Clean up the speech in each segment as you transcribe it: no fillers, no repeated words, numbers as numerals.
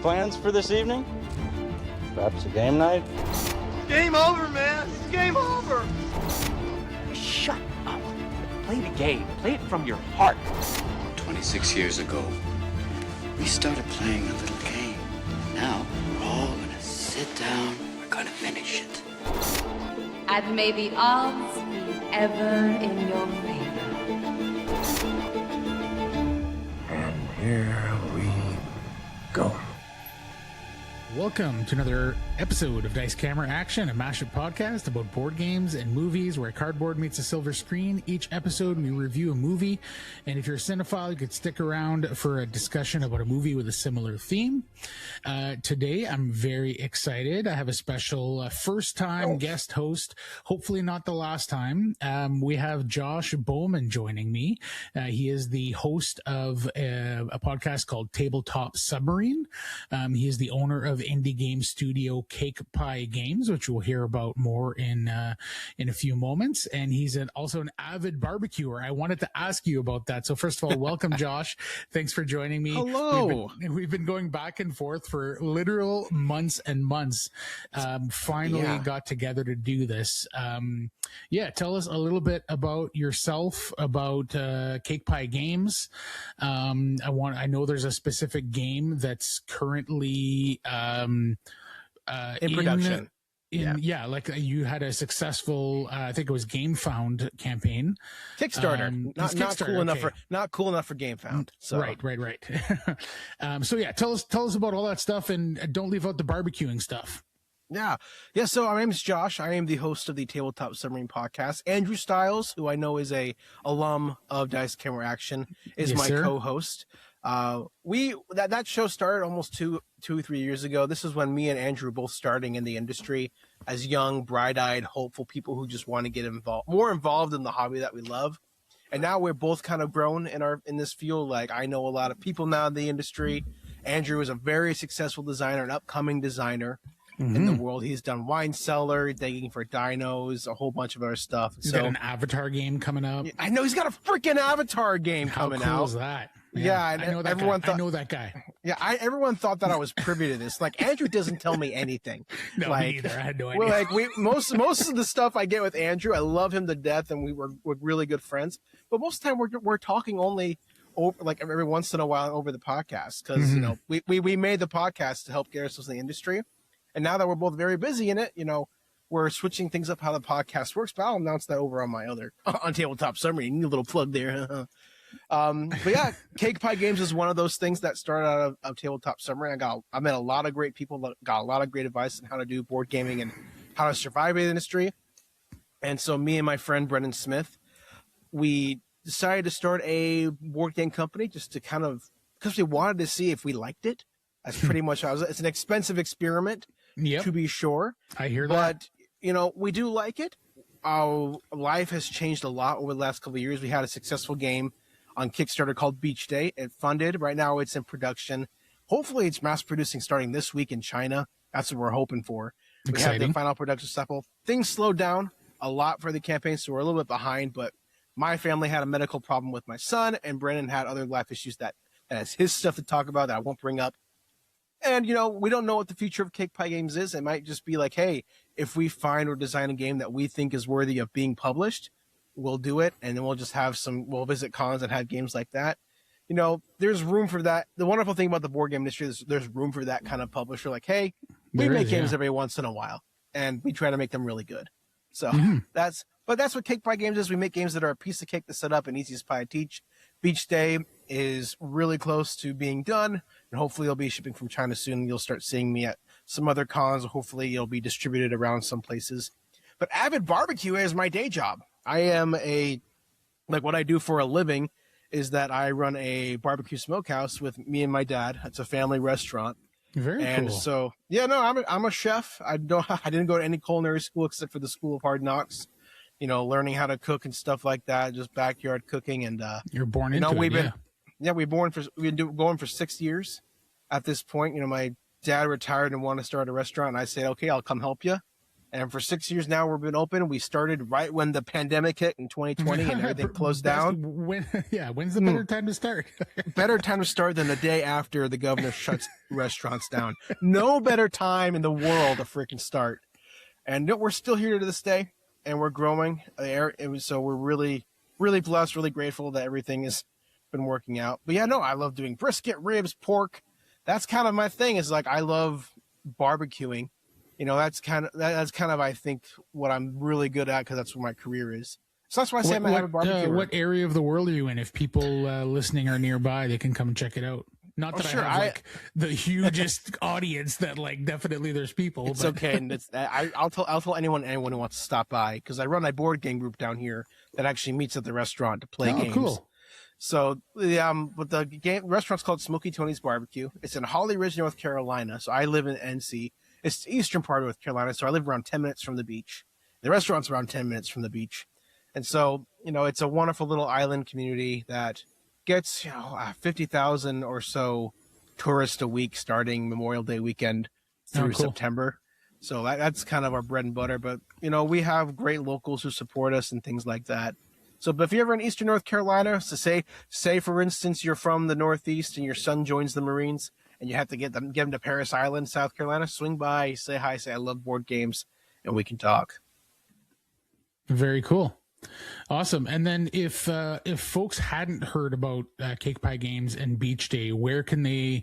plans for this evening? Perhaps a game night? Game over, man. It's game over. Shut up. Play the game. Play it from your heart. 26 years ago, we started playing a little game. Now, we're all gonna sit down. We're gonna finish it. And may the odds be ever in your favor. And here we go. Welcome to another episode of Dice Camera Action, a mashup podcast about board games and movies where cardboard meets a silver screen. Each episode, we review a movie, and if you're a cinephile, you could stick around for a discussion about a movie with a similar theme. Today, I'm very excited. I have a special first-time guest host, hopefully not the last time. We have Josh Bowman joining me. He is the host of a podcast called Tabletop Submarine. He is the owner of indie game studio Cake Pie Games, which we'll hear about more in a few moments. And he's also an avid barbecuer. I wanted to ask you about that. So first of all, welcome, Josh. Thanks for joining me. Hello. We've been going back and forth for literal months and months. Finally got together to do this. Tell us a little bit about yourself, about Cake Pie Games. I know there's a specific game that's currently in production. Like you had a successful, I think it was GameFound campaign. Kickstarter. Not cool enough for GameFound. So. Right. Tell us about all that stuff, and don't leave out the barbecuing stuff. Yeah. So my name is Josh. I am the host of the Tabletop Submarine podcast. Andrew Stiles, who I know is a alum of Dice Camera Action, is my co-host. That show started almost two or 3 years ago. This is when me and Andrew were both starting in the industry as young, bright-eyed, hopeful people who just want to get more involved in the hobby that we love. And now we're both kind of grown in this field. Like, I know a lot of people now in the industry. Andrew is a very successful designer, an upcoming designer. In the world. He's done Wine Cellar, Digging for Dinos, a whole bunch of other stuff. He's got an Avatar game coming up. I know he's got a freaking Avatar game coming out. How cool is that? Yeah, and I know that everyone guy. I know that guy. Yeah, everyone thought that I was privy to this. Like, Andrew doesn't tell me anything. No, me either. I had no idea. Most of the stuff I get with Andrew, I love him to death, and we're really good friends. But most of the time, we're talking only over, like, every once in a while over the podcast because we made the podcast to help get ourselves in the industry. And now that we're both very busy in it, we're switching things up how the podcast works. But I'll announce that over on my on Tabletop Submarine. A little plug there. But yeah, Cake Pie Games is one of those things that started out of Tabletop Submarine. I met a lot of great people, got a lot of great advice on how to do board gaming and how to survive in the industry. And so me and my friend Brendan Smith, we decided to start a board game company just to because we wanted to see if we liked it. That's pretty much how it was. It's an expensive experiment. Yep. To be sure. I hear that. But, we do like it. Our life has changed a lot over the last couple of years. We had a successful game on Kickstarter called Beach Day. It funded. Right now it's in production. Hopefully it's mass producing starting this week in China. That's what we're hoping for. Exciting. We have the final production stuff. Well, things slowed down a lot for the campaign, so we're a little bit behind. But my family had a medical problem with my son, and Brennan had other life issues that has his stuff to talk about that I won't bring up. And, we don't know what the future of Cake Pie Games is. It might just be like, hey, if we find or design a game that we think is worthy of being published, we'll do it. And then we'll just we'll visit cons and have games like that. There's room for that. The wonderful thing about the board game industry is there's room for that kind of publisher. Like, hey, we make games every once in a while, and we try to make them really good. So that's what Cake Pie Games is. We make games that are a piece of cake to set up and easy as pie to teach. Beach Day is really close to being done, and hopefully it'll be shipping from China soon. You'll start seeing me at some other cons. Hopefully it'll be distributed around some places. But avid barbecue is my day job. I am what I do for a living is that I run a barbecue smokehouse with me and my dad. It's a family restaurant. Very cool. So I'm a chef. I didn't go to any culinary school except for the School of Hard Knocks. Learning how to cook and stuff like that, just backyard cooking. And you're born into it. We've been going for 6 years at this point. My dad retired and wanted to start a restaurant, and I said, okay, I'll come help you. And for 6 years now, we've been open. We started right when the pandemic hit in 2020 and everything closed down. When's the better time to start? Better time to start than the day after the governor shuts restaurants down. No better time in the world to freaking start. And we're still here to this day, and we're growing. So we're really, really blessed, really grateful that everything has been working out. But yeah, no, I love doing brisket, ribs, pork. That's kind of my thing. Is like I love barbecuing. You know, that's kind of I think what I'm really good at, because that's what my career is. So that's why I say I'm a barbecue. What area of the world are you in? If people listening are nearby, they can come and check it out. Not that I have like the hugest audience that like definitely there's people. It's okay, and I'll tell anyone who wants to stop by, because I run a board game group down here that actually meets at the restaurant to play games. Cool. So but the restaurant's called Smoky Tony's Barbecue. It's in Holly Ridge, North Carolina. So I live in NC. It's the eastern part of North Carolina, so I live around 10 minutes from the beach. The restaurant's around 10 minutes from the beach. And so, you know, it's a wonderful little island community that gets 50,000 or so tourists a week starting Memorial Day weekend through September. So that's kind of our bread and butter. But, you know, we have great locals who support us and things like that. So, but if you're ever in eastern North Carolina, so say for instance, you're from the Northeast and your son joins the Marines, and you have to get them to Paris Island, South Carolina, swing by, say hi, say I love board games, and we can talk. Very cool. Awesome. And then if folks hadn't heard about Cake Pie Games and Beach Day, where can they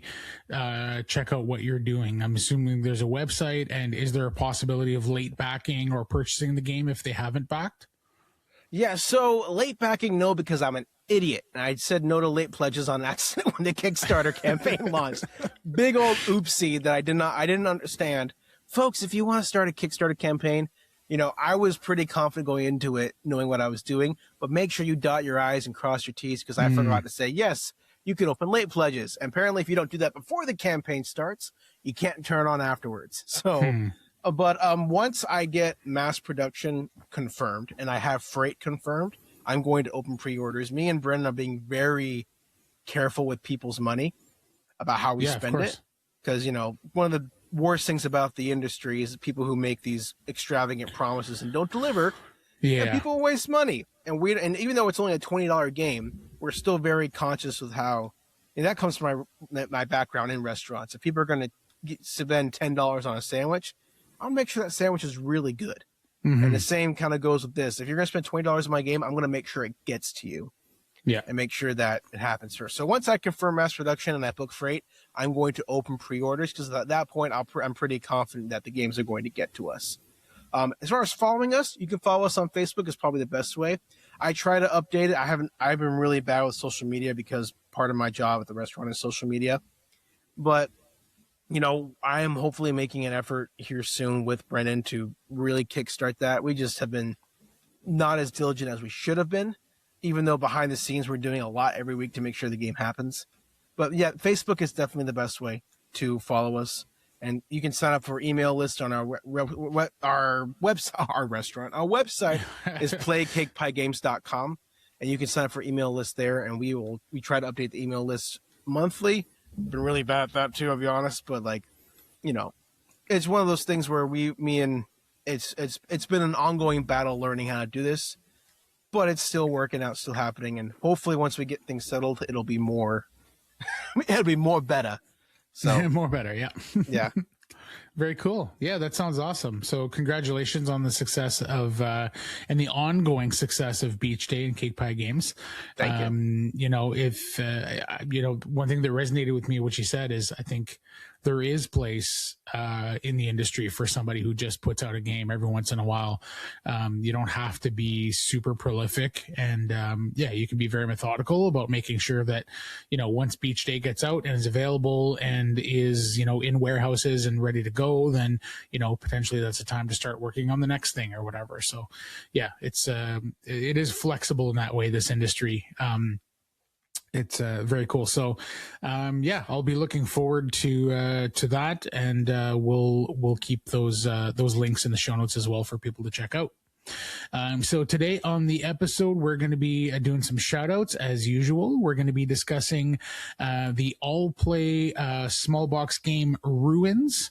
check out what you're doing? I'm assuming there's a website, and is there a possibility of late backing or purchasing the game if they haven't backed? Yeah, so late backing, no, because I'm an idiot. I said no to late pledges on accident when the Kickstarter campaign launched. Big old oopsie that I didn't understand. Folks, if you want to start a Kickstarter campaign, you know, I was pretty confident going into it, knowing what I was doing, but make sure you dot your I's and cross your T's, because I forgot to say, yes, you can open late pledges. And apparently if you don't do that before the campaign starts, you can't turn on afterwards. So, but once I get mass production confirmed and I have freight confirmed, I'm going to open pre-orders. Me and Brendan are being very careful with people's money about how we spend it. Because, you know, one of the worst things about the industry is people who make these extravagant promises and don't deliver. Yeah. And people waste money. And even though it's only a $20 game, we're still very conscious of how, and that comes from my background in restaurants. If people are going to spend $10 on a sandwich, I'll make sure that sandwich is really good. And the same kind of goes with this. If you're going to spend $20 on my game, I'm going to make sure it gets to you. Yeah. And make sure that it happens first. So once I confirm mass production and I book freight, I'm going to open pre-orders, because at that point, I'm pretty confident that the games are going to get to us. As far as following us, you can follow us on Facebook is probably the best way. I try to update it. I've been really bad with social media, because part of my job at the restaurant is social media. But, you know, I am hopefully making an effort here soon with Brennan to really kickstart that. We just have been not as diligent as we should have been, even though behind the scenes we're doing a lot every week to make sure the game happens. But yeah, Facebook is definitely the best way to follow us. And you can sign up for email list on our website. Our website is playcakepiegames.com, and you can sign up for email list there. And we try to update the email list monthly. Been really bad at that too, I'll be honest. But like, you know, it's one of those things where it's been an ongoing battle learning how to do this, but it's still working out, still happening. And hopefully once we get things settled, it'll be more better. So more better. Yeah. Yeah. Very cool. Yeah, that sounds awesome. So congratulations on the success of, and the ongoing success of Beach Day and Cake Pie Games. Thank you. You know, if, you know, one thing that resonated with me, what you said is, I think there is place, in the industry for somebody who just puts out a game every once in a while. You don't have to be super prolific, and, yeah, you can be very methodical about making sure that, you know, once Beach Day gets out and is available and is, you know, in warehouses and ready to go, then, you know, potentially that's a time to start working on the next thing or whatever. So yeah, it is flexible in that way, this industry. It's very cool. So, yeah, I'll be looking forward to that, and we'll keep those links in the show notes as well for people to check out. So today on the episode, we're going to be doing some shout outs as usual. We're going to be discussing the Allplay small box game Ruins,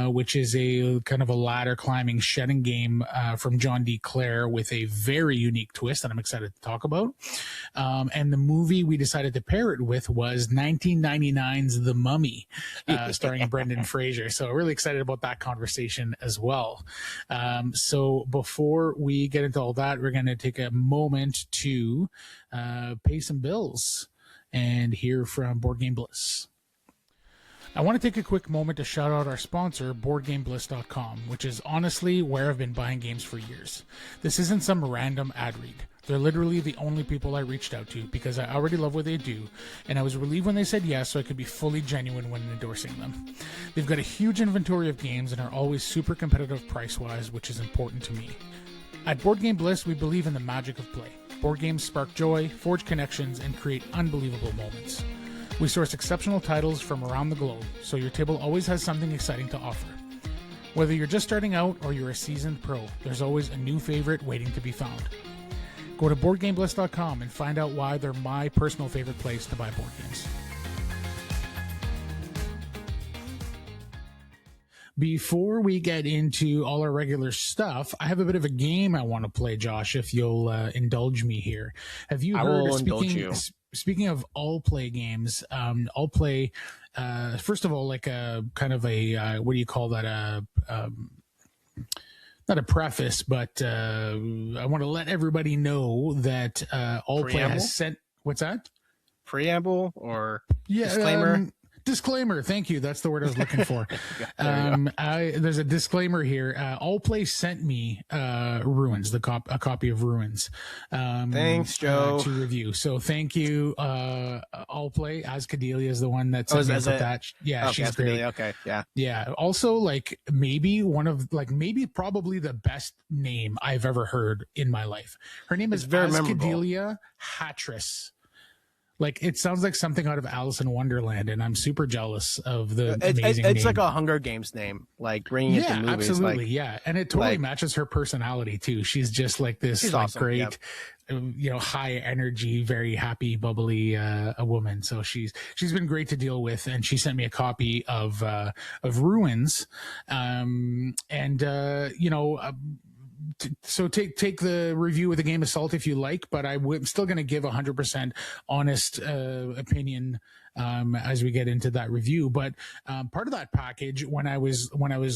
which is a kind of a ladder climbing shedding game from John D. Clare with a very unique twist that I'm excited to talk about. And the movie we decided to pair it with was 1999's The Mummy, starring Brendan Fraser. So really excited about that conversation as well. So before we get into all that, we're going to take a moment to pay some bills and hear from Board Game Bliss. I want to take a quick moment to shout out our sponsor, BoardGameBliss.com, which is honestly where I've been buying games for years. This isn't some random ad read. They're literally the only people I reached out to because I already love what they do, and I was relieved when they said yes so I could be fully genuine when endorsing them. They've got a huge inventory of games and are always super competitive price-wise, which is important to me. At Board Game Bliss, we believe in the magic of play. Board games spark joy, forge connections, and create unbelievable moments. We source exceptional titles from around the globe, so your table always has something exciting to offer. Whether you're just starting out or you're a seasoned pro, there's always a new favorite waiting to be found. Go to BoardGameBliss.com and find out why they're my personal favorite place to buy board games. Before we get into all our regular stuff, I have a bit of a game I want to play, Josh, if you'll indulge me here. Have you heard, speaking of Allplay games, Allplay, first of all, like a kind of a, what do you call that? Not a preface, but I want to let everybody know that Allplay has sent, what's that? Preamble or yeah, disclaimer? Disclaimer. Thank you. That's the word I was looking for. There's a disclaimer here. Allplay sent me Ruins, a copy of Ruins. Thanks, Joe. To review. So thank you, Allplay. As Cadelia is the one that sent me that. Yeah, okay, she's great. Okay, yeah. Yeah. Also, like maybe probably the best name I've ever heard in my life. Her name is very Cadelia Hattress. Like, it sounds like something out of Alice in Wonderland, and I'm super jealous of the amazing name. It's like a Hunger Games name, like bringing it to movies. Absolutely, yeah. And it totally matches her personality, too. She's just like this like awesome, great, high energy, very happy, bubbly a woman. So she's been great to deal with, and she sent me a copy of Ruins. So take the review of the game of salt if you like, but I'm still going to give 100% honest opinion as we get into that review. But part of that package, when I was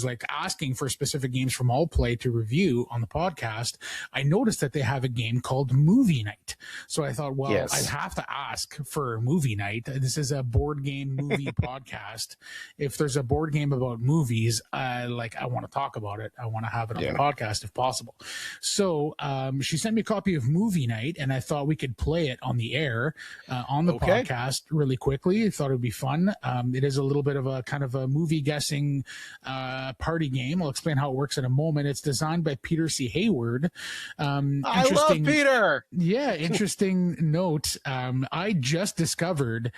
like asking for specific games from Allplay to review on the podcast, I noticed that they have a game called Movie Night. So I thought, well, I'd have to ask for Movie Night. This is a board game movie podcast. If there's a board game about movies, I want to talk about it. I want to have it on the podcast if possible. So she sent me a copy of Movie Night, and I thought we could play it on the air on the podcast really quickly. I thought it would be fun. It is a little bit of a kind of a movie guessing party game. I'll explain how it works in a moment. It's designed by Peter C. Hayward. I love Peter. Yeah, interesting note. I just discovered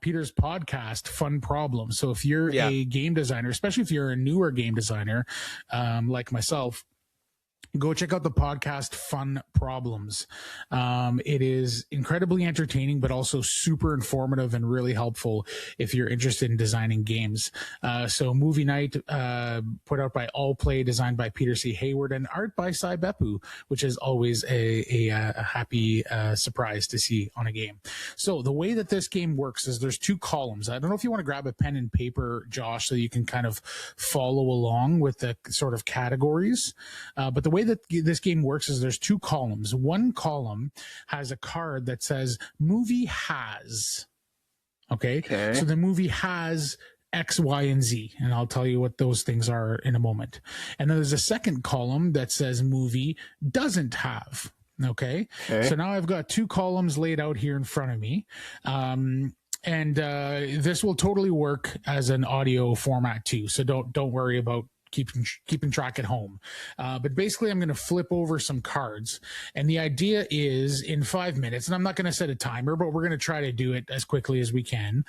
Peter's podcast, Fun Problems. So if you're a game designer, especially if you're a newer game designer like myself, go check out the podcast Fun Problems. It is incredibly entertaining, but also super informative and really helpful if you're interested in designing games. So Movie Night, put out by Allplay, designed by Peter C. Hayward, and art by Sai Beppu, which is always a happy surprise to see on a game. So the way that this game works is there's two columns. I don't know if you want to grab a pen and paper, Josh, so you can kind of follow along with the sort of categories. But the way that this game works is there's two columns. One column has a card that says movie has. Okay. So the movie has X, Y, and Z, and I'll tell you what those things are in a moment. And then there's a second column that says movie doesn't have. Okay. So now I've got two columns laid out here in front of me. And this will totally work as an audio format too. So don't worry about keeping track at home. But basically, I'm going to flip over some cards. And the idea is in 5 minutes, and I'm not going to set a timer, but we're going to try to do it as quickly as we can.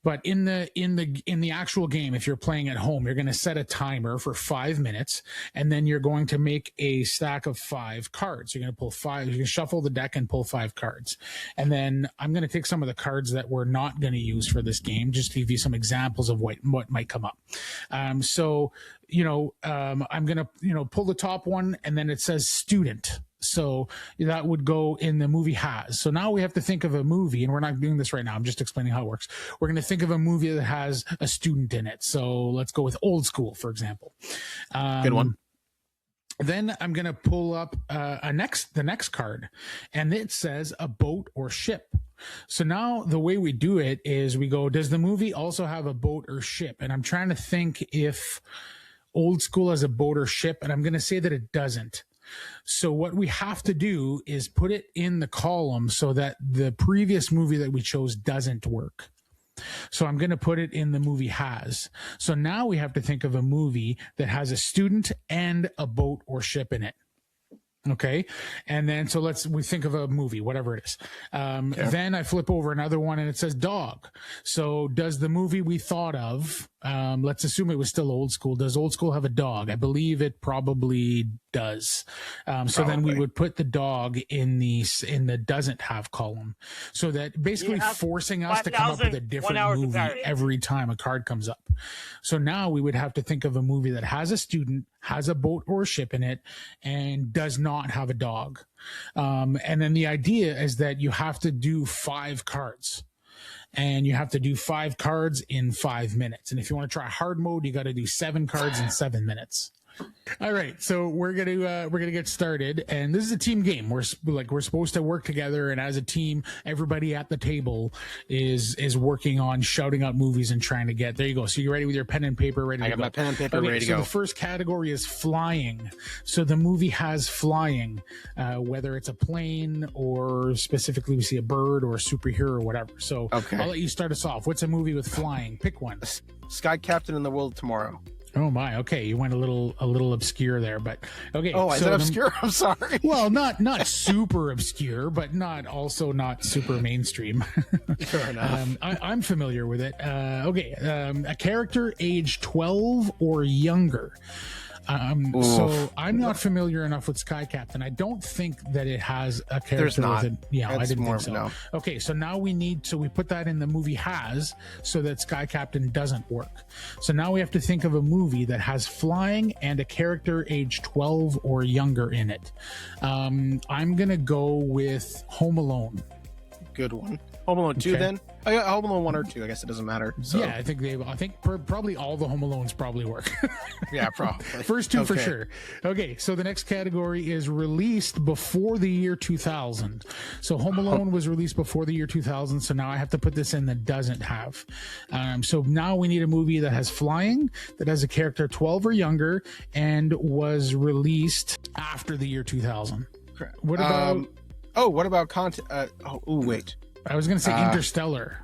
But in the actual game, if you're playing at home, you're going to set a timer for 5 minutes, and then you're going to make a stack of 5 cards. You're going to pull 5. You can shuffle the deck and pull 5 cards, and then I'm going to take some of the cards that we're not going to use for this game, just to give you some examples of what might come up. I'm going to pull the top one, and then it says student. So that would go in the movie has. So now we have to think of a movie, and we're not doing this right now. I'm just explaining how it works. We're going to think of a movie that has a student in it. So let's go with Old School, for example. Good one. Then I'm going to pull up the next card, and it says a boat or ship. So now the way we do it is we go, does the movie also have a boat or ship? And I'm trying to think if Old School has a boat or ship, and I'm going to say that it doesn't. So what we have to do is put it in the column so that the previous movie that we chose doesn't work. So I'm going to put it in the movie has. So now we have to think of a movie that has a student and a boat or ship in it. Okay. And then, so we think of a movie, whatever it is. Then I flip over another one and it says dog. So does the movie we thought of, let's assume it was still Old School. Does Old School have a dog? I believe it probably does. So then we would put the dog in the doesn't have column. So that basically forcing us to come up with a different movie every time a card comes up. So now we would have to think of a movie that has a student, has a boat or ship in it, and does not have a dog. And then the idea is that you have to do 5 cards. And you have to do 5 cards in 5 minutes. And if you want to try hard mode, you got to do 7 cards in 7 minutes. All right, so we're gonna get started, and this is a team game. We're supposed to work together, and as a team, everybody at the table is working on shouting out movies and trying to get. There you go. So you're ready with your pen and paper, ready to go. I got my pen and paper ready to go. So the first category is flying. So the movie has flying, whether it's a plane or specifically we see a bird or a superhero or whatever. So I'll let you start us off. What's a movie with flying? Pick one. Sky Captain in the World of Tomorrow. Oh my, okay, you went a little obscure there, but okay. Oh, is that obscure? I'm sorry. Well, not super obscure, but not super mainstream. Fair enough. I'm familiar with it. A character age 12 or younger. So I'm not familiar enough with Sky Captain. I don't think that it has a character. There's not. With it. Yeah, it's I didn't more, think so. No. Okay, so now we put that in the movie has, so that Sky Captain doesn't work. So now we have to think of a movie that has flying and a character age 12 or younger in it. I'm gonna go with Home Alone. Good one. Home Alone 2 then? Oh, yeah, Home Alone 1 or 2, I guess it doesn't matter. So. Yeah, I think probably all the Home Alones probably work. Yeah, probably. First 2 for sure. Okay, so the next category is released before the year 2000. So Home Alone was released before the year 2000, so now I have to put this in that doesn't have. So now we need a movie that has flying, that has a character 12 or younger, and was released after the year 2000. What about... what about content? Wait. I was going to say Interstellar.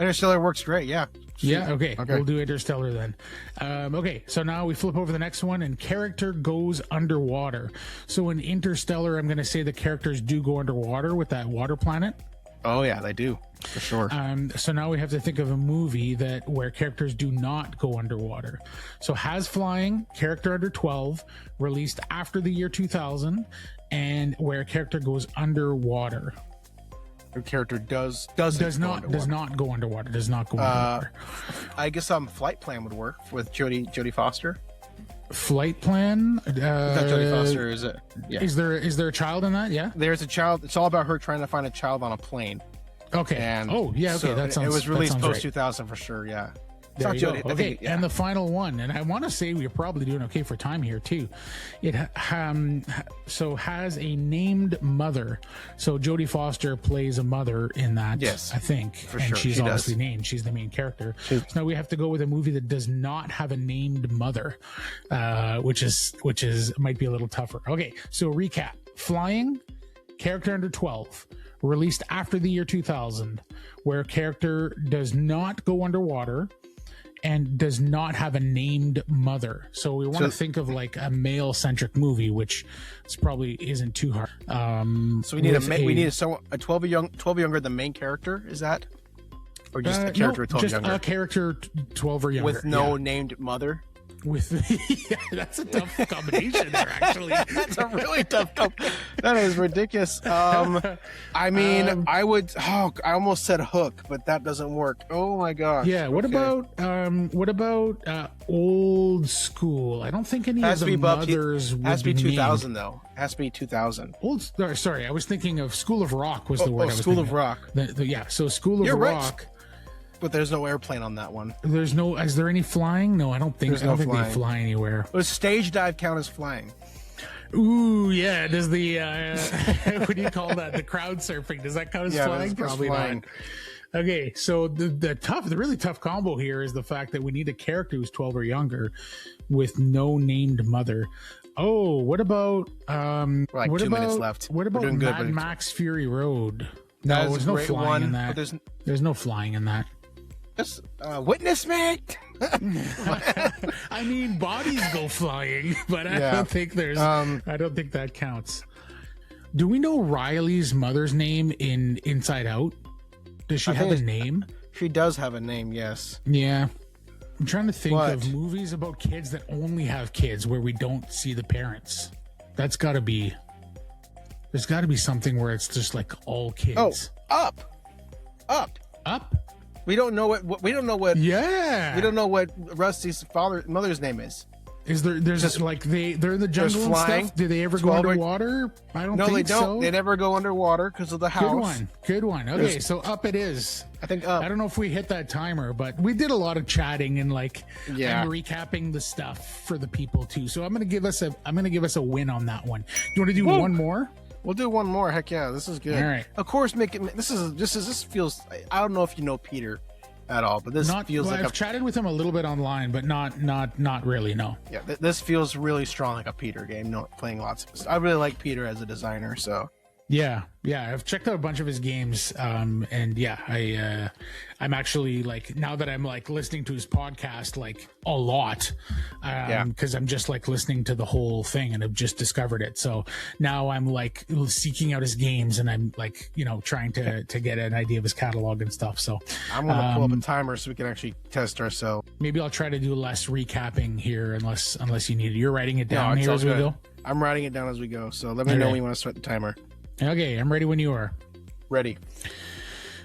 Interstellar works great, yeah. Yeah, okay. We'll do Interstellar then. Okay, so now we flip over the next one, and character goes underwater. So in Interstellar, I'm going to say the characters do go underwater with that water planet. Oh, yeah, they do, for sure. So now we have to think of a movie where characters do not go underwater. So has flying, character under 12, released after the year 2000, and where a character goes underwater. Your character does not go underwater. I guess Flight Plan would work with Jodie Foster. Flight Plan. Not Jodie Foster, is it? Yeah. Is there a child in that? Yeah. There's a child. It's all about her trying to find a child on a plane. Okay. And it was released post 2000 for sure. Yeah. There you go. Okay, and the final one, and I want to say we're probably doing okay for time here too. It has a named mother. So Jodie Foster plays a mother in that. Yes, I think, for and sure. she's obviously named. She's the main character. So now we have to go with a movie that does not have a named mother, which might be a little tougher. Okay, so recap: flying, character under 12. Released after the year 2000, where a character does not go underwater and does not have a named mother. So we want to think of like a male-centric movie, which probably isn't too hard. So we need a 12 younger than main character. Is that? or just a character 12 just younger a character 12 or younger with no named mother? with yeah, that's a tough combination there actually. That's a really tough. That is ridiculous. I mean, I would. Oh, I almost said Hook, but that doesn't work. Oh my gosh. Yeah. What about old school? I don't think any of the mothers would has to be be 2000 named. though. Has to be 2000. Sorry, I was thinking of School of Rock was the word. I was School thinking of Rock. Yeah. So School of You're right. Rock. But there's no airplane on that one. There's no. Is there any flying? No, I don't think. I don't think they fly anywhere. Does stage dive count as flying? Ooh, yeah. Does the what do you call that? The crowd surfing. Does that count as flying? that's Probably flying. not. Okay, so the really tough combo here is the fact that we need a character who's 12 or younger with no named mother. Oh, what about We're like what 2 about, minutes left. What about We're doing good, Mad but Max Fury Road? That No, is there's a no great flying one, in but that. There's no flying in that. Just witness, mate. I mean, bodies go flying, but I don't think there's. I don't think that counts. Do we know Riley's mother's name in Inside Out? Does she have a name? She does have a name, yes. Yeah. I'm trying to think What? of movies about kids that only have kids where we don't see the parents. That's got to be. There's got to be something where it's just like all kids. Oh, Up. We don't know what we don't know what. Yeah. We don't know what Rusty's mother's name is. Is there? There's Just- like they're in the jungle and flying, stuff. Do they ever go 12 or- underwater? I don't. No, think they don't. So. They never go underwater because of the house. Good one. Okay, There's- so Up it is. I think Up. I don't know if we hit that timer, but we did a lot of chatting and I'm recapping the stuff for the people too. So I'm gonna give us a win on that one. Do you want to do one more? We'll do one more. Heck yeah, this is good. All right. Of course, this feels. I don't know if you know Peter at all, but this feels like I've chatted with him a little bit online, but not really. No. Yeah, this feels really strong, like a Peter game. No, playing lots of. I really like Peter as a designer, so. Yeah, I've checked out a bunch of his games, and yeah, I'm actually like now that I'm like listening to his podcast like a lot, because I'm just like listening to the whole thing and I've just discovered it. So now I'm like seeking out his games and I'm like trying to get an idea of his catalog and stuff. So I'm gonna pull up a timer so we can actually test ourselves. Maybe I'll try to do less recapping here, unless you need it. You're writing it down it's here all as we good. go. I'm writing it down as we go. So let me know when you want to start the timer. Okay, I'm ready when you are. Ready.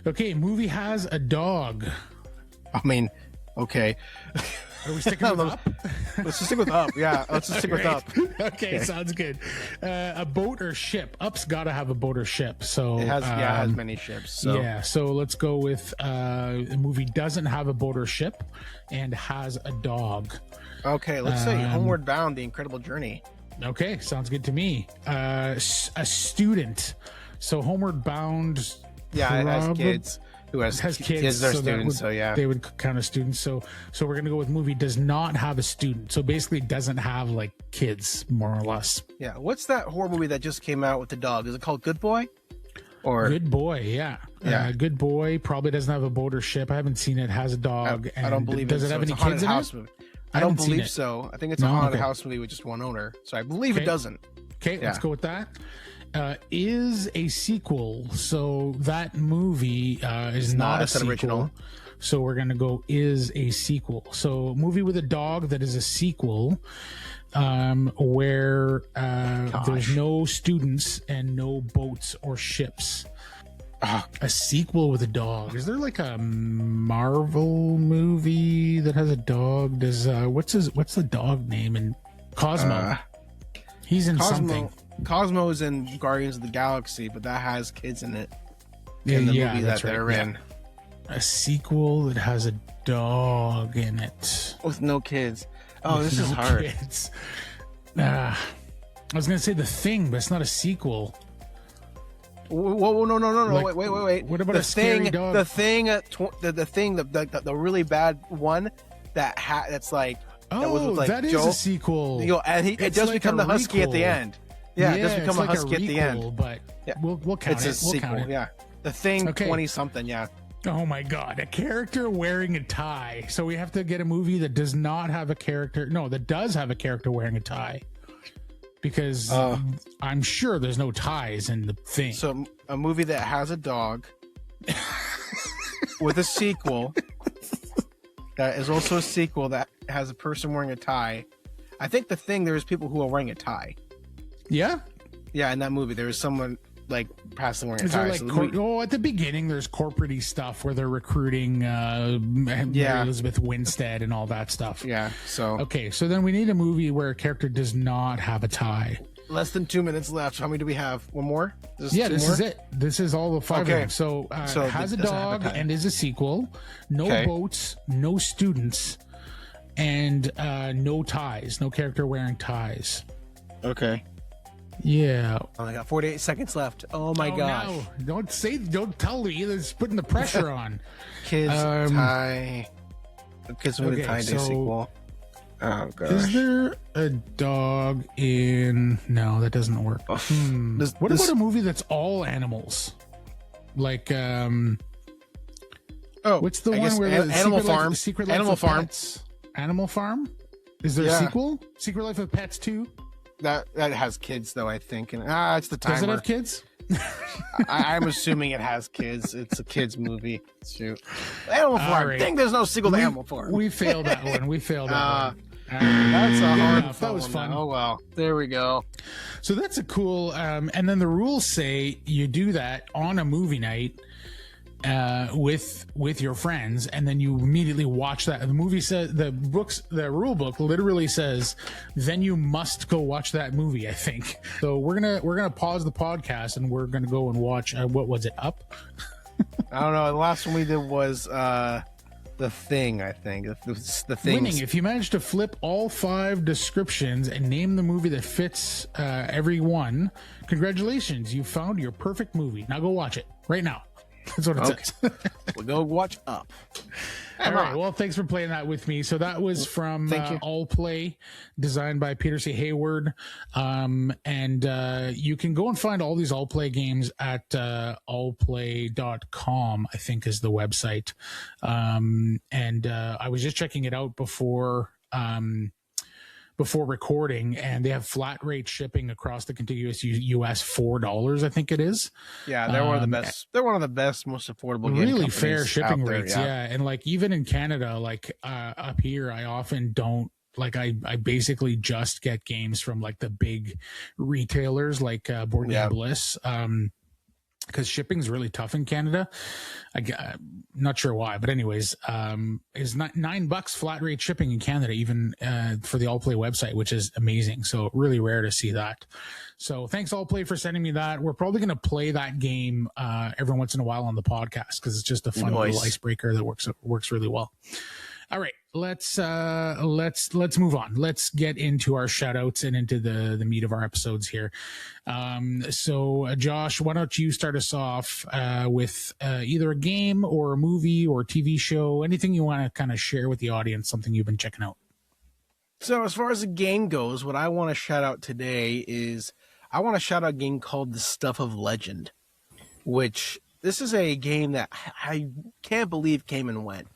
Okay, movie has a dog. I mean, okay. Are we sticking with Up? Let's just stick with Up. Yeah, let's just stick with Up. Okay, sounds good. A boat or ship? Up's got to have a boat or ship. So It has many ships. So. Yeah, so let's go with the movie doesn't have a boat or ship and has a dog. Okay, let's say Homeward Bound: The Incredible Journey. Okay, sounds good to me. A student. So Homeward Bound. Yeah, it has kids. Who has kids? Kids are so students. So yeah, they would count as students. So we're gonna go with movie does not have a student. So basically, doesn't have like kids, more or less. Yeah. What's that horror movie that just came out with the dog? Is it called Good Boy? Or Good Boy? Yeah. Good Boy probably doesn't have a boat or ship. I haven't seen it. Has a dog. I don't believe does it. it have It's any a haunted kids in house it? movie. I I don't haven't seen believe it. so. I think it's a haunted house movie with just one owner. So I believe it doesn't. Okay, let's go with that. Is a sequel. So that movie is not a it's an sequel. original. So we're gonna go is a sequel. So movie with a dog that is a sequel, where there's no students and no boats or ships. A sequel with a dog. Is there like a Marvel movie that has a dog? Does what's the dog name in Cosmo? He's in something. Cosmo is in Guardians of the Galaxy, but that has kids in it. Yeah, In the movie that's that they're right. in. A sequel that has a dog in it. With no kids. Oh, With this is no hard. kids. I was gonna say The Thing, but it's not a sequel. Whoa, no, Like, wait. what about the a scary thing, dog? The thing, the really bad one that's like that was with like that is Joel. a sequel. And it It's does like become a the husky at the requel. end. Yeah, it does it's become like a husky at the requel, end. But Yeah. we'll count It's it. a sequel. Count it. Yeah, The Thing Okay. 20 something. Yeah. Oh my god, a character wearing a tie. So we have to get a movie that does not have a character. No, that does have a character wearing a tie. Because I'm sure there's no ties in The Thing. So a movie that has a dog. with a sequel that is also a sequel that has a person wearing a tie. I think there's people who are wearing a tie. Yeah? Yeah, in that movie, there was someone like passing wearing a Is tie. there like at the beginning, there's corporate-y stuff where they're recruiting Mary Elizabeth Winstead and all that stuff. Yeah, so. Okay, so then we need a movie where a character does not have a tie. Less than 2 minutes left. How many do we have? One more? This is it. This is all the 5 of them. So, has a dog and is a sequel. No boats, no students, and no ties. No character wearing ties. Okay. Yeah. Oh, I got 48 seconds left. Oh my gosh. No. Don't tell me. It's putting the pressure on. Kids tie. Kids with a tie day sequel. Oh gosh. Is there a dog in? No, that doesn't work. What about a movie that's all animals? Like what's the one where the Animal Farm? Secret Life Animal of Farm. Pets? Animal Farm? Is there a sequel? Secret Life of Pets 2? That has kids though, I think. And it's the timer. Does it have kids? I'm assuming it has kids. It's a kids movie. Shoot. Animal Farm. Right. Dang, there's no sequel to Animal Farm. We failed that one. One. That's a hard enough. That was fun. Oh well. There we go. So that's a cool. And then the rules say you do that on a movie night with your friends, and then you immediately watch that. The movie says the rule book literally says then you must go watch that movie, I think. So we're gonna pause the podcast and we're gonna go and watch what was it, Up? I don't know. The last one we did was The Thing, I think. The Thing. Winning. If you manage to flip all 5 descriptions and name the movie that fits every one, congratulations, you found your perfect movie. Now go watch it right now. That's what it says. We'll go watch Up. All right. Well, thanks for playing that with me. So that was from Allplay, designed by Peter C. Hayward. And you can go and find all these Allplay games at allplay.com, I think is the website. I was just checking it out before recording, and they have flat rate shipping across the contiguous US, $4, I think it is. Yeah, they're one of the best. They're one of the best, most affordable. Really fair shipping rates. Yeah, and like even in Canada, like up here, I often don't. Like I basically just get games from like the big retailers like Board Game Bliss. Because shipping's really tough in Canada. I'm not sure why, but anyways, is $9 flat rate shipping in Canada, even for the Allplay website, which is amazing. So really rare to see that. So thanks Allplay for sending me that. We're probably going to play that game every once in a while on the podcast because it's just a fun little icebreaker that works really well. All right, let's move on. Let's get into our shout outs and into the meat of our episodes here. So Josh, why don't you start us off with either a game or a movie or a TV show, anything you want to kind of share with the audience, something you've been checking out. So as far as the game goes, what I want to shout out today is I want to shout out a game called The Stuff of Legend, which this is a game that I can't believe came and went.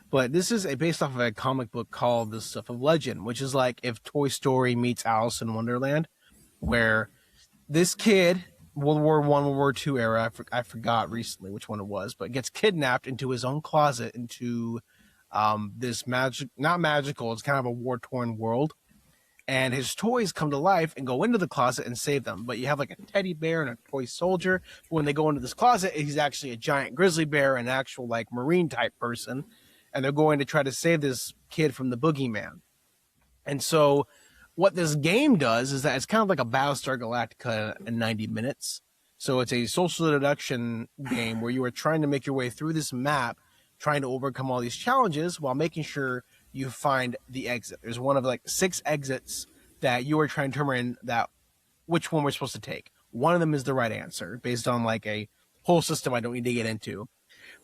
But this is based off of a comic book called The Stuff of Legend, which is like if Toy Story meets Alice in Wonderland, where this kid, World War I, World War II era, I forgot recently which one it was, but gets kidnapped into his own closet into this not magical, it's kind of a war-torn world. And his toys come to life and go into the closet and save them. But you have like a teddy bear and a toy soldier. When they go into this closet, he's actually a giant grizzly bear, an actual like Marine type person. And they're going to try to save this kid from the boogeyman. And so what this game does is that it's kind of like a Battlestar Galactica in 90 minutes. So it's a social deduction game where you are trying to make your way through this map, trying to overcome all these challenges while making sure you find the exit. There's one of like 6 exits that you are trying to determine that which one we're supposed to take. One of them is the right answer based on like a whole system I don't need to get into.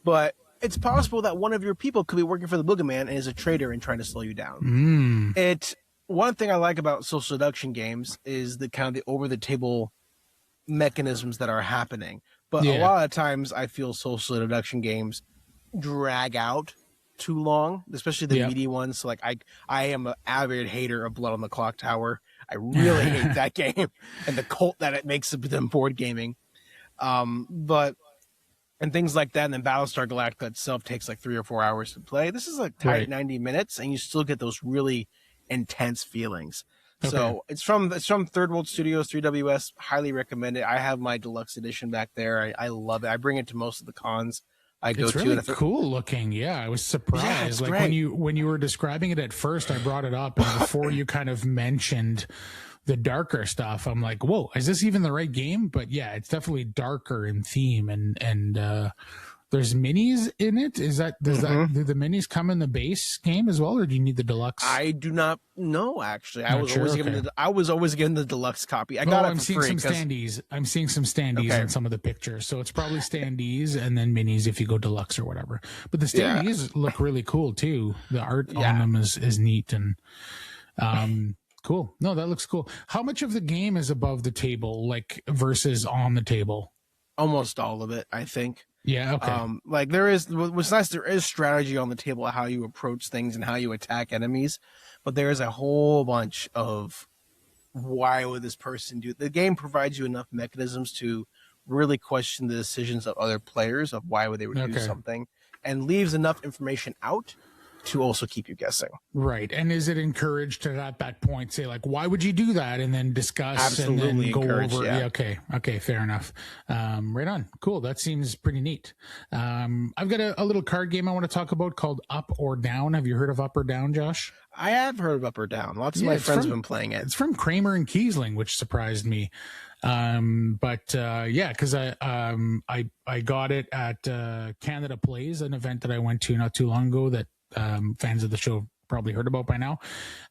But it's possible that one of your people could be working for the boogeyman and is a traitor and trying to slow you down. One thing I like about social deduction games is the kind of the over the table mechanisms that are happening. But a lot of times I feel social deduction games drag out too long, especially the meaty ones. So like I am an avid hater of Blood on the Clock Tower. I really hate that game and the cult that it makes of them board gaming. But and things like that. And then Battlestar Galactica itself takes like 3 or 4 hours to play. This is like tight Right. 90 minutes, and you still get those really intense feelings. Okay. So it's from Third World Studios, 3WS. Highly recommend it. I have my deluxe edition back there. I love it. I bring it to most of the cons I go It's to. really And cool looking. Yeah, I was surprised. Yeah, it's like great. when you were describing it at first, I brought it up, and before you kind of mentioned the darker stuff, I'm like, whoa, is this even the right game? But yeah, it's definitely darker in theme, and there's minis in it. Is that do the minis come in the base game as well, or do you need the deluxe? I do not know, actually. Not sure? I was always given the deluxe copy. I got it I'm for seeing free. some 'Cause- standees. I'm seeing some standees Okay. in some of the pictures. So it's probably standees and then minis if you go deluxe or whatever. But the Yeah. standees look really cool too. The art Yeah. on them is neat and cool. No, that looks cool. How much of the game is above the table, like versus on the table? Almost all of it, I think. Yeah. Okay. Like there is, what's nice, there is strategy on the table of how you approach things and how you attack enemies, but there is a whole bunch of why would this person do. The game provides you enough mechanisms to really question the decisions of other players of why would they would do Okay. something, and leaves enough information out to also keep you guessing. Right. And is it encouraged to at that point say like, why would you do that? And then discuss and Absolutely then go encouraged, over. yeah. Okay. Okay. Fair enough. Right on. Cool. That seems pretty neat. I've got a little card game I want to talk about called Up or Down. Have you heard of Up or Down, Josh? I have heard of Up or Down. Lots of my it's friends from- have been playing it. It's from Kramer and Kiesling, which surprised me. Yeah, because I got it at Canada Plays, an event that I went to not too long ago that fans of the show probably heard about by now.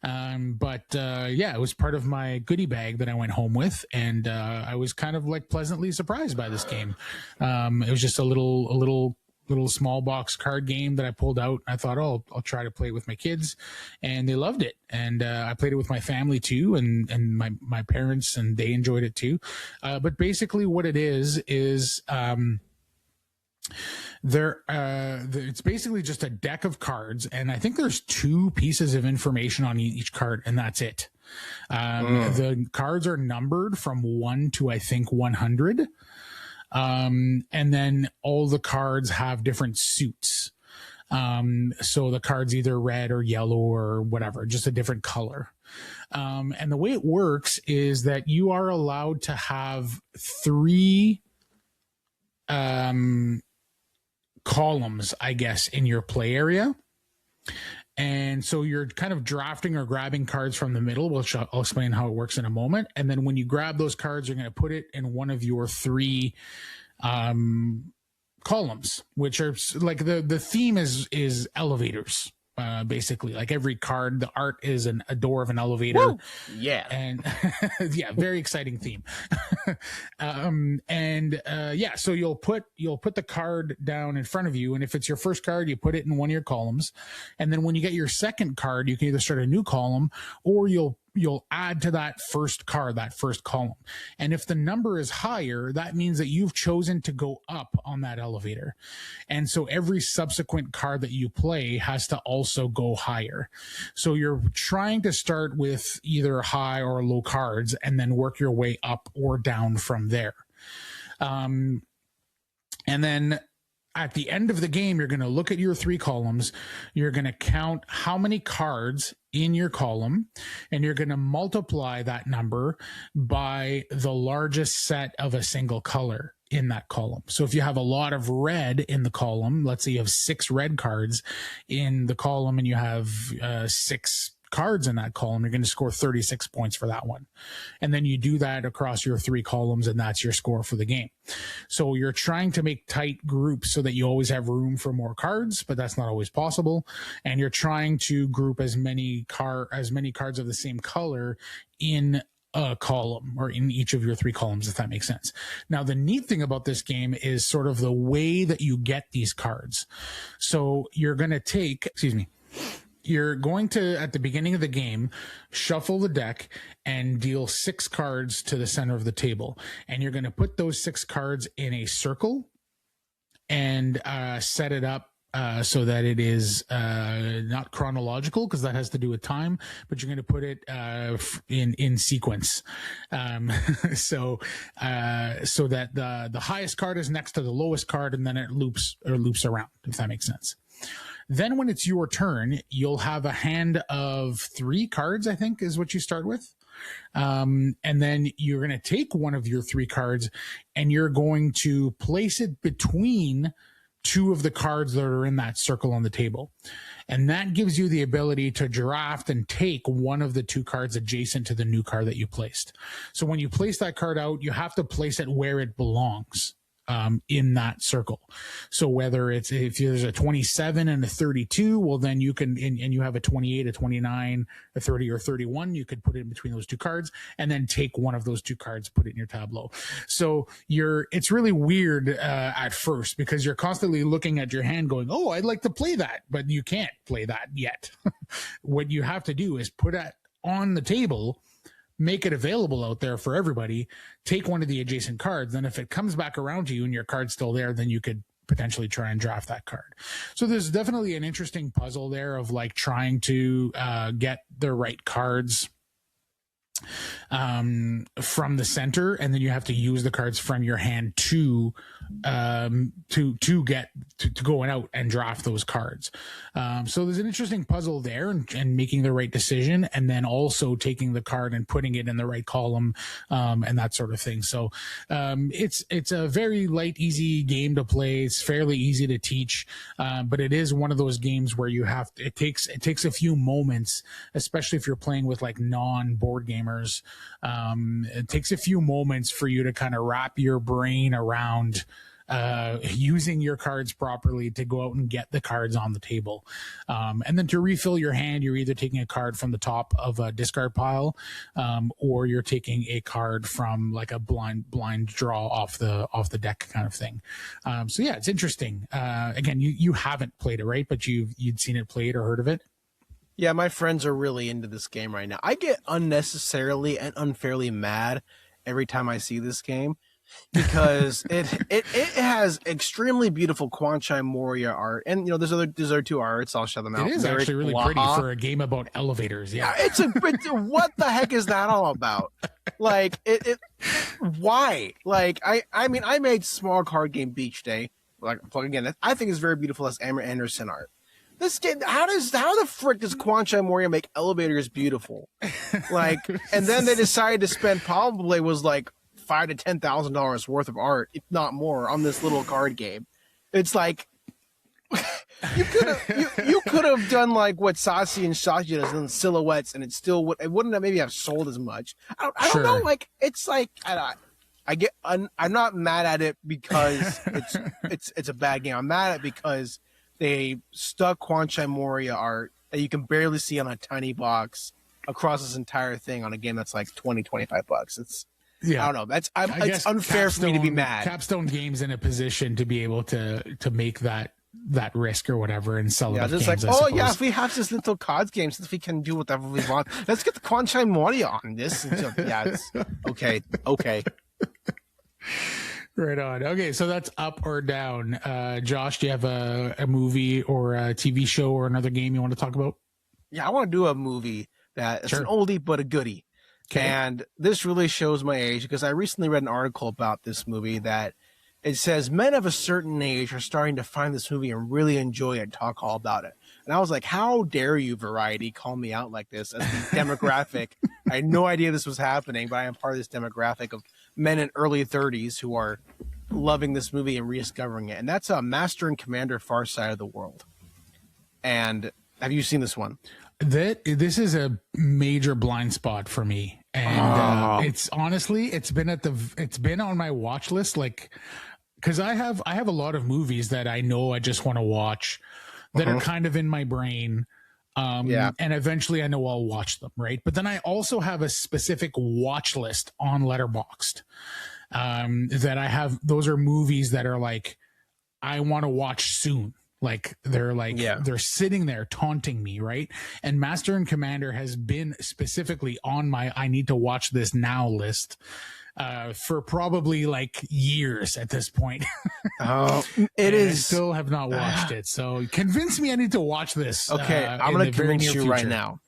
Yeah, it was part of my goodie bag that I went home with, and I was kind of like pleasantly surprised by this game. It was just a little small box card game that I pulled out. I thought, oh, I'll try to play it with my kids, and they loved it. And I played it with my family too, and my parents, and they enjoyed it too. But basically, what it is it's basically just a deck of cards, and I think there's 2 pieces of information on each card, and that's it. The cards are numbered from 1 to I think 100. And then all the cards have different suits. So the card's either red or yellow or whatever, just a different color. And the way it works is that you are allowed to have 3 columns, I guess, in your play area. And so you're kind of drafting or grabbing cards from the middle, which I'll explain how it works in a moment. And then when you grab those cards, you're going to put it in one of your 3 columns, which are like the theme is elevators. Basically, like every card, the art is a door of an elevator. Woo! Yeah. And yeah, very exciting theme. So you'll put the card down in front of you, and if it's your first card, you put it in one of your columns, and then when you get your second card, you can either start a new column, or you'll add to that first card, that first column. And if the number is higher, that means that you've chosen to go up on that elevator. And so every subsequent card that you play has to also go higher. So you're trying to start with either high or low cards and then work your way up or down from there. And then at the end of the game, you're going to look at your 3 columns. You're going to count how many cards in your column, and you're going to multiply that number by the largest set of a single color in that column. So if you have a lot of red in the column, let's say you have 6 red cards in the column and you have 6 cards in that column, you're going to score 36 points for that one. And then you do that across your 3 columns, and that's your score for the game. So you're trying to make tight groups so that you always have room for more cards, but that's not always possible. And you're trying to group as many cards of the same color in a column, or in each of your 3 columns, if that makes sense. Now, the neat thing about this game is sort of the way that you get these cards. So you're going to, at the beginning of the game, shuffle the deck and deal 6 cards to the center of the table. And you're going to put those 6 cards in a circle and set it up so that it is not chronological, because that has to do with time, but you're going to put it in sequence, so that the highest card is next to the lowest card, and then it loops around, if that makes sense. Then when it's your turn, you'll have a hand of 3 cards, I think is what you start with. And then you're going to take one of your 3 cards and you're going to place it between 2 of the cards that are in that circle on the table. And that gives you the ability to draft and take one of the 2 cards adjacent to the new card that you placed. So when you place that card out, you have to place it where it belongs in that circle. So whether it's, if there's a 27 and a 32, well, then you can, and you have a 28, a 29, a 30 or 31, you could put it in between those 2 cards and then take one of those 2 cards, put it in your tableau. So it's really weird at first, because you're constantly looking at your hand going, oh, I'd like to play that, but you can't play that yet. What you have to do is put it on the table, make it available out there for everybody, take one of the adjacent cards. Then if it comes back around to you and your card's still there, then you could potentially try and draft that card. So there's definitely an interesting puzzle there of like trying to get the right cards from the center, and then you have to use the cards from your hand to get to go out and draft those cards. So there's an interesting puzzle there, and making the right decision, and then also taking the card and putting it in the right column, and that sort of thing. So it's a very light, easy game to play. It's fairly easy to teach, but it is one of those games where it takes a few moments, especially if you're playing with like non-board gamers. It takes a few moments for you to kind of wrap your brain around using your cards properly to go out and get the cards on the table. And then to refill your hand, you're either taking a card from the top of a discard pile, or you're taking a card from like a blind draw off the deck kind of thing. So yeah, it's interesting. Again, you haven't played it, right? But you'd seen it played or heard of it? Yeah, my friends are really into this game right now. I get unnecessarily and unfairly mad every time I see this game, because it has extremely beautiful Quanchai Moria art, and there's other 2 arts. I'll show them out. It is actually really pretty for a game about elevators. Yeah, it's what the heck is that all about? Like why? Like I mean, I made small card game Beach Day. Like again, I think it's very beautiful as Amber Anderson art. This game, how the frick does Quanchai Moria make elevators beautiful? Like, and then they decided to spend probably was like $5,000 to $10,000 worth of art, if not more, on this little card game. It's like you could have done like what Sasi and Shashi does in silhouettes, and it wouldn't have maybe have sold as much. I don't know. Like, it's like I'm not mad at it because it's a bad game. I'm mad at it because they stuck Quanchai Moria art that you can barely see on a tiny box across this entire thing on a game that's like $20-$25. It's, yeah, I don't know. It's unfair for me to be mad. Capstone Games in a position to be able to make that risk or whatever and sell it. Yeah, just games, like, oh yeah, if we have this little cards game, since we can do whatever we want, let's get the Quanchai Moria on this. And so, yeah, it's okay. Right on. Okay, so that's up or down. Josh, do you have a movie or a TV show or another game you want to talk about? Yeah, I want to do a movie that's an oldie but a goodie. Okay. And this really shows my age, because I recently read an article about this movie that it says men of a certain age are starting to find this movie and really enjoy it, talk all about it. And I was like, how dare you, Variety, call me out like this as the demographic? I had no idea this was happening, but I am part of this demographic of men in early 30s who are loving this movie and rediscovering it. And that's Master and Commander Far Side of the World. And have you seen this one? This is a major blind spot for me. And it's honestly, it's been on my watch list, like, because I have a lot of movies that I know I just want to watch that are kind of in my brain. And eventually I know I'll watch them, right? But then I also have a specific watch list on Letterboxd that I have. Those are movies that are like, I want to watch soon. Like they're sitting there taunting me, right? And Master and Commander has been specifically on my I need to watch this now list for probably like years at this point. Oh, I still have not watched it. So convince me I need to watch this. Okay, I'm going to convince you right now.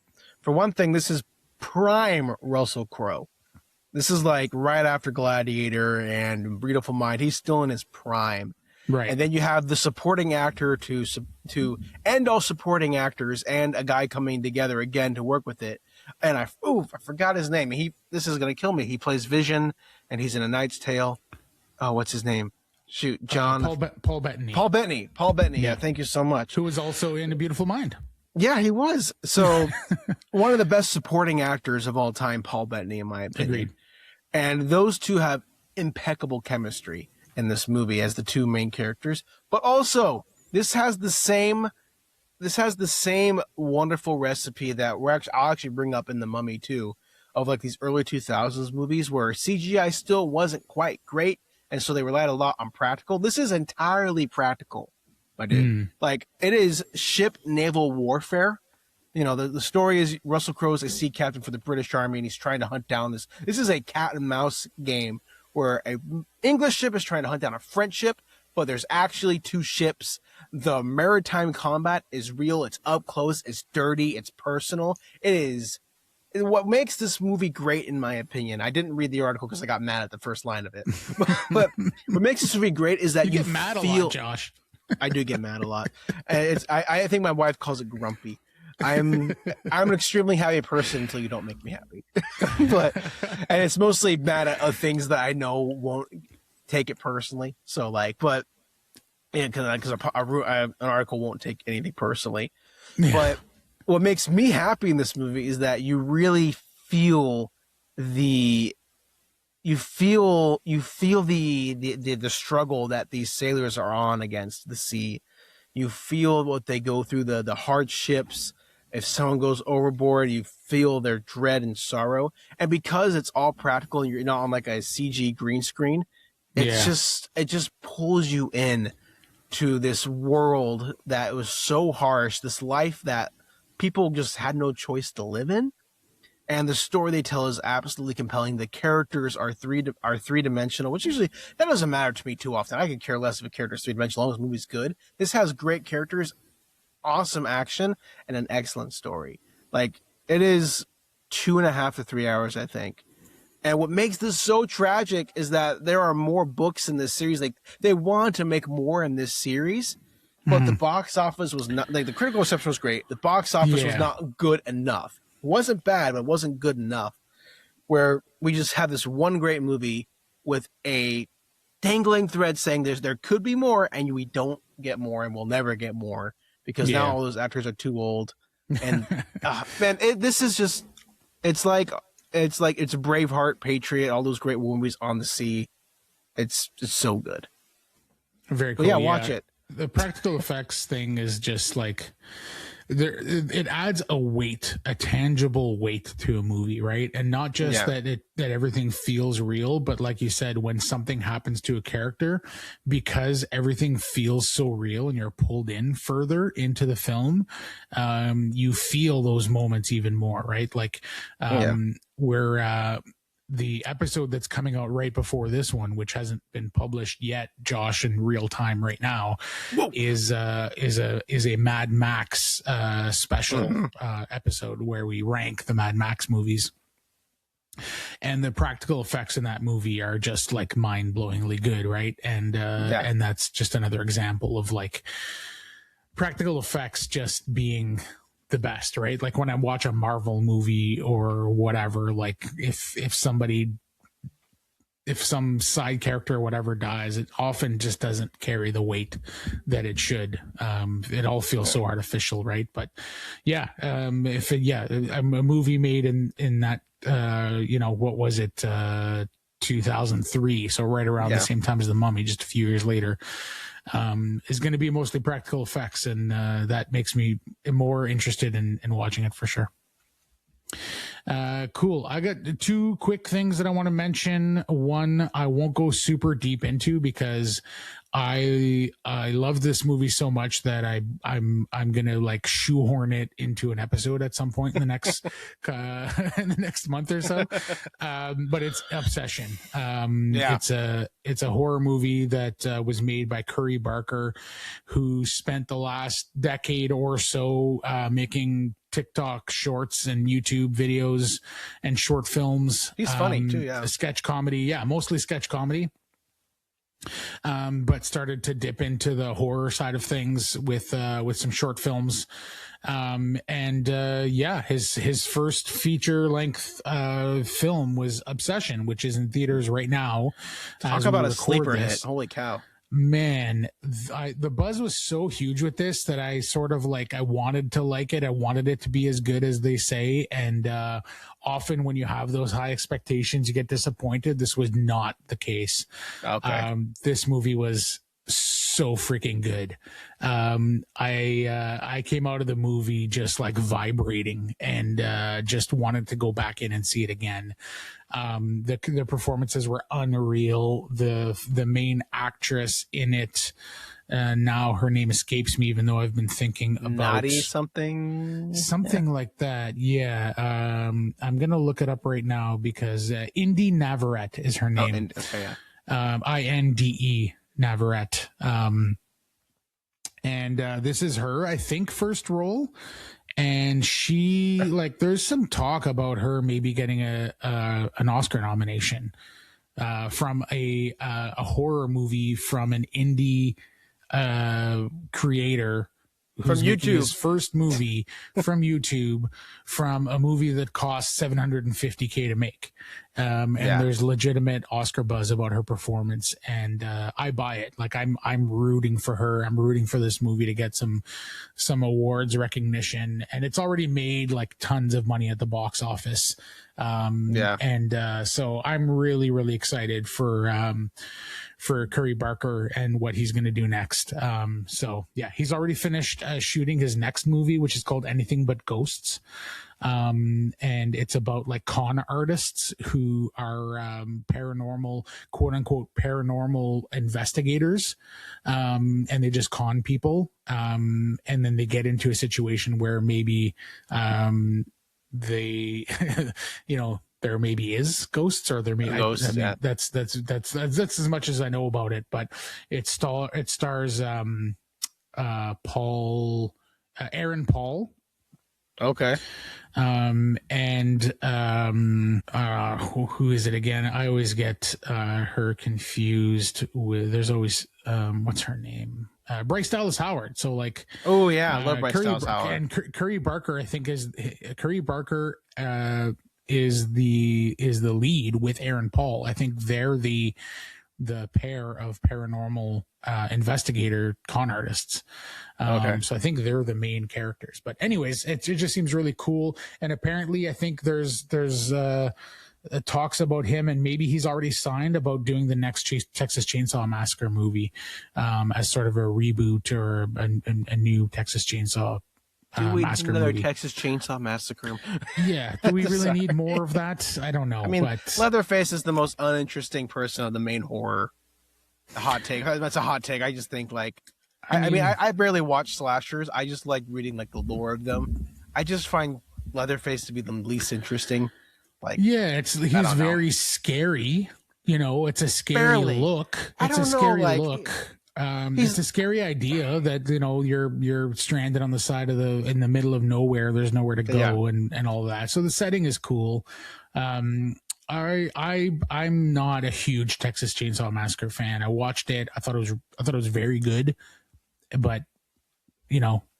For one thing, this is prime Russell Crowe. This is like right after Gladiator and Beautiful Mind. He's still in his prime. Right. And then you have the supporting actor to end all supporting actors and a guy coming together again to work with it. And I forgot his name. This is going to kill me. He plays Vision and he's in A Knight's Tale. Oh, what's his name? Shoot, John. Paul Bettany. Paul Bettany. Yeah, thank you so much. Who was also in A Beautiful Mind. Yeah, he was. So one of the best supporting actors of all time, Paul Bettany, in my opinion. Agreed. And those two have impeccable chemistry in this movie as the two main characters. But also, this has the same wonderful recipe that I'll actually bring up in The Mummy too, of like these early 2000s movies where CGI still wasn't quite great, and so they relied a lot on practical. This is entirely practical, my dude. Like, it is ship naval warfare. You know, the story is Russell Crowe is a sea captain for the British Army, and he's trying to hunt down this. This is a cat and mouse game where an English ship is trying to hunt down a French ship, but there's actually two ships. The maritime combat is real. It's up close. It's dirty. It's personal. It is what makes this movie great, in my opinion. I didn't read the article because I got mad at the first line of it. But what makes this movie great is that you get mad a lot, Josh. I do get mad a lot. I think my wife calls it grumpy. I'm an extremely happy person until you don't make me happy. And it's mostly mad at things that I know won't take it personally. So like, but yeah, because an article won't take anything personally. Yeah. But what makes me happy in this movie is that you really feel the struggle that these sailors are on against the sea. You feel what they go through, the hardships. If someone goes overboard, you feel their dread and sorrow. And because it's all practical and you're not on like a CG green screen, it just pulls you in to this world that was so harsh, this life that people just had no choice to live in. And the story they tell is absolutely compelling. The characters are three-dimensional, which usually that doesn't matter to me too often. I could care less if a character is three-dimensional as long as the movie's good. This has great characters, awesome action, and an excellent story. Like, it is 2.5 to 3 hours, I think. And what makes this so tragic is that there are more books in this series. Like, they wanted to make more in this series, but the box office was not, like, the critical reception was great. The box office was not good enough. It wasn't bad, but it wasn't good enough. Where we just have this one great movie with a dangling thread saying there could be more, and we don't get more, and we'll never get more because now all those actors are too old. And man, this is just, it's like Braveheart, Patriot, all those great movies on the sea. It's so good. Very cool. But watch it. The practical effects thing is just like, it adds a tangible weight to a movie, right? And not just that everything feels real, but like you said, when something happens to a character, because everything feels so real and you're pulled in further into the film, you feel those moments even more, right? Like where the episode that's coming out right before this one, which hasn't been published yet, Josh, in real time right now, is a Mad Max special episode where we rank the Mad Max movies. And the practical effects in that movie are just like mind-blowingly good, right? And and that's just another example of like practical effects just being the best, right? Like when I watch a Marvel movie or whatever, like if some side character or whatever dies, it often just doesn't carry the weight that it should. It all feels so artificial, right? But a movie made in that what was it, 2003, so right around the same time as The Mummy, just a few years later, is going to be mostly practical effects, and that makes me more interested in watching it for sure. Cool. I got two quick things that I want to mention. One, I won't go super deep into because I love this movie so much that I'm gonna like shoehorn it into an episode at some point in the next in the next month or so. But it's Obsession. It's a horror movie that was made by Curry Barker, who spent the last decade or so making TikTok shorts and YouTube videos and short films. He's funny too, yeah. Sketch comedy, yeah, mostly sketch comedy. But started to dip into the horror side of things with some short films. His first feature length film was Obsession, which is in theaters right now. Talk about a sleeper hit. Holy cow. Man, the buzz was so huge with this that I sort of like, I wanted to like it. I wanted it to be as good as they say. And often when you have those high expectations, you get disappointed. This was not the case. Okay. This movie was so freaking good. I came out of the movie just like vibrating and just wanted to go back in and see it again. The performances were unreal. The main actress in it, now her name escapes me, even though I've been thinking about Naughty something like that. Yeah. I'm gonna look it up right now because Indy Navarrete is her name. INDE Navarrete. This is her, I think, first role. And she, like, there's some talk about her maybe getting an Oscar nomination from a horror movie from an indie creator who's from making YouTube. his first movie from YouTube, from a movie that cost $750K to make. There's legitimate Oscar buzz about her performance, and I buy it. Like I'm rooting for her. I'm rooting for this movie to get some awards recognition, and it's already made like tons of money at the box office. So I'm really, really excited for Curry Barker and what he's going to do next. He's already finished shooting his next movie, which is called Anything But Ghosts. And it's about like con artists who are paranormal, quote unquote, paranormal investigators. And they just con people. And then they get into a situation where maybe they, there maybe is ghosts, or there may ghosts. That's as much as I know about it. But it stars Aaron Paul. Okay. Who is it again? I always get her confused with. There's always what's her name? Bryce Dallas Howard. So like, oh yeah, I love Bryce Dallas Howard. And Curry Barker, I think Curry Barker is the lead with Aaron Paul. I think they're the pair of paranormal investigator con artists. So I think they're the main characters. But anyways, it just seems really cool. And apparently, I think there's talks about him, and maybe he's already signed about doing the next Texas Chainsaw Massacre movie as sort of a reboot or a new Texas Chainsaw. Do we need another movie. Texas Chainsaw Massacre? Yeah. Do we really need more of that? I don't know. I mean, but Leatherface is the most uninteresting person of the main horror. A hot take. That's a hot take. I just think like, I barely watch slashers. I just like reading like the lore of them. I just find Leatherface to be the least interesting. Like, yeah, he's very scary. It's a scary look. It's a scary look. It's a scary idea that you're stranded on the side of in the middle of nowhere. There's nowhere to go and all that. So the setting is cool. I'm not a huge Texas Chainsaw Massacre fan. I watched it. I thought it was very good, but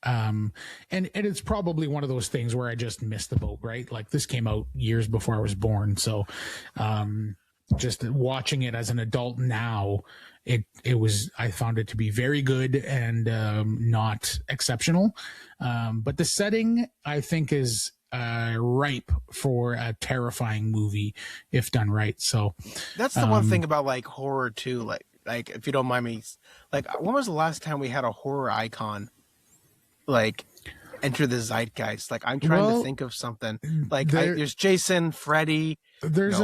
and it's probably one of those things where I just missed the boat, right? Like this came out years before I was born, so just watching it as an adult now. I found it to be very good and not exceptional. But the setting, I think, is ripe for a terrifying movie if done right. So that's the one thing about like horror too. Like if you don't mind me, like when was the last time we had a horror icon? Like enter the zeitgeist. Like I'm trying to think of something. Like there's Jason, Freddy. There's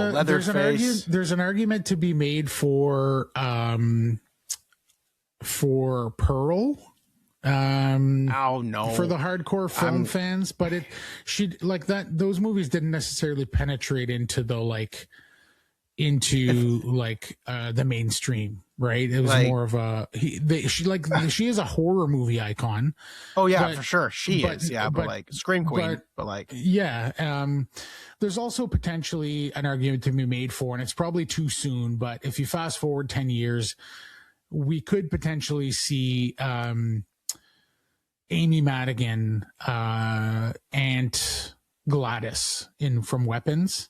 there's an argument to be made for Pearl. Oh no, for the hardcore film fans, but those movies didn't necessarily penetrate into the the mainstream, right? It was more of a she is a horror movie icon. Oh yeah, for sure she is. Yeah, but like Scream Queen, there's also potentially an argument to be made for, and it's probably too soon, but if you fast forward 10 years, we could potentially see Amy Madigan, Aunt Gladys from Weapons,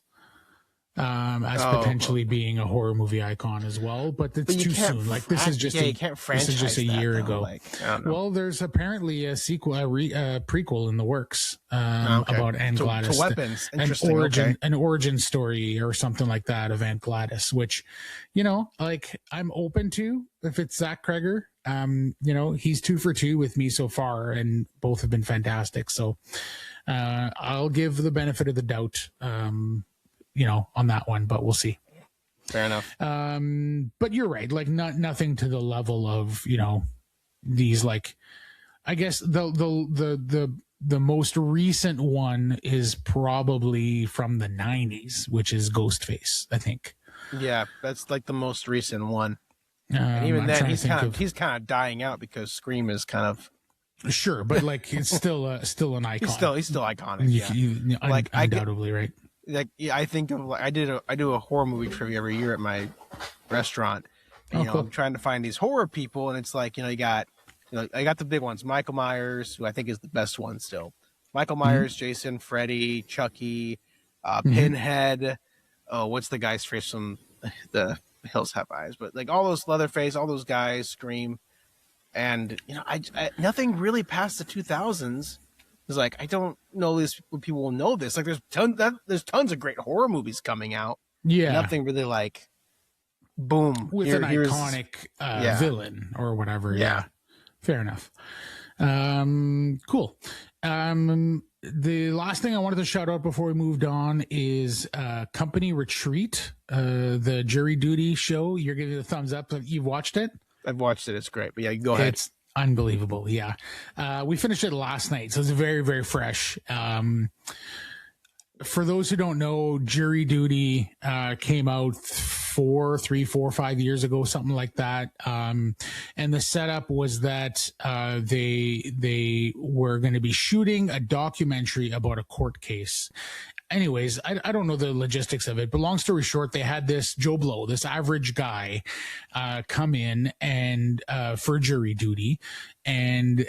as potentially being a horror movie icon as well, but it's too soon. Like this is just a year ago. Well, there's apparently a sequel, a prequel in the works about Aunt Gladys, to Weapons, an origin story or something like that of Aunt Gladys, which, I'm open to if it's Zach Kreger. He's 2 for 2 with me so far, and both have been fantastic. So I'll give the benefit of the doubt, on that one, but we'll see. Fair enough. But you're right. Like nothing to the level of, these, I guess the most recent one is probably from the 90s, which is Ghostface, I think. Yeah, that's like the most recent one. And even then, he's kind of dying out because Scream is kind of sure, but it's still an icon. He's still iconic. Undoubtedly, right? I think of I do a horror movie trivia every year at my restaurant. And, cool. I'm trying to find these horror people, and it's like I got the big ones. Michael Myers, who I think is the best one still. Michael Myers, Jason, Freddy, Chucky, Pinhead. Oh, what's the guy's face from the Hills Have Eyes? But all those Leatherface, all those guys, Scream, and I nothing really past the 2000s. It's I don't know this. People will know this. There's tons of great horror movies coming out. Yeah, nothing really boom with an iconic villain or whatever. Yeah, fair enough. Cool. The last thing I wanted to shout out before we moved on is Company Retreat, the jury duty show. You're giving it a thumbs up. You've watched it? I've watched it. It's great. But yeah, go ahead. It's unbelievable. Yeah. We finished it last night, so it's very, very fresh. For those who don't know, Jury Duty came out 4, 5 years ago, something like that. And the setup was that they were going to be shooting a documentary about a court case. Anyways, I don't know the logistics of it, but long story short, they had this Joe Blow, this average guy, come in and for jury duty, and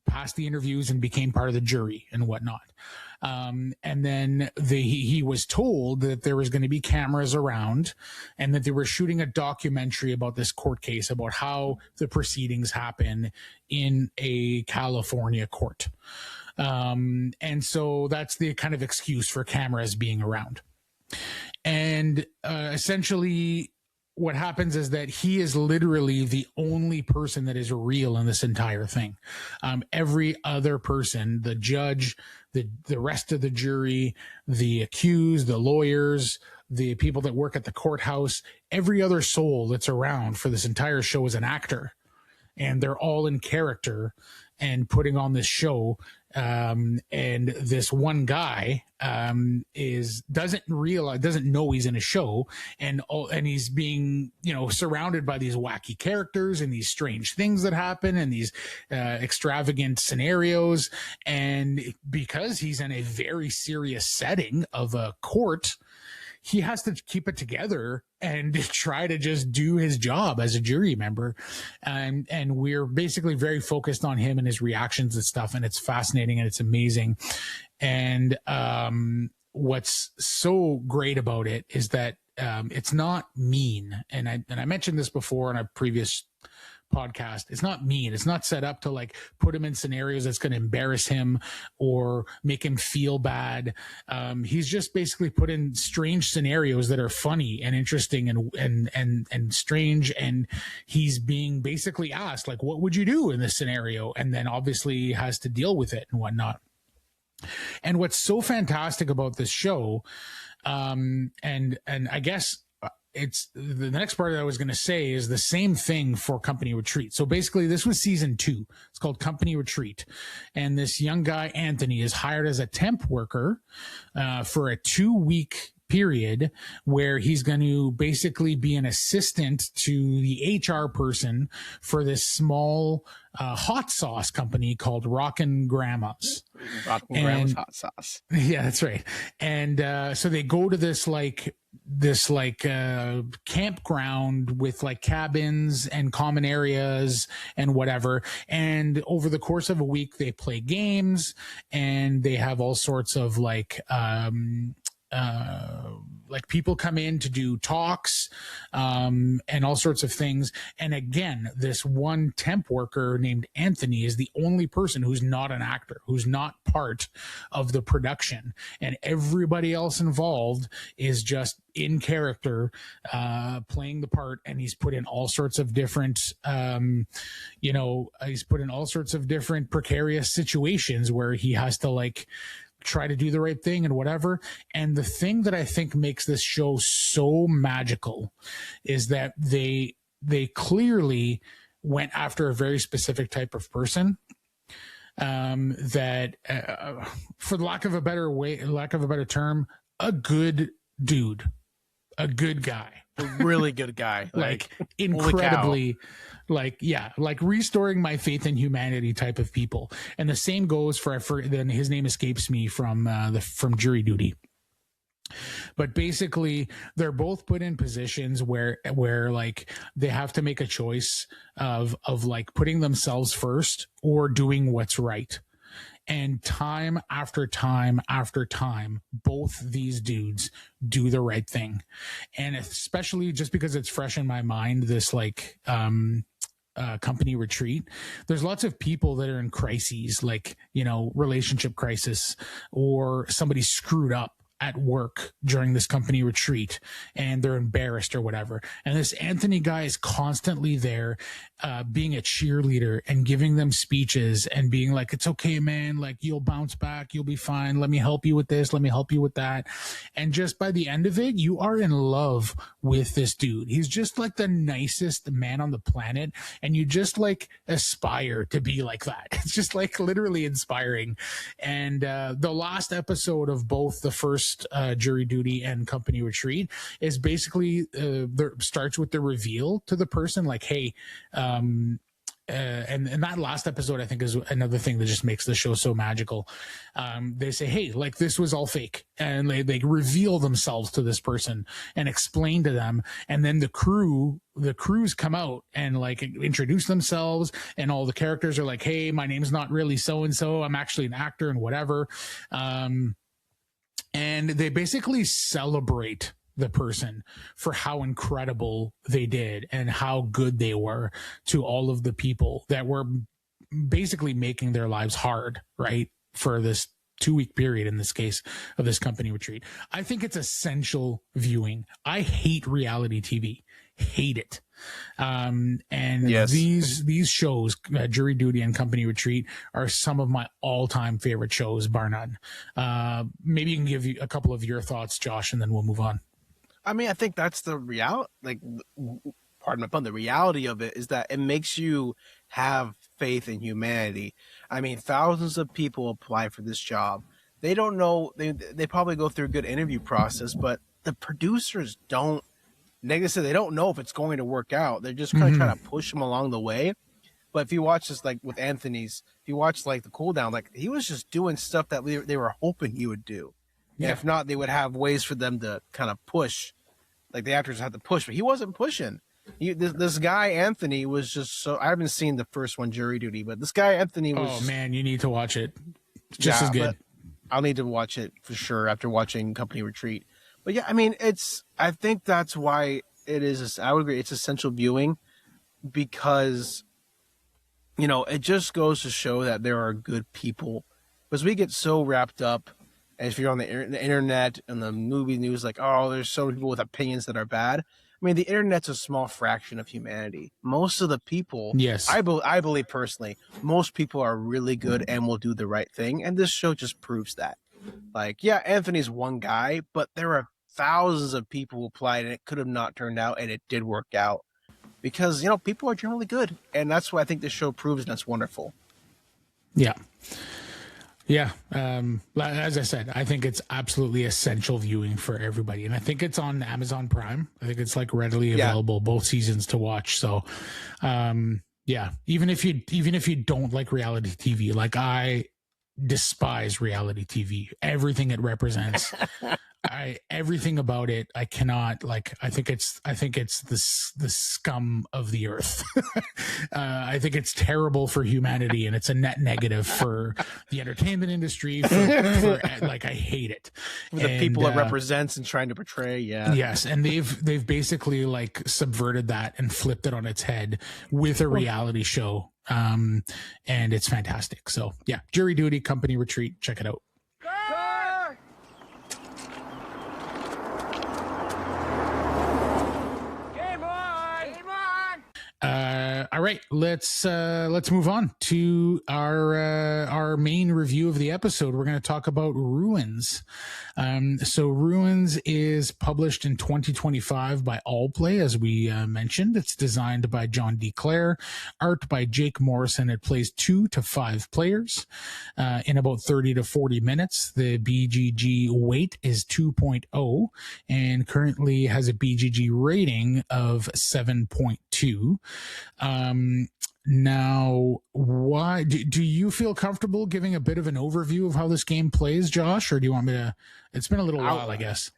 passed the interviews and became part of the jury and whatnot. And then he was told that there was going to be cameras around and that they were shooting a documentary about this court case, about how the proceedings happen in a California court. And so that's the kind of excuse for cameras being around. And essentially what happens is that he is literally the only person that is real in this entire thing. Every other person, the judge, the rest of the jury, the accused, the lawyers, the people that work at the courthouse, every other soul that's around for this entire show is an actor. And they're all in character and putting on this show. And this one guy doesn't know he's in a show, and he's being surrounded by these wacky characters and these strange things that happen and these extravagant scenarios. And because he's in a very serious setting of a court, he has to keep it together and try to just do his job as a jury member. And we're basically very focused on him and his reactions and stuff. And it's fascinating and it's amazing. And what's so great about it is that it's not mean. And I mentioned this before in a previous podcast. It's not mean. It's not set up to like put him in scenarios that's going to embarrass him or make him feel bad. He's just basically put in strange scenarios that are funny and interesting and strange. And he's being basically asked, like, what would you do in this scenario? And then obviously has to deal with it and whatnot. And what's so fantastic about this show, and I guess it's the next part that I was going to say is the same thing for Company Retreat. So basically this was season 2. It's called Company Retreat. And this young guy, Anthony, is hired as a temp worker for a 2-week period where he's going to basically be an assistant to the HR person for this small hot sauce company called Rockin' Grandma's. Rockin' Grandma's hot sauce. Yeah, that's right. And so they go to this campground with like cabins and common areas and whatever. And over the course of a week, they play games and they have all sorts of like people come in to do talks, and all sorts of things. And again, this one temp worker named Anthony is the only person who's not an actor, who's not part of the production. And everybody else involved is just in character, playing the part. And he's put in all sorts of different, he's put in all sorts of different precarious situations where he has to like try to do the right thing and whatever. And the thing that I think makes this show so magical is that they clearly went after a very specific type of person, that for lack of a better term, a good dude, a good guy, a really good guy, like incredibly, like restoring my faith in humanity type of people. And the same goes for then his name escapes me from Jury Duty. But basically they're both put in positions where like they have to make a choice of like putting themselves first or doing what's right. And time after time after time, both these dudes do the right thing. And especially just because it's fresh in my mind, this like Company Retreat, there's lots of people that are in crises, like, relationship crisis, or somebody screwed up at work during this Company Retreat and they're embarrassed or whatever. And this Anthony guy is constantly there, being a cheerleader and giving them speeches and being like, it's okay, man. Like, you'll bounce back. You'll be fine. Let me help you with this. Let me help you with that. And just by the end of it, you are in love with this dude. He's just like the nicest man on the planet. And you just like aspire to be like that. It's just like literally inspiring. And the last episode of both the first Jury Duty and Company Retreat is basically starts with the reveal to the person, like, hey, and that last episode I think is another thing that just makes the show so magical. They say, hey, like, this was all fake, and they reveal themselves to this person and explain to them, and then the crews come out and like introduce themselves, and all the characters are like, hey, my name's not really so and so, I'm actually an actor and whatever. And they basically celebrate the person for how incredible they did and how good they were to all of the people that were basically making their lives hard, right, for this 2-week period in this case of this Company Retreat. I think it's essential viewing. I hate reality TV. Hate it. And yes, these shows, Jury Duty and Company Retreat, are some of my all-time favorite shows, bar none. Maybe you can give you a couple of your thoughts, Josh, and then we'll move on. I mean, I think that's the reality. Like, pardon my pun. The reality of it is that it makes you have faith in humanity. I mean, thousands of people apply for this job. They don't know. They probably go through a good interview process, but the producers don't. Like I said, they don't know if it's going to work out. They're just kind of trying to push them along the way. But if you watch this, like with Anthony's, if you watch like the cool down, like he was just doing stuff that they were hoping he would do. Yeah. And if not, they would have ways for them to kind of push. Like the actors had to push, but he wasn't pushing. This guy Anthony was just so. I haven't seen the first one, Jury Duty, but this guy Anthony was. Oh man, you need to watch it. It's just as good. I'll need to watch it for sure after watching Company Retreat. But yeah, I mean, I think that's why it is. I would agree. It's essential viewing. because, you know, it just goes to show that there are good people. Because we get so wrapped up, and if you're on the internet and the movie news, like, oh, there's so many people with opinions that are bad. I mean, the internet's a small fraction of humanity. Most of the people, Yes, I believe personally, most people are really good and will do the right thing. And this show just proves that. Like, yeah, Anthony's one guy, but there are thousands of people who applied and it could have not turned out, and it did work out. Because, you know, people are generally good. And that's what I think this show proves, and that's wonderful. yeah. Yeah, as I said, I think it's absolutely essential viewing for everybody, and I think it's on Amazon Prime. I think it's like readily available, both seasons to watch. So, yeah, even if you don't like reality TV, like I despise reality TV, everything it represents. Everything about it, I cannot like. I think it's the scum of the earth. I think it's terrible for humanity, and it's a net negative for the entertainment industry. For like, I hate it. The people it represents and trying to portray. Yeah. Yes, and they've basically like subverted that and flipped it on its head with a reality show. And it's fantastic. So yeah, Jury Duty, Company Retreat, check it out. All right, let's move on to our main review of the episode. We're going to talk about Ruins. So Ruins is published in 2025 by Allplay, as we mentioned. It's designed by John D. Clare, art by Jake Morrison. It plays 2 to 5 players in about 30 to 40 minutes. The BGG weight is 2.0 and currently has a BGG rating of 7.2. Now, why do you feel comfortable giving a bit of an overview of how this game plays, Josh, or do you want me to? It's been a little while, I guess.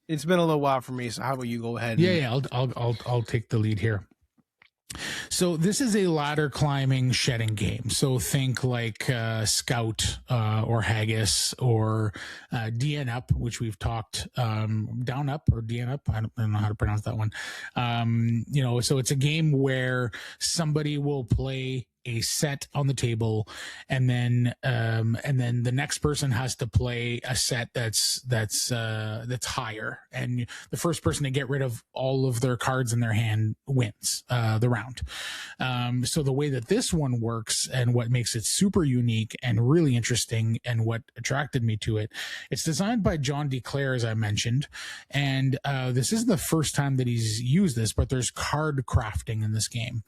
It's been a little while for me, so how about you go ahead? Yeah, I'll take the lead here. So this is a ladder climbing shedding game. So think like Scout or Haggis or DN Up, which we've talked, Down Up or DN Up. I don't know how to pronounce that one. You know, so it's a game where somebody will play a set on the table, and then the next person has to play a set that's higher, and the first person to get rid of all of their cards in their hand wins the round. So the way that this one works, and what makes it super unique and really interesting, and what attracted me to it, it's designed by John D. Clare, as I mentioned, and this isn't the first time that he's used this, but there's card crafting in this game,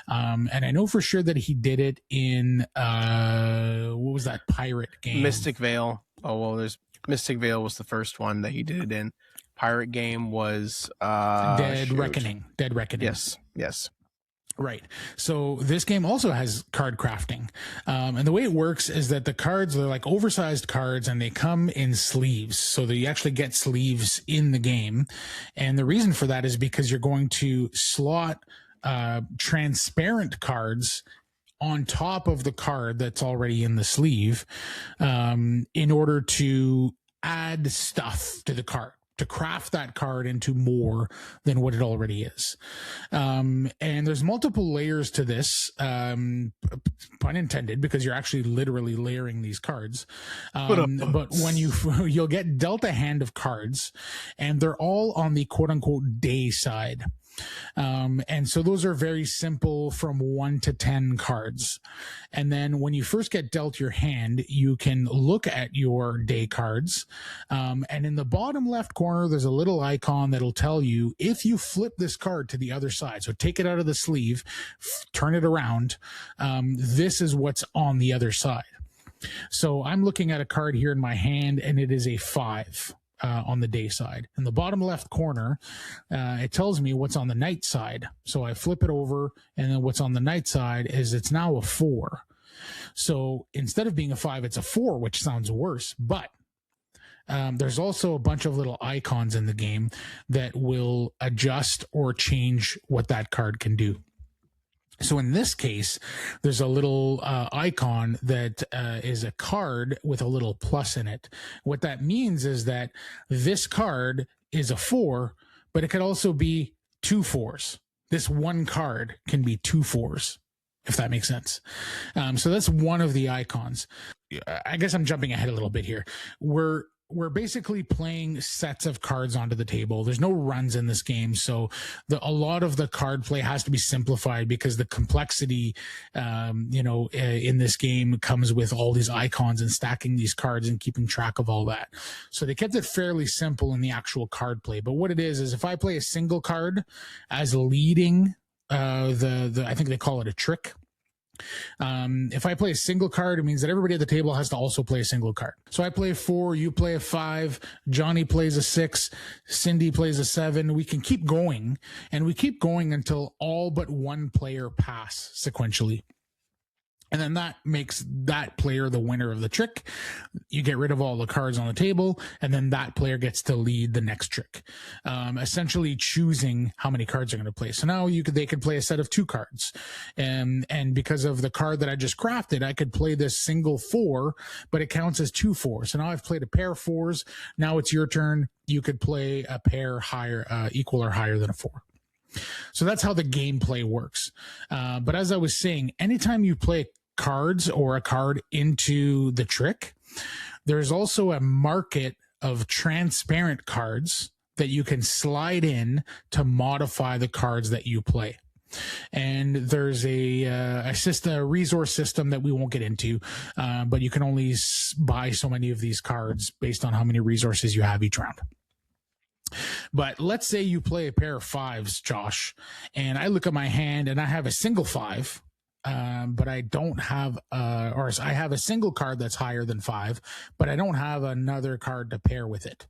and I know for sure that he did it in what was that pirate game? Mystic Vale. Oh well, there's Mystic Vale was the first one that he did it in. Pirate game was Dead Reckoning. Dead Reckoning. Yes. Right. So this game also has card crafting. And the way it works is that the cards are like oversized cards, and they come in sleeves. So that you actually get sleeves in the game. And the reason for that is because you're going to slot transparent cards on top of the card that's already in the sleeve, in order to add stuff to the card, to craft that card into more than what it already is. And there's multiple layers to this, pun intended, because you're actually literally layering these cards. But when you'll get dealt a hand of cards, and they're all on the quote unquote day side. And so those are very simple, from 1 to 10 cards. And then when you first get dealt your hand, you can look at your day cards. And in the bottom left corner, there's a little icon that'll tell you if you flip this card to the other side. So take it out of the sleeve, turn it around. This is what's on the other side. So I'm looking at a card here in my hand, and it is a 5. On the day side. In the bottom left corner, it tells me what's on the night side. So I flip it over, and then what's on the night side is it's now a 4. So instead of being a 5, it's a 4, which sounds worse. But there's also a bunch of little icons in the game that will adjust or change what that card can do. So in this case, there's a little icon that is a card with a little plus in it. What that means is that this card is a 4, but it could also be 2 4s. this one card can be 2 4s, if that makes sense. So that's one of the icons. I guess I'm jumping ahead a little bit here. We're basically playing sets of cards onto the table. There's no runs in this game, so a lot of the card play has to be simplified because the complexity, in this game comes with all these icons and stacking these cards and keeping track of all that. So they kept it fairly simple in the actual card play. But what it is if I play a single card as leading I think they call it a trick. If I play a single card, it means that everybody at the table has to also play a single card. So I play a 4, you play a 5, Johnny plays a 6, Cindy plays a 7. We can keep going, and we keep going until all but one player pass sequentially. And then that makes that player the winner of the trick. You get rid of all the cards on the table, and then that player gets to lead the next trick, essentially choosing how many cards are going to play. So now they could play a set of 2 cards. And because of the card that I just crafted, I could play this single 4, but it counts as 2 4s. So now I've played a pair of 4s. Now it's your turn. You could play a pair higher, equal or higher than a 4. So that's how the gameplay works. But as I was saying, anytime you play cards or a card into the trick, there's also a market of transparent cards that you can slide in to modify the cards that you play. And there's a resource system that we won't get into, but you can only buy so many of these cards based on how many resources you have each round. But let's say you play a pair of 5s, Josh, and I look at my hand and I have a single 5, but I don't have, I have a single card that's higher than 5, but I don't have another card to pair with it.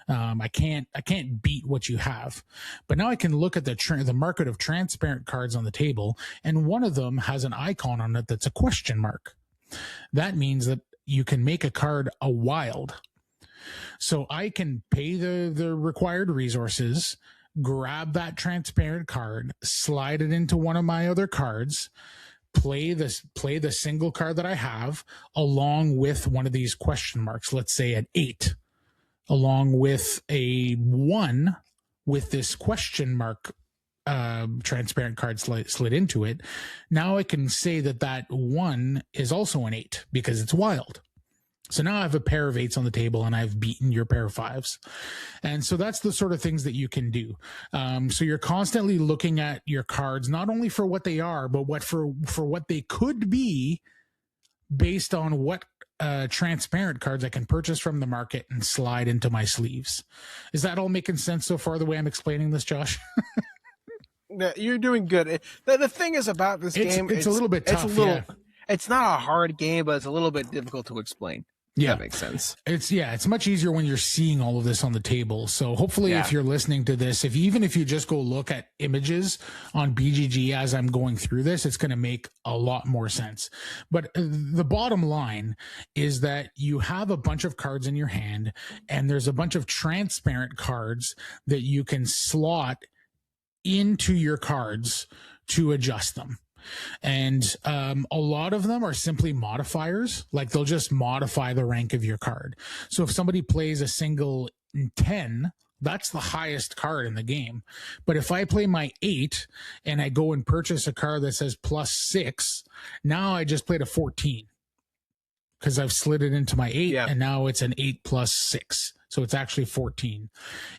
I can't beat what you have. But now I can look at the market of transparent cards on the table, and one of them has an icon on it that's a question mark. That means that you can make a card a wild. So I can pay the required resources, grab that transparent card, slide it into one of my other cards, play the single card that I have along with one of these question marks, let's say an 8, along with a 1 with this question mark transparent card slid into it. Now I can say that 1 is also an 8 because it's wild. So now I have a pair of 8s on the table and I've beaten your pair of 5s. And so that's the sort of things that you can do. So you're constantly looking at your cards, not only for what they are, but for what they could be based on what transparent cards I can purchase from the market and slide into my sleeves. Is that all making sense so far, the way I'm explaining this, Josh? You're doing good. The thing is about this game, it's a little bit tough. It's not a hard game, but it's a little bit difficult to explain. Yeah, that makes sense. It's much easier when you're seeing all of this on the table. So hopefully if you're listening to this, even if you just go look at images on BGG as I'm going through this, it's going to make a lot more sense. But the bottom line is that you have a bunch of cards in your hand, and there's a bunch of transparent cards that you can slot into your cards to adjust them. And a lot of them are simply modifiers. Like they'll just modify the rank of your card. So if somebody plays a single 10, that's the highest card in the game. But if I play my 8 and I go and purchase a card that says +6, now I just played a 14 because I've slid it into my 8, and now it's an 8 + 6. So it's actually 14.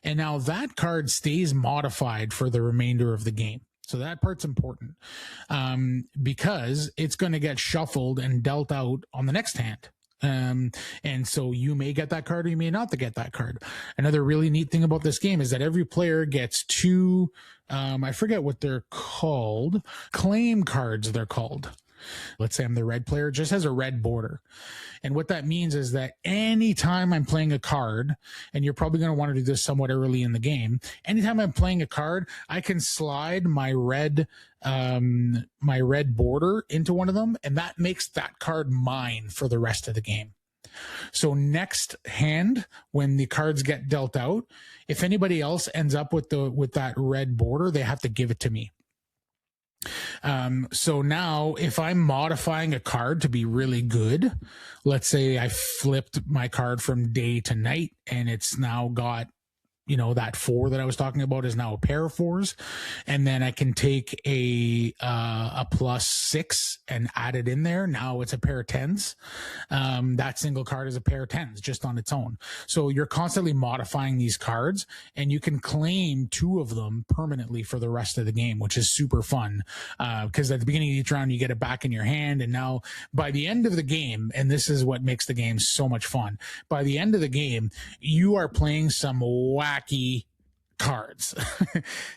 And now that card stays modified for the remainder of the game. So that part's important, because it's going to get shuffled and dealt out on the next hand. And so you may get that card or you may not get that card. Another really neat thing about this game is that every player gets 2, I forget what they're called, claim cards they're called. Let's say I'm the red player, it just has a red border. And what that means is that anytime I'm playing a card, and you're probably going to want to do this somewhat early in the game, anytime I'm playing a card, I can slide my red border into one of them, and that makes that card mine for the rest of the game. So next hand, when the cards get dealt out, if anybody else ends up with that red border, they have to give it to me. So now if I'm modifying a card to be really good, let's say I flipped my card from day to night and it's now got that 4 that I was talking about is now a pair of 4s. And then I can take a +6 and add it in there. Now it's a pair of 10s. That single card is a pair of 10s just on its own. So you're constantly modifying these cards, and you can claim 2 of them permanently for the rest of the game, which is super fun. Because at the beginning of each round, you get it back in your hand. And now by the end of the game, and this is what makes the game so much fun, by the end of the game, you are playing some wacky cards.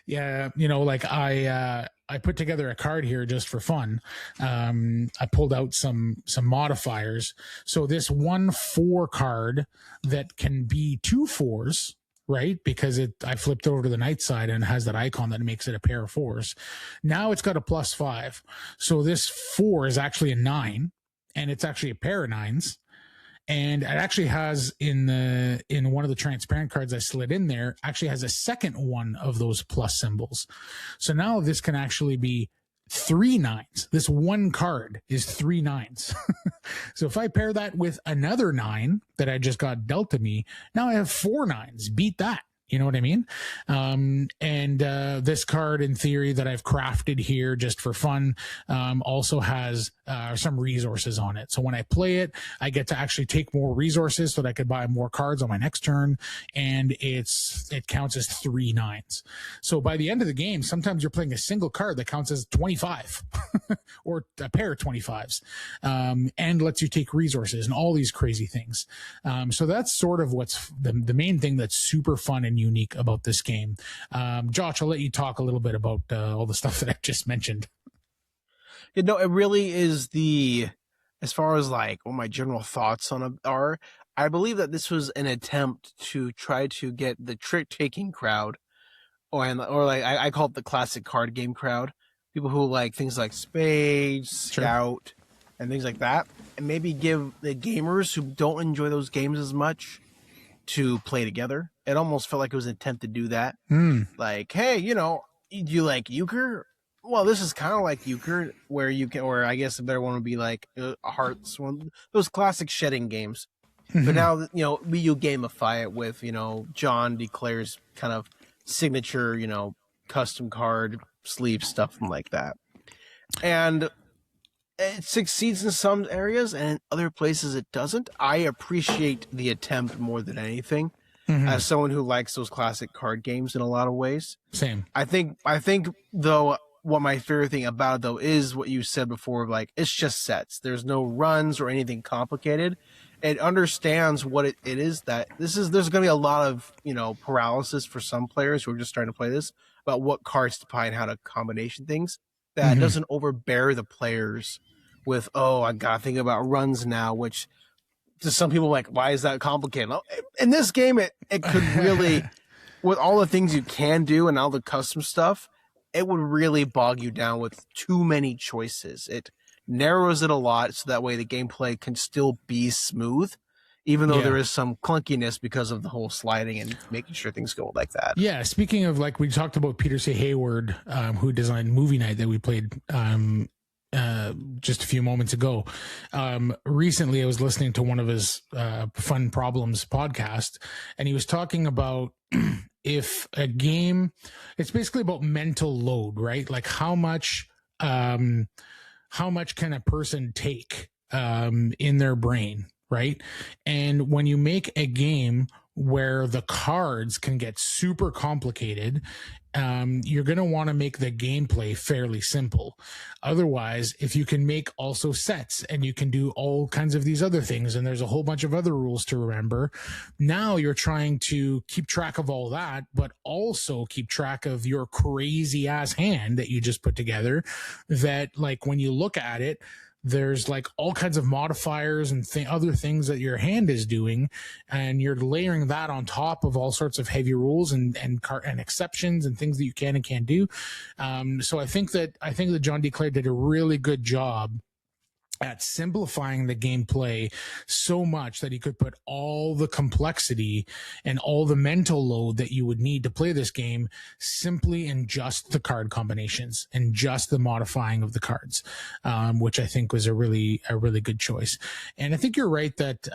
Yeah. Like I put together a card here just for fun. I pulled out some modifiers. So this 1/4 card that can be 2 4s, right? Because I flipped over to the night side and it has that icon that makes it a pair of 4s. Now it's got a +5. So this 4 is actually a 9, and it's actually a pair of 9s. And it actually has in one of the transparent cards I slid in there, actually has a second one of those plus symbols. So now this can actually be 3 9s. This one card is 3 9s. So if I pair that with another 9 that I just got dealt to me, now I have 4 9s. Beat that. You know what I mean? And this card, in theory, that I've crafted here just for fun, also has some resources on it. So when I play it, I get to actually take more resources so that I could buy more cards on my next turn, and it counts as 3 9s. So by the end of the game, sometimes you're playing a single card that counts as 25 or a pair of 25s, and lets you take resources and all these crazy things. So that's sort of what's the main thing that's super fun and unique about this game. Josh, I'll let you talk a little bit about all the stuff that I just mentioned. It really is as far as like what my general thoughts on it are, I believe that this was an attempt to try to get the trick-taking crowd, or like I call it the classic card game crowd, people who like things like Spades, Scout, and things like that, and maybe give the gamers who don't enjoy those games as much to play together. It almost felt like it was an attempt to do that. Like, hey, you like euchre? Well, this is kind of like euchre, where you can, or I guess a better one would be like Hearts, those classic shedding games. But now, you gamify it with, John Declare's kind of signature, custom card sleeve stuff like that. And it succeeds in some areas, and in other places it doesn't. I appreciate the attempt more than anything, as someone who likes those classic card games in a lot of ways. Same. I think though, what my favorite thing about it though is what you said before, like it's just sets. There's no runs or anything complicated. It understands what it is that there's going to be a lot of, paralysis for some players who are just starting to play this about what cards to buy and how to combination things. That doesn't overbear the players with, I gotta think about runs now, which to some people like, why is that complicated? In this game, it could really, with all the things you can do and all the custom stuff, it would really bog you down with too many choices. It narrows it a lot, so that way the gameplay can still be smooth, even though there is some clunkiness because of the whole sliding and making sure things go like that. Yeah, speaking of, like, we talked about Peter C. Hayward, who designed Movie Night that we played just a few moments ago. Recently, I was listening to one of his Fun Problems podcast, and he was talking about if a game, it's basically about mental load, right? Like how much can a person take in their brain, right? And when you make a game where the cards can get super complicated, you're going to want to make the gameplay fairly simple. Otherwise, if you can make also sets and you can do all kinds of these other things, and there's a whole bunch of other rules to remember, now you're trying to keep track of all that, but also keep track of your crazy ass hand that you just put together, that, like, when you look at it, there's like all kinds of modifiers and other things that your hand is doing, and you're layering that on top of all sorts of heavy rules and exceptions and things that you can and can't do. So I think that John D. Clare did a really good job at simplifying the gameplay so much that he could put all the complexity and all the mental load that you would need to play this game simply in just the card combinations and just the modifying of the cards, which I think was a really good choice. And I think you're right that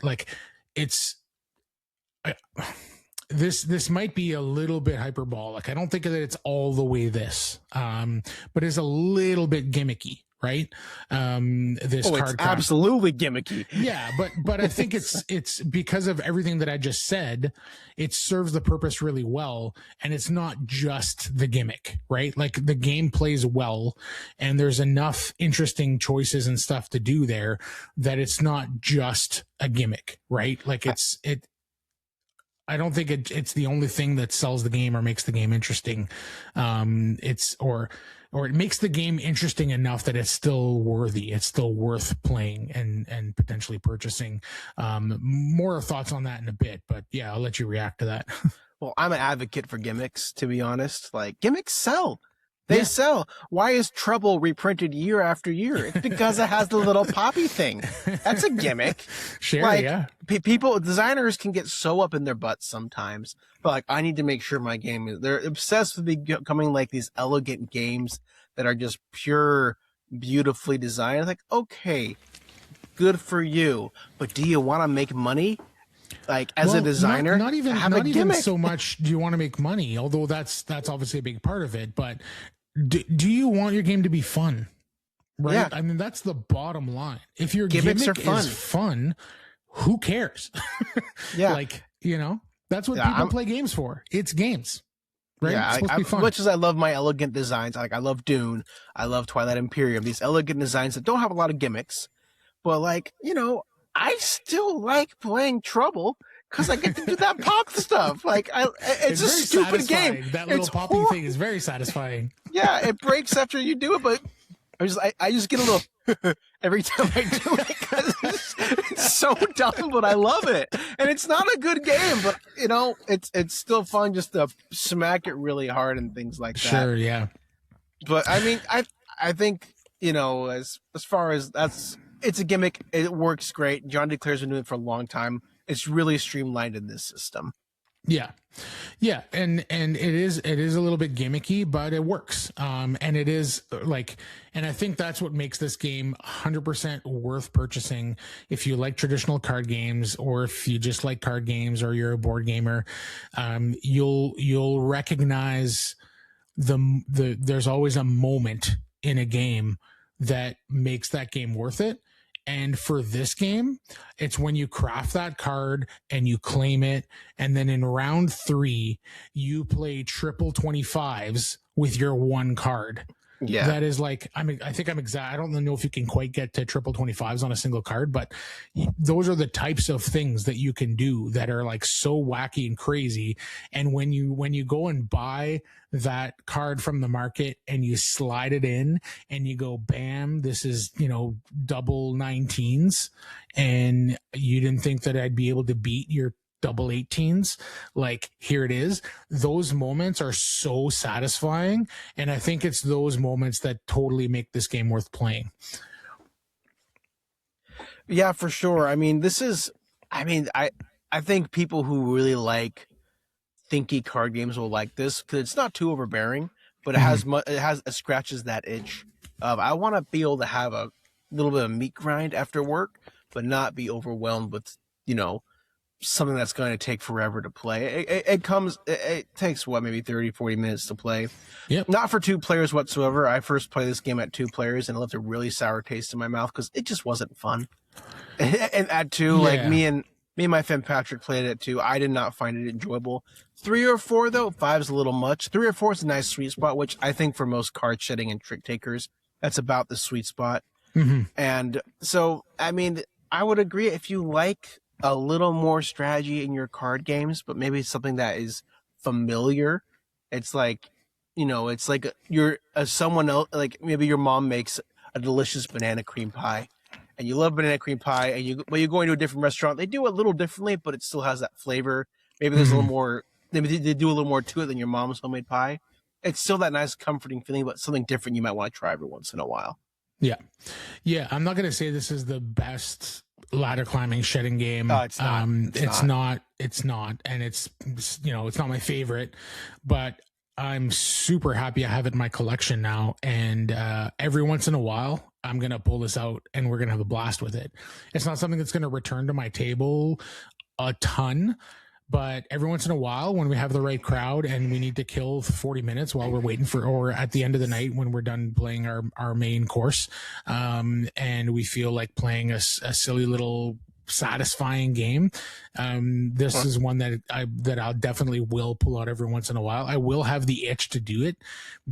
like it's, this might be a little bit hyperbolic. I don't think that it's all the way this, but it's a little bit gimmicky, right? This it's card absolutely gimmicky. Yeah, but I think it's because of everything that I just said, it serves the purpose really well, and it's not just the gimmick, right? Like the game plays well, and there's enough interesting choices and stuff to do there that it's not just a gimmick, right? Like I don't think it's the only thing that sells the game or makes the game interesting. Or it makes the game interesting enough that it's still worthy. It's still worth playing and potentially purchasing. More thoughts on that in a bit, but yeah, I'll let you react to that. Well, I'm an advocate for gimmicks, to be honest. Like, gimmicks sell. They sell. Why is Trouble reprinted year after year? It's because it has the little poppy thing. That's a gimmick. Sure, like, yeah. Designers can get so up in their butts sometimes. But like, I need to make sure my game is. They're obsessed with becoming like these elegant games that are just pure, beautifully designed. Like, okay, good for you. But do you want to make money? Like, as a designer, not even so much do you want to make money, although that's obviously a big part of it, but do you want your game to be fun? Right? Yeah. I mean, that's the bottom line. If your Gimmicks gimmick are fun. is fun, who cares? Yeah. Like, that's what people play games for. It's games. Right? Yeah, it's supposed to be fun. Much as I love my elegant designs, like I love Dune, I love Twilight Imperium, these elegant designs that don't have a lot of gimmicks, but like, I still like playing Trouble because I get to do that pop stuff. Like, it's a stupid game. That little poppy thing is very satisfying. Yeah, it breaks after you do it, but I just get a little every time I do it because it's so dumb, but I love it. And it's not a good game, but it's still fun just to smack it really hard and things like that. Sure, yeah. But I mean, I think as far as it's a gimmick. It works great. John DeClare's been doing it for a long time. It's really streamlined in this system. Yeah. Yeah. And it is a little bit gimmicky, but it works. And it is and I think that's what makes this game 100% worth purchasing. If you like traditional card games, or if you just like card games, or you're a board gamer, you'll recognize there's always a moment in a game that makes that game worth it. And for this game, it's when you craft that card and you claim it. And then in round 3, you play triple 25s with your one card. Yeah. That is like, I think I'm exact. I don't know if you can quite get to triple 25s on a single card, but those are the types of things that you can do that are like so wacky and crazy. And when you go and buy that card from the market and you slide it in and you go, bam, this is, double 19s, and you didn't think that I'd be able to beat your double 18s, like, here it is. Those moments are so satisfying, and I think it's those moments that totally make this game worth playing. Yeah, for sure. I mean, I think people who really like thinky card games will like this because it's not too overbearing, but it scratches that itch of, I want to be able to have a little bit of meat grind after work, but not be overwhelmed with something that's going to take forever to play. It takes maybe 30-40 minutes to play. Yep. Not for 2 players whatsoever. I first played this game at 2 players and it left a really sour taste in my mouth because it just wasn't fun. And at 2, like me and my friend Patrick played it at 2. I did not find it enjoyable. 3 or 4 though, 5's a little much. 3 or 4 is a nice sweet spot, which I think for most card shedding and trick takers, that's about the sweet spot. Mm-hmm. And so, I mean, I would agree if you like a little more strategy in your card games, but maybe it's something that is familiar. It's like, it's like you're someone else, like maybe your mom makes a delicious banana cream pie and you love banana cream pie, and when you go into a different restaurant, they do it a little differently, but it still has that flavor. Maybe there's a little more, maybe they do a little more to it than your mom's homemade pie. It's still that nice comforting feeling, but something different you might want to try every once in a while. Yeah. Yeah. I'm not going to say this is the best ladder climbing shedding game. It's not. It's not. And it's not my favorite, but I'm super happy I have it in my collection now. And every once in a while, I'm going to pull this out and we're going to have a blast with it. It's not something that's going to return to my table a ton, But every once in a while, when we have the right crowd and we need to kill 40 minutes while we're waiting for, or at the end of the night when we're done playing our main course, and we feel like playing a silly little satisfying game, this is one that I'll definitely will pull out every once in a while. I will have the itch to do it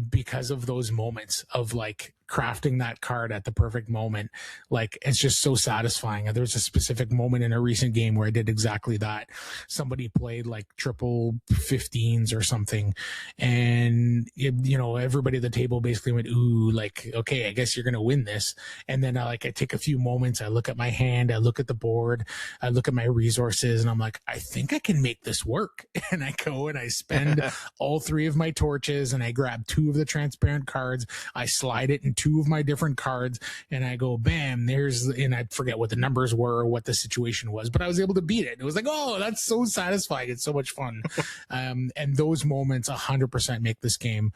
because of those moments of like crafting that card at the perfect moment. Like, it's just so satisfying. There's a specific moment in a recent game where I did exactly that. Somebody played like triple 15s or something, and everybody at the table basically went, ooh, like, okay, I guess you're gonna win this. And then I take a few moments, I look at my hand, I look at the board, I look at my resources, and I'm like, I think I can make this work. And I go and I spend all 3 of my torches, and I grab 2 of the transparent cards, I slide it in 2 of my different cards, and I go, bam, and I forget what the numbers were or what the situation was, but I was able to beat it. It was like, oh, that's so satisfying. It's so much fun. And those moments 100% make this game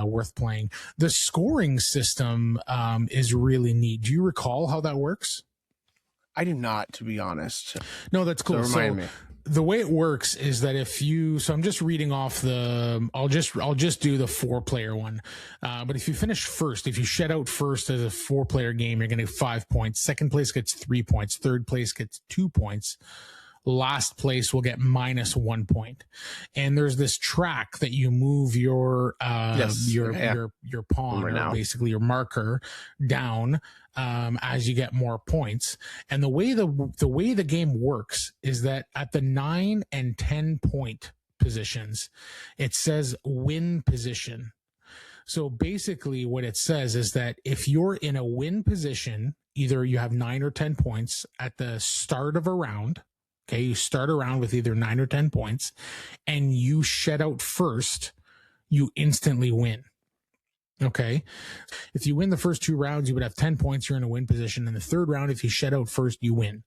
worth playing. The scoring system is really neat. Do you recall how that works? I do not, to be honest. No, that's cool. So remind me. The way it works is that so I'm just reading off I'll just do the 4-player one. But if you finish first, if you shed out first as a 4-player game, you're going to get 5 points. Second place gets 3 points. Third place gets 2 points. Last place will get -1 point. And there's this track that you move your pawn, or basically your marker, down as you get more points. And the way the game works is that at the 9 and 10 point positions, it says win position. So basically what it says is that if you're in a win position, either you have 9 or 10 points at the start of a round. Okay, you start around with either 9 or 10 points, and you shed out first, you instantly win. Okay, if you win the first 2 rounds, you would have 10 points, you're in a win position. In the third round, if you shed out first, you win.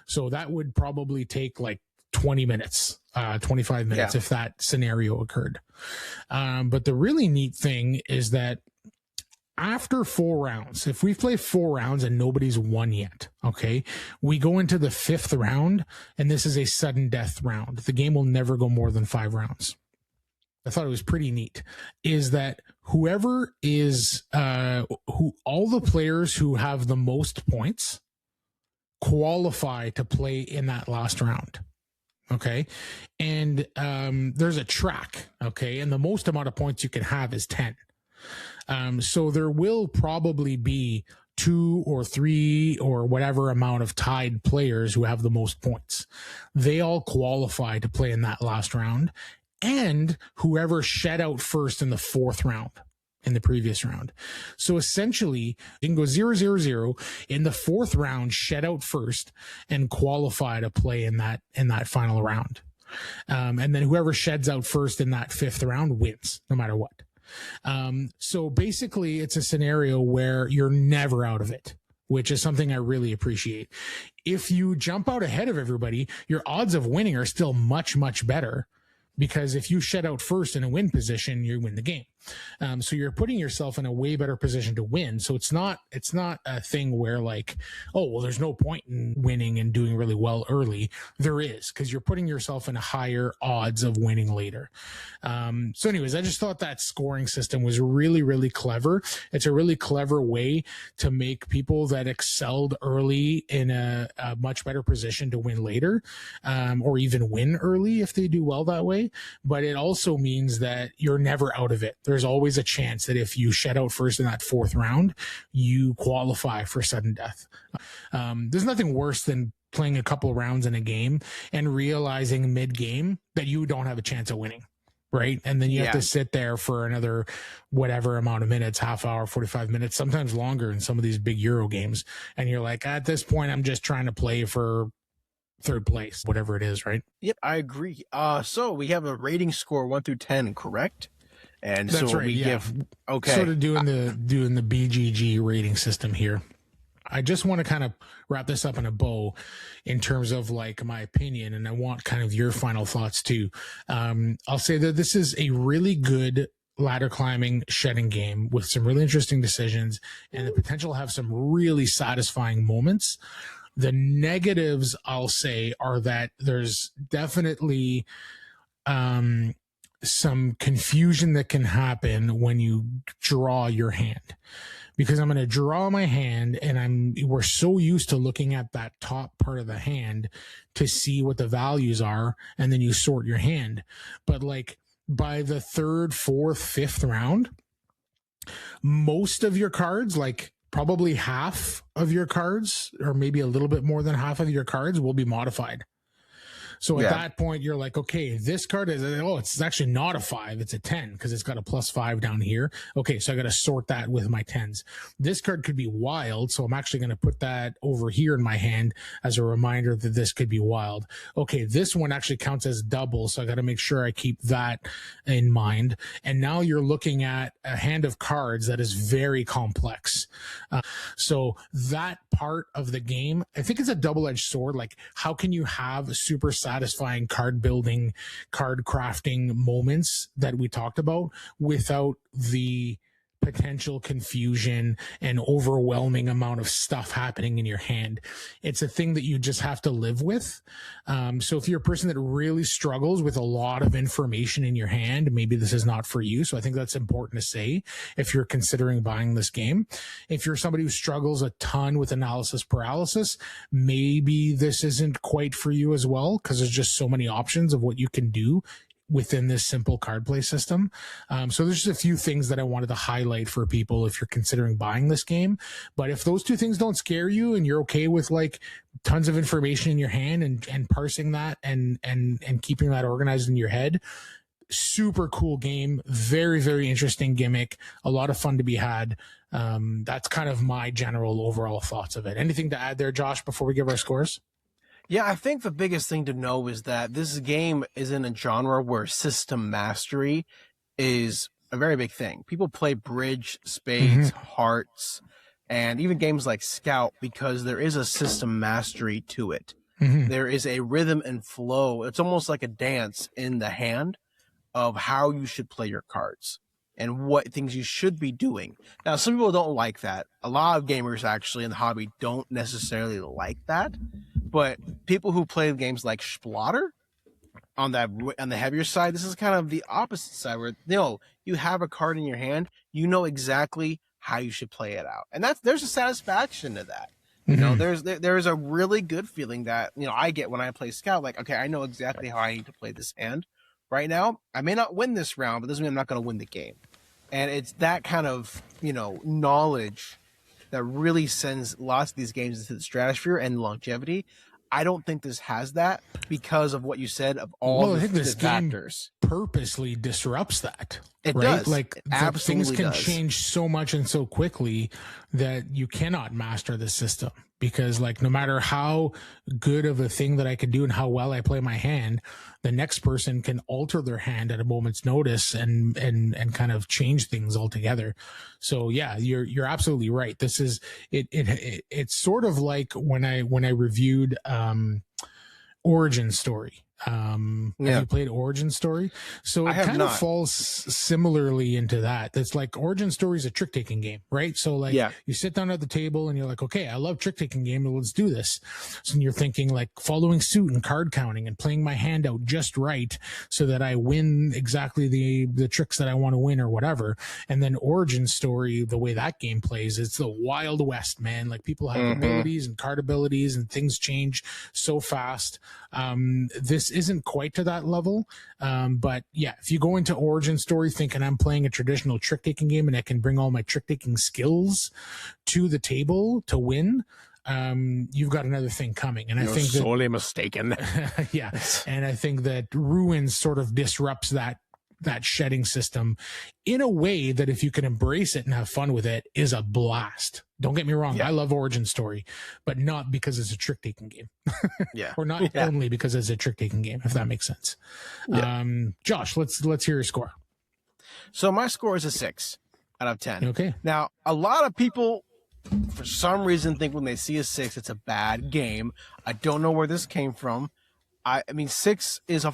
So that would probably take like 20 minutes, 25 minutes if that scenario occurred. But the really neat thing is that after 4 rounds, if we play 4 rounds and nobody's won yet, okay, we go into the 5th round, and this is a sudden death round. The game will never go more than 5 rounds. I thought it was pretty neat, is that whoever is, all the players who have the most points qualify to play in that last round. Okay. And, there's a track. Okay. And the most amount of points you can have is 10. So there will probably be 2 or 3 or whatever amount of tied players who have the most points. They all qualify to play in that last round, and whoever shed out first in the 4th round in the previous round. So essentially you can go 0-0-0 in the 4th round, shed out first, and qualify to play in that final round. And then whoever sheds out first in that 5th round wins no matter what. So basically it's a scenario where you're never out of it, which is something I really appreciate. If you jump out ahead of everybody, your odds of winning are still much, much better, because if you shed out first in a win position, you win the game. So you're putting yourself in a way better position to win. So it's not a thing where like, oh, well, there's no point in winning and doing really well early. There is, because you're putting yourself in a higher odds of winning later. So anyways, I just thought that scoring system was really, really clever. It's a really clever way to make people that excelled early in a much better position to win later, or even win early if they do well that way. But it also means that you're never out of it. There's always a chance that if you shed out first in that 4th round, you qualify for sudden death. There's nothing worse than playing a couple rounds in a game and realizing mid-game that you don't have a chance of winning, right? And then you have to sit there for another whatever amount of minutes, half hour, 45 minutes, sometimes longer in some of these big Euro games. And you're like, at this point, I'm just trying to play for 3rd place, whatever it is, right? Yep, I agree. So we have a rating score 1 through 10, correct? And that's so right, we give, okay. Sort of doing the BGG rating system here. I just want to kind of wrap this up in a bow in terms of like my opinion, and I want kind of your final thoughts too. I'll say that this is a really good ladder climbing shedding game with some really interesting decisions and the potential to have some really satisfying moments. The negatives, I'll say, are that there's definitely some confusion that can happen when you draw your hand, because I'm going to draw my hand and we're so used to looking at that top part of the hand to see what the values are. And then you sort your hand. But like by the third, fourth, fifth round, most of your cards, like probably half of your cards, or maybe a little bit more than half of your cards, will be modified. So at that point, you're like, okay, this card is, it's actually not a 5. It's a 10 because it's got a +5 down here. Okay, so I got to sort that with my 10s. This card could be wild, so I'm actually going to put that over here in my hand as a reminder that this could be wild. Okay, this one actually counts as double, so I got to make sure I keep that in mind. And now you're looking at a hand of cards that is very complex. So that part of the game, I think it's a double-edged sword. Like, how can you have super satisfying card building, card crafting moments that we talked about without the potential confusion and overwhelming amount of stuff happening in your hand? It's a thing that you just have to live with. So if you're a person that really struggles with a lot of information in your hand, maybe this is not for you. So I think that's important to say if you're considering buying this game. If you're somebody who struggles a ton with analysis paralysis, maybe this isn't quite for you as well, because there's just so many options of what you can do within this simple card play system. So there's just a few things that I wanted to highlight for people if you're considering buying this game. But if those two things don't scare you and you're okay with like tons of information in your hand and parsing that and keeping that organized in your head, super cool game. Very, very interesting gimmick. A lot of fun to be had. That's kind of my general overall thoughts of it. Anything to add there, Josh, before we give our scores? Yeah, I think the biggest thing to know is that this game is in a genre where system mastery is a very big thing. People play bridge, spades, hearts, and even games like Scout because there is a system mastery to it. There is a rhythm and flow. It's almost like a dance in the hand of how you should play your cards and what things you should be doing. Now, some people don't like that. A lot of gamers actually in the hobby don't necessarily like that. But people who play games like Splotter on the heavier side, this is kind of the opposite side where you have a card in your hand, you know exactly how you should play it out, and there's a satisfaction to that. You know, there's a really good feeling that I get when I play Scout. Like, okay, I know exactly how I need to play this hand right now. I may not win this round, but doesn't mean I'm not going to win the game. And it's that kind of knowledge that really sends lots of these games into the stratosphere and longevity. I don't think this has that because of what you said of all the factors. Purposely disrupts that. It right? does. Like Absolutely things can does. change so much and so quickly that you cannot master the system, because like no matter how good of a thing that I can do and how well I play my hand, the next person can alter their hand at a moment's notice and kind of change things altogether. So yeah, you're absolutely right. This is it's sort of like when I reviewed Origin Story. Have you played Origin Story? So it kind of falls similarly into that. It's like Origin Story is a trick taking game, right? So like you sit down at the table and you're like, okay, I love trick taking game, let's do this. So you're thinking like following suit and card counting and playing my hand out just right so that I win exactly the tricks that I want to win or whatever. And then Origin Story, the way that game plays, it's the Wild West, man. Like people have abilities and card abilities and things change so fast. This isn't quite to that level. But yeah, if you go into Origin Story thinking I'm playing a traditional trick taking game and I can bring all my trick taking skills to the table to win, you've got another thing coming. And I think sorely mistaken. Yeah. And I think that Ruins sort of disrupts that shedding system in a way that if you can embrace it and have fun with it is a blast. Don't get me wrong. I love Origin Story, but not because it's a trick taking game. Or not only because it's a trick taking game, if that makes sense. Josh, let's hear your score. So my score is a 6 out of 10. Okay. Now, a lot of people for some reason think when they see a 6, it's a bad game. I don't know where this came from. I mean, 6 is a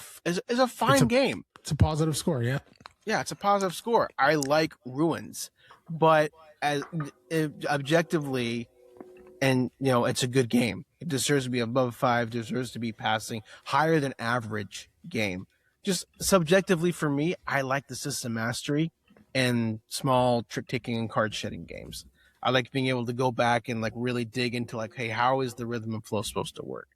fine game. It's a positive score, yeah. Yeah, it's a positive score. I like Ruins, but as objectively, and it's a good game. It deserves to be above 5, deserves to be passing higher than average game. Just subjectively for me, I like the system mastery and small trick taking and card shedding games. I like being able to go back and like really dig into like, hey, how is the rhythm and flow supposed to work?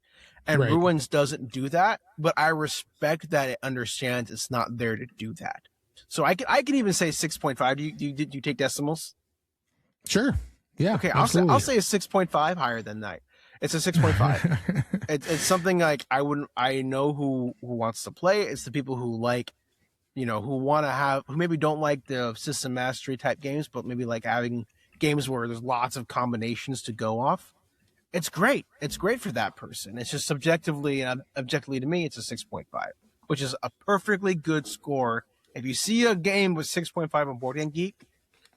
And Right. Ruins doesn't do that, but I respect that it understands it's not there to do that. So I can even say 6.5. Do you take decimals? Sure. Yeah. Okay, absolutely. I'll say a 6.5 higher than that. It's a 6.5. It's something like I know who wants to play. It's the people who like, who maybe don't like the system mastery type games, but maybe like having games where there's lots of combinations to go off. It's great. It's great for that person. It's just subjectively and objectively to me, it's a 6.5, which is a perfectly good score. If you see a game with 6.5 on Board Game Geek,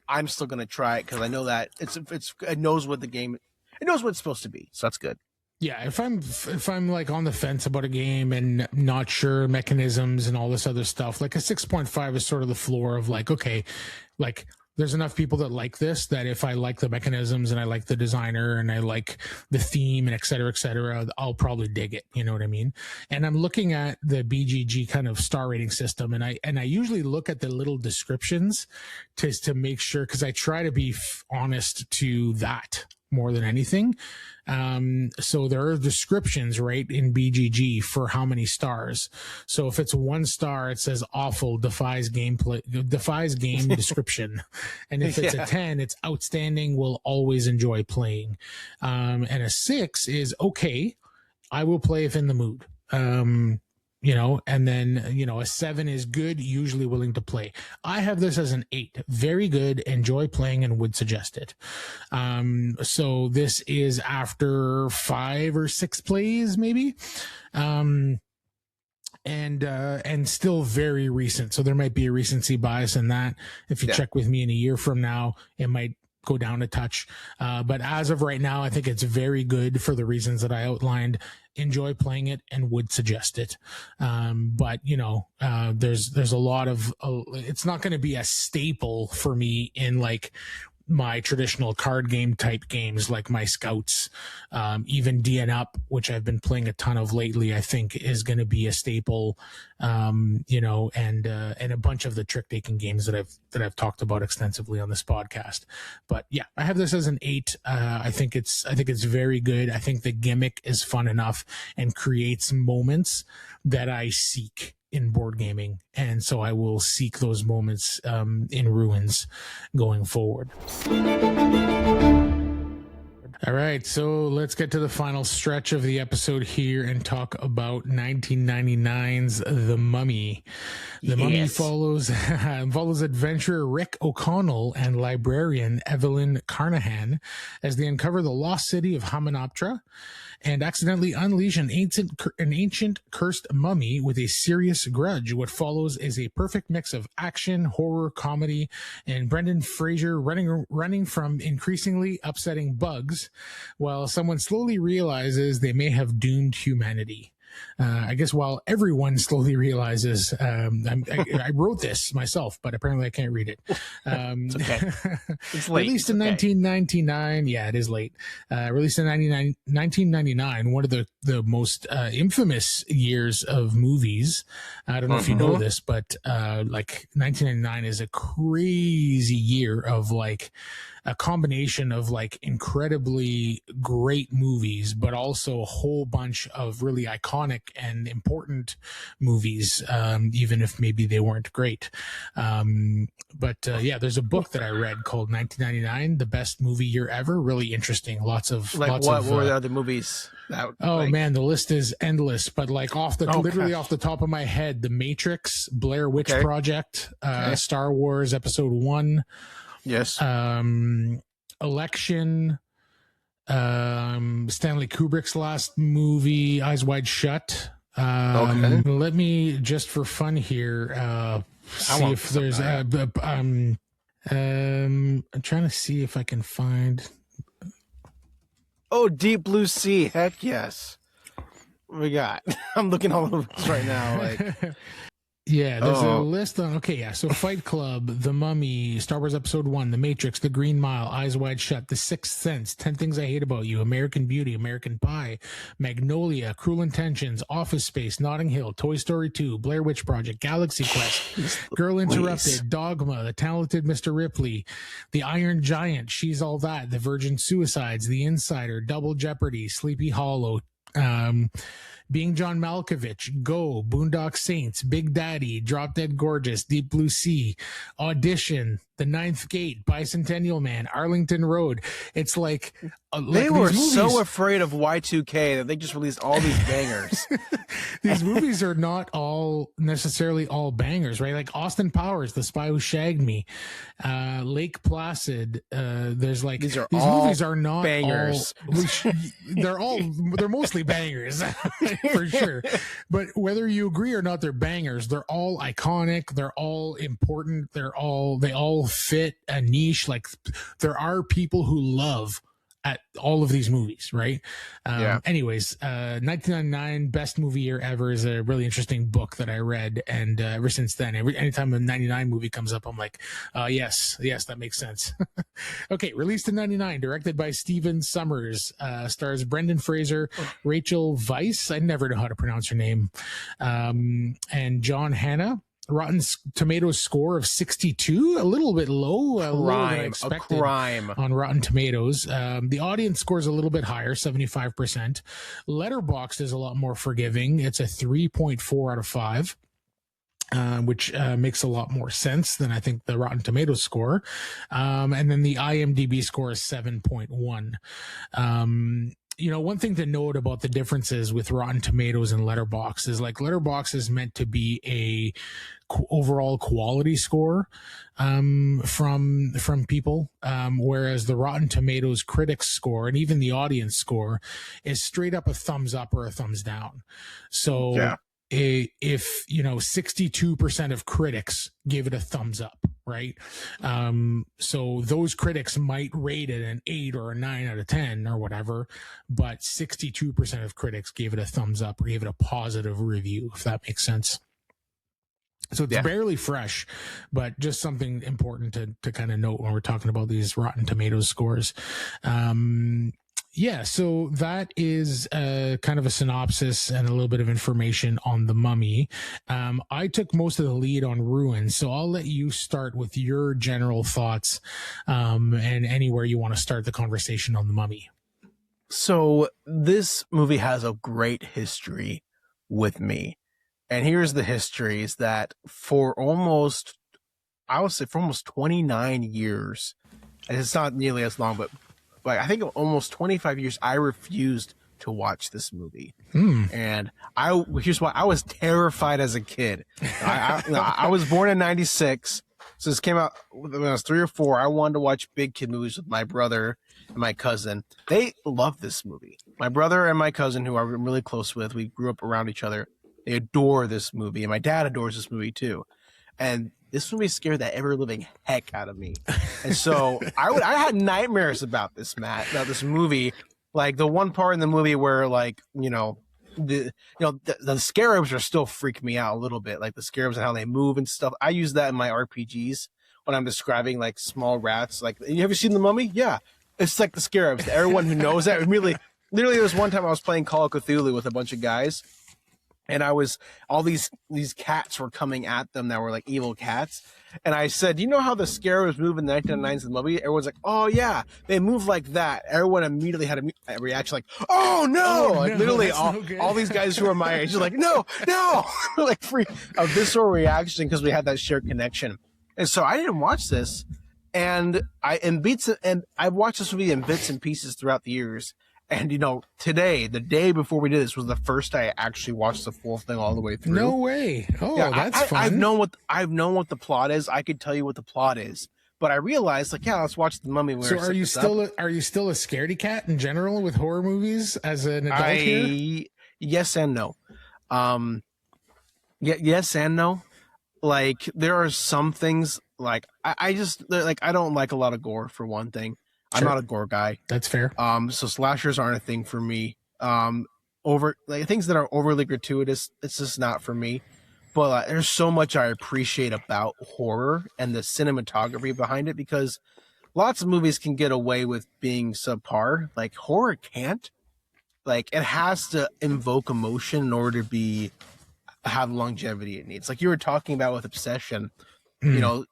I'm still going to try it because I know that it knows what it's supposed to be. So that's good. Yeah, if I'm like on the fence about a game and not sure mechanisms and all this other stuff, like a 6.5 is sort of the floor of like, okay, like there's enough people that like this that if I like the mechanisms and I like the designer and I like the theme and et cetera, I'll probably dig it. You know what I mean? And I'm looking at the BGG kind of star rating system, and I usually look at the little descriptions to make sure, because I try to be honest to that more than anything. So there are descriptions right in BGG for how many stars. So if it's 1 star, it says awful, defies game description. And if it's a 10, it's outstanding, will always enjoy playing. And a 6 is okay, I will play if in the mood. And then, a 7 is good, usually willing to play. I have this as an 8, very good, enjoy playing and would suggest it. So this is after 5 or 6 plays, maybe. And still very recent. So there might be a recency bias in that. If you check with me in a year from now, it might go down a touch. But as of right now, I think it's very good for the reasons that I outlined. Enjoy playing it and would suggest it. But there's a lot of, it's not going to be a staple for me in like my traditional card game type games like my Scouts, even DN Up, which I've been playing a ton of lately, I think is going to be a staple, and a bunch of the trick taking games that I've talked about extensively on this podcast. But yeah, I have this as an 8. I think it's very good. I think the gimmick is fun enough and creates moments that I seek in board gaming, and so I will seek those moments in Ruins going forward. All right, so let's get to the final stretch of the episode here and talk about 1999's The Mummy. The Mummy follows adventurer Rick O'Connell and librarian Evelyn Carnahan as they uncover the lost city of Hamunaptra and accidentally unleash an ancient cursed mummy with a serious grudge. What follows is a perfect mix of action, horror, comedy, and Brendan Fraser running from increasingly upsetting bugs while someone slowly realizes they may have doomed humanity. I guess while everyone slowly realizes, I wrote this myself, but apparently I can't read it. It's okay. It's late. Released in 1999. Yeah, it is late. Released in 1999, one of the most infamous years of movies. I don't know if you know this, but like 1999 is a crazy year of like a combination of like incredibly great movies, but also a whole bunch of really iconic and important movies, even if maybe they weren't great. But there's a book that I read called 1999, The Best Movie Year Ever. Really interesting. What were the other movies? Man, the list is endless, but like off the top of my head, The Matrix, Blair Witch Project, Star Wars Episode 1. Yes. Election, Stanley Kubrick's last movie, Eyes Wide Shut. Let me, just for fun here, see if there's I'm trying to see if I can find. Oh, Deep Blue Sea. Heck yes. What we got? I'm looking all over this right now. Like, Yeah, there's a list on. Okay, yeah. So Fight Club, The Mummy, Star Wars Episode 1, The Matrix, The Green Mile, Eyes Wide Shut, The Sixth Sense, 10 Things I Hate About You, American Beauty, American Pie, Magnolia, Cruel Intentions, Office Space, Notting Hill, Toy Story 2, Blair Witch Project, Galaxy Quest, Girl Interrupted, Dogma, The Talented Mr. Ripley, The Iron Giant, She's All That, The Virgin Suicides, The Insider, Double Jeopardy, Sleepy Hollow, Being John Malkovich, Go, Boondock Saints, Big Daddy, Drop Dead Gorgeous, Deep Blue Sea, Audition, The Ninth Gate, Bicentennial Man, Arlington Road. It's like they were so afraid of Y2K that they just released all these bangers. These movies are not all necessarily all bangers, right? Like Austin Powers, The Spy Who Shagged Me, Lake Placid. There's like these movies are not bangers. They're mostly bangers for sure. But whether you agree or not, they're bangers. They're all iconic. They're all important. They all fit a niche. Like there are people who love at all of these movies, right? Anyways, 1999 Best Movie Year Ever is a really interesting book that I read, and ever since then, anytime a 99 movie comes up, I'm like, yes, that makes sense. Okay, released in 99, directed by Steven Sommers, stars Brendan Fraser, Rachel Weisz, I never know how to pronounce her name, and John Hannah. Rotten Tomatoes score of 62, a little bit low, lower than I expected on Rotten Tomatoes. The audience scores a little bit higher, 75%. Letterboxd is a lot more forgiving. It's a 3.4 out of 5. Which makes a lot more sense than I think the Rotten Tomatoes score. And then the IMDb score is 7.1. One thing to note about the differences with Rotten Tomatoes and Letterboxd is like Letterboxd is meant to be a overall quality score from people, whereas the Rotten Tomatoes critics score and even the audience score is straight up a thumbs up or a thumbs down. So if 62% of critics give it a thumbs up, right? So those critics might rate it an 8 or a 9 out of 10 or whatever, but 62% of critics gave it a thumbs up or gave it a positive review, if that makes sense. So it's barely fresh, but just something important to kind of note when we're talking about these Rotten Tomatoes scores. So that is kind of a synopsis and a little bit of information on The Mummy. I took most of the lead on Ruin, so I'll let you start with your general thoughts and anywhere you want to start the conversation on The Mummy. So this movie has a great history with me. And here's the history is that for almost 29 years, and it's not nearly as long, but I think almost 25 years, I refused to watch this movie. And here's why. I was terrified as a kid. I was born in 96. So this came out when I was 3 or 4. I wanted to watch big kid movies with my brother and my cousin. They loved this movie. My brother and my cousin, who I'm really close with, we grew up around each other. They adore this movie. And my dad adores this movie too. And this movie scared the ever-living heck out of me. And so I had nightmares about this, Matt, about this movie. Like the one part in the movie where the scarabs are still freaking me out a little bit, like the scarabs and how they move and stuff. I use that in my RPGs when I'm describing like small rats. Like, you ever seen The Mummy? Yeah. It's like the scarabs. Everyone who knows that, literally there was one time I was playing Call of Cthulhu with a bunch of guys. And all these cats were coming at them that were like evil cats. And I said, you know how the scarabs move in the 1999's The Mummy? Everyone's like, oh yeah, they move like that. Everyone immediately had a reaction like, oh no! Like literally all these guys who are my age are like, no! Like a visceral reaction because we had that shared connection. And so I didn't watch this. And I watched this movie in bits and pieces throughout the years. And today, the day before we did this, was the first day I actually watched the full thing all the way through. No way! Oh, yeah, that's fun. I've known what the plot is. I could tell you what the plot is, but I realized, let's watch The Mummy. So are you still a scaredy cat in general with horror movies as an adult here? Yes and no. Yes and no. Like there are some things like I don't like a lot of gore for one thing. I'm not a gore guy. That's fair. So slashers aren't a thing for me. Things that are overly gratuitous, it's just not for me. but there's so much I appreciate about horror and the cinematography behind it, because lots of movies can get away with being subpar. Like horror can't. Like it has to invoke emotion in order to have longevity it needs. Like you were talking about with Obsession, you know,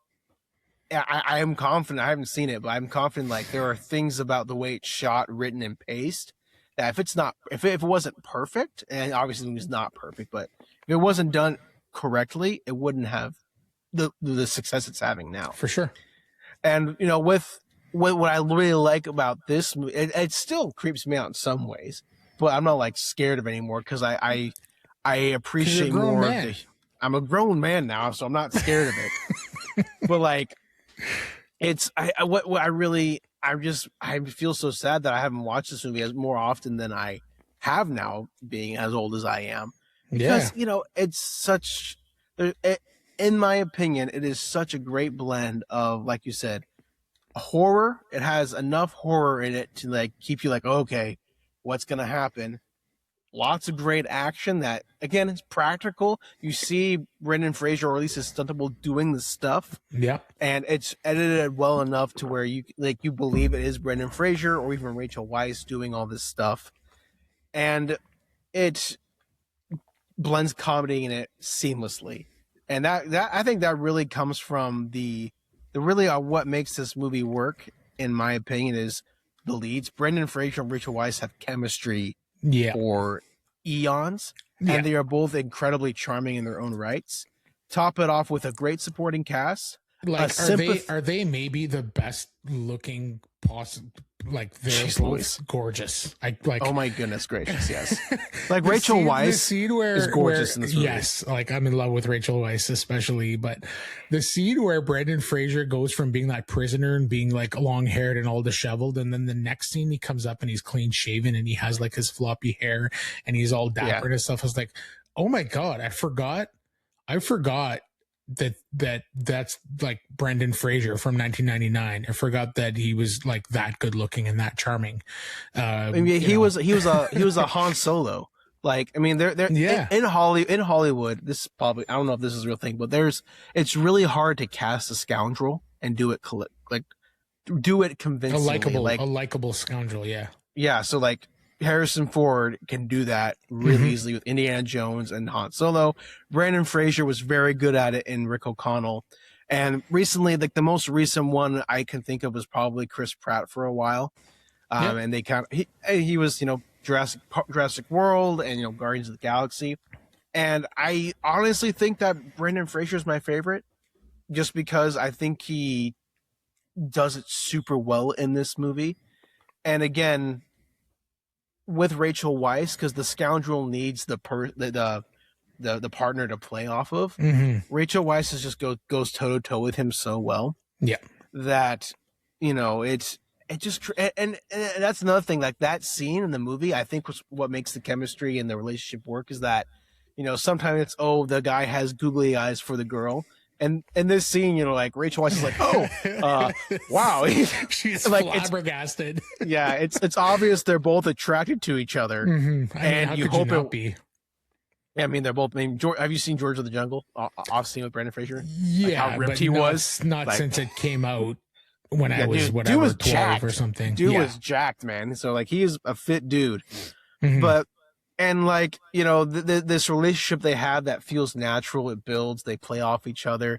I am confident. I haven't seen it, but I'm confident. Like there are things about the way it's shot, written, and paced that if it wasn't perfect, and obviously it was not perfect, but if it wasn't done correctly, it wouldn't have the success it's having now. For sure. And you know, with what I really like about this movie, it still creeps me out in some ways, but I'm not like scared of it anymore because I appreciate more. I'm a grown man now, so I'm not scared of it. But like, it's I feel so sad that I haven't watched this movie as more often than I have now, being as old as I am. Because you know, it's such. In my opinion, it is such a great blend of, like you said, horror. It has enough horror in it to like keep you like, okay, what's gonna happen? Lots of great action that, again, it's practical. You see Brendan Fraser, or at least his stunt double, doing the stuff. Yeah. And it's edited well enough to where you believe it is Brendan Fraser or even Rachel Weisz doing all this stuff. And it blends comedy in it seamlessly. And that I think that really comes from the what makes this movie work, in my opinion, is the leads. Brendan Fraser and Rachel Weisz have chemistry for eons, and they are both incredibly charming in their own rights. Top it off with a great supporting cast. Like, are they maybe the best looking possible? Like, they're both gorgeous. Oh my goodness gracious, yes. Like Rachel Weisz is gorgeous in this movie. Yes, like I'm in love with Rachel Weisz especially, but the scene where Brendan Fraser goes from being that prisoner and being like long haired and all disheveled, and then the next scene he comes up and he's clean shaven and he has like his floppy hair and he's all dapper and stuff. I was like, oh my God, I forgot that's like Brendan Fraser from 1999. I forgot that he was like that good looking and that charming. I mean, he was a Han Solo. Like, I mean, they're in Hollywood. This is probably, I don't know if this is a real thing, but it's really hard to cast a scoundrel and do it convincingly. A likable scoundrel. Yeah. Yeah. So like, Harrison Ford can do that really easily with Indiana Jones and Han Solo. Brendan Fraser was very good at it in Rick O'Connell. And recently, like the most recent one I can think of was probably Chris Pratt for a while. And they he was, you know, Jurassic World and, you know, Guardians of the Galaxy. And I honestly think that Brendan Fraser is my favorite, just because I think he does it super well in this movie. And again, with Rachel Weisz, because the scoundrel needs the partner to play off of. Rachel Weisz just goes toe to toe with him so well. Yeah, that, you know, it just and that's another thing. Like that scene in the movie, I think was what makes the chemistry and the relationship work. Is that, you know, sometimes it's the guy has googly eyes for the girl. And in this scene, you know, like Rachel Weisz is like, wow, she's like flabbergasted. It's obvious they're both attracted to each other, and you hope it be. Yeah, I mean, they're both. I mean, have you seen George of the Jungle? Off scene with Brendan Fraser. Yeah, like how ripped he was. Not like, since it came out when I was dude, whatever 12 jacked. Or something. Dude was jacked, man. So like, he is a fit dude, but. And like, you know, this relationship they have that feels natural, it builds, they play off each other.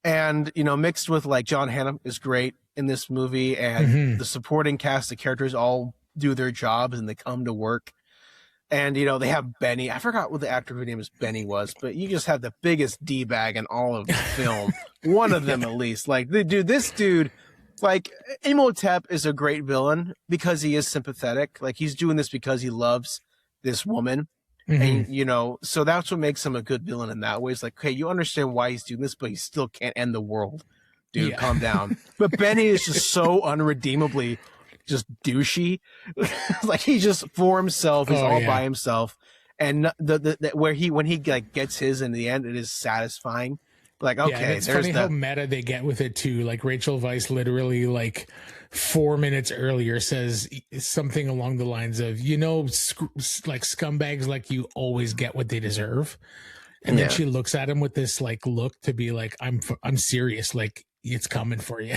And, you know, mixed with like John Hannah is great in this movie, and the supporting cast, the characters all do their jobs and they come to work. And, you know, they have Benny. I forgot what the actor whose name is Benny was, but you just have the biggest D-bag in all of the film. One of them at least. Like, this dude, like, Imhotep is a great villain because he is sympathetic. Like, he's doing this because he loves this woman, and you know, so that's what makes him a good villain in that way. It's like, okay, you understand why he's doing this, but he still can't end the world, dude. Calm down. But Benny is just so unredeemably just douchey. Like, he just for himself, he's all by himself, and when he like gets his in the end, it is satisfying. Like, okay, it's funny how meta they get with it too. Like Rachel Weisz literally like 4 minutes earlier says something along the lines of, you know, like scumbags like you always get what they deserve. And then she looks at him with this like look to be like, I'm serious. Like, it's coming for you.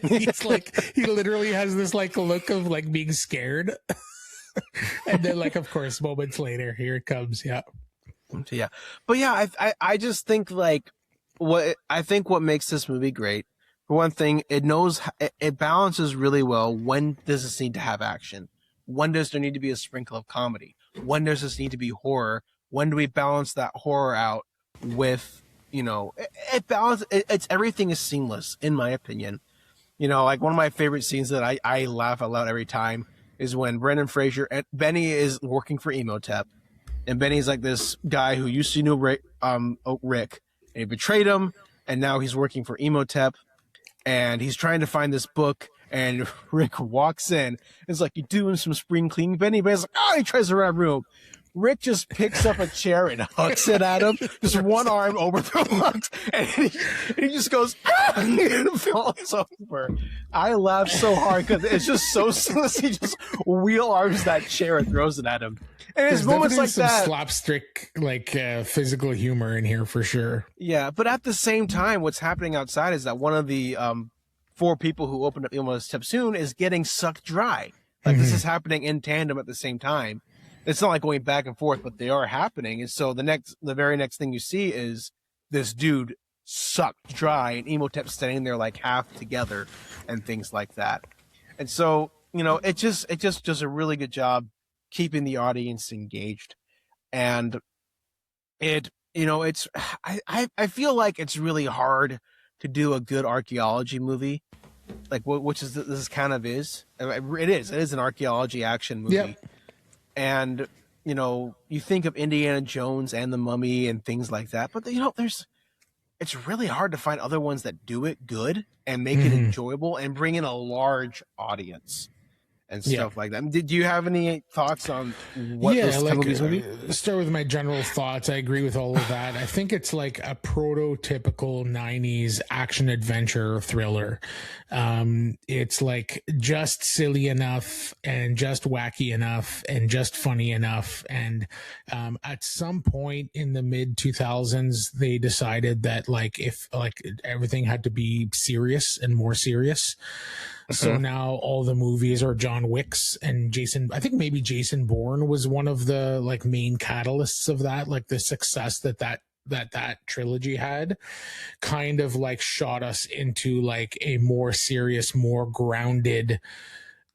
He's like, he literally has this like look of like being scared. And then like, of course, moments later, here it comes. Yeah. Yeah. But yeah, I just think like what makes this movie great, for one thing, it balances really well. When does this need to have action? When does there need to be a sprinkle of comedy? When does this need to be horror? When do we balance that horror out with, it's everything is seamless, in my opinion. Like one of my favorite scenes that I laugh out loud every time is when Brendan Fraser and Benny is working for Emotep. And Benny's like this guy who used to know Rick, and he betrayed him, and now he's working for Emotep, and he's trying to find this book, and Rick walks in. It's like, you doing some spring cleaning, Benny? Benny's like, oh, he tries to run room. Rick just picks up a chair and hooks it at him, just one arm over the hook, and he just goes, ah, and falls over. I laugh so hard because it's just so silly. He just wheel arms that chair and throws it at him. And it's moments like some that. Slapstick, like physical humor in here for sure. Yeah, but at the same time, what's happening outside is that one of the 4 people who opened up Emotep soon is getting sucked dry. Like this is happening in tandem at the same time. It's not like going back and forth, but they are happening. And so the very next thing you see is this dude sucked dry, and Emotep standing there like half together, and things like that. And so it just does a really good job keeping the audience engaged. And I feel like it's really hard to do a good archaeology movie, like this kind of is. It is an archaeology action movie. Yep. And you think of Indiana Jones and the Mummy and things like that, but it's really hard to find other ones that do it good and make it enjoyable and bring in a large audience and stuff like that. Did you have any thoughts on what this movie's going to be? Start with my general thoughts. I agree with all of that. I think it's like a prototypical 90s action adventure thriller. It's like just silly enough and just wacky enough and just funny enough. And at some point in the mid 2000s, they decided that if everything had to be serious and more serious. So now all the movies are John Wick's and I think maybe Jason Bourne was one of the main catalysts of that, the success that trilogy had kind of shot us into a more serious, more grounded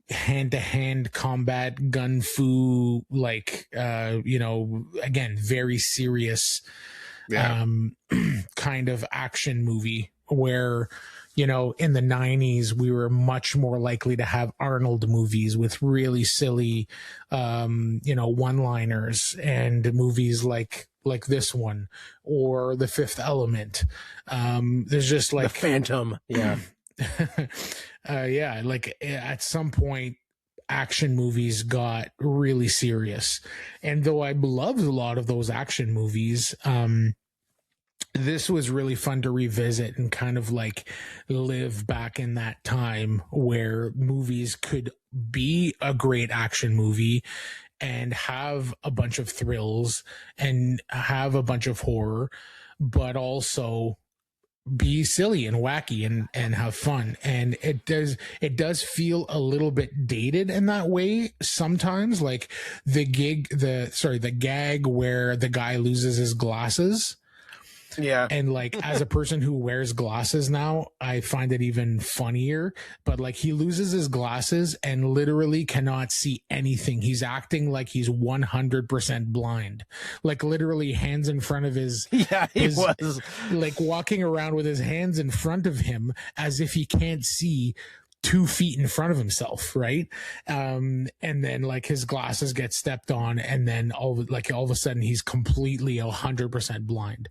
hand-to-hand combat gun fu, again, very serious, kind of action movie where, in the 90s, we were much more likely to have Arnold movies with really silly, one-liners, and movies like this one or The Fifth Element. There's just The Phantom. Yeah. At some point, action movies got really serious. And though I loved a lot of those action movies, this was really fun to revisit and kind of live back in that time where movies could be a great action movie and have a bunch of thrills and have a bunch of horror, but also be silly and wacky and have fun. And it does feel a little bit dated in that way sometimes, like the gag where the guy loses his glasses. Yeah. And as a person who wears glasses now, I find it even funnier. But he loses his glasses and literally cannot see anything. He's acting like he's 100% blind. Literally hands in front of his. Yeah, he was walking around with his hands in front of him as if he can't see 2 feet in front of himself, right? And then his glasses get stepped on, and then all of a sudden he's completely 100% blind,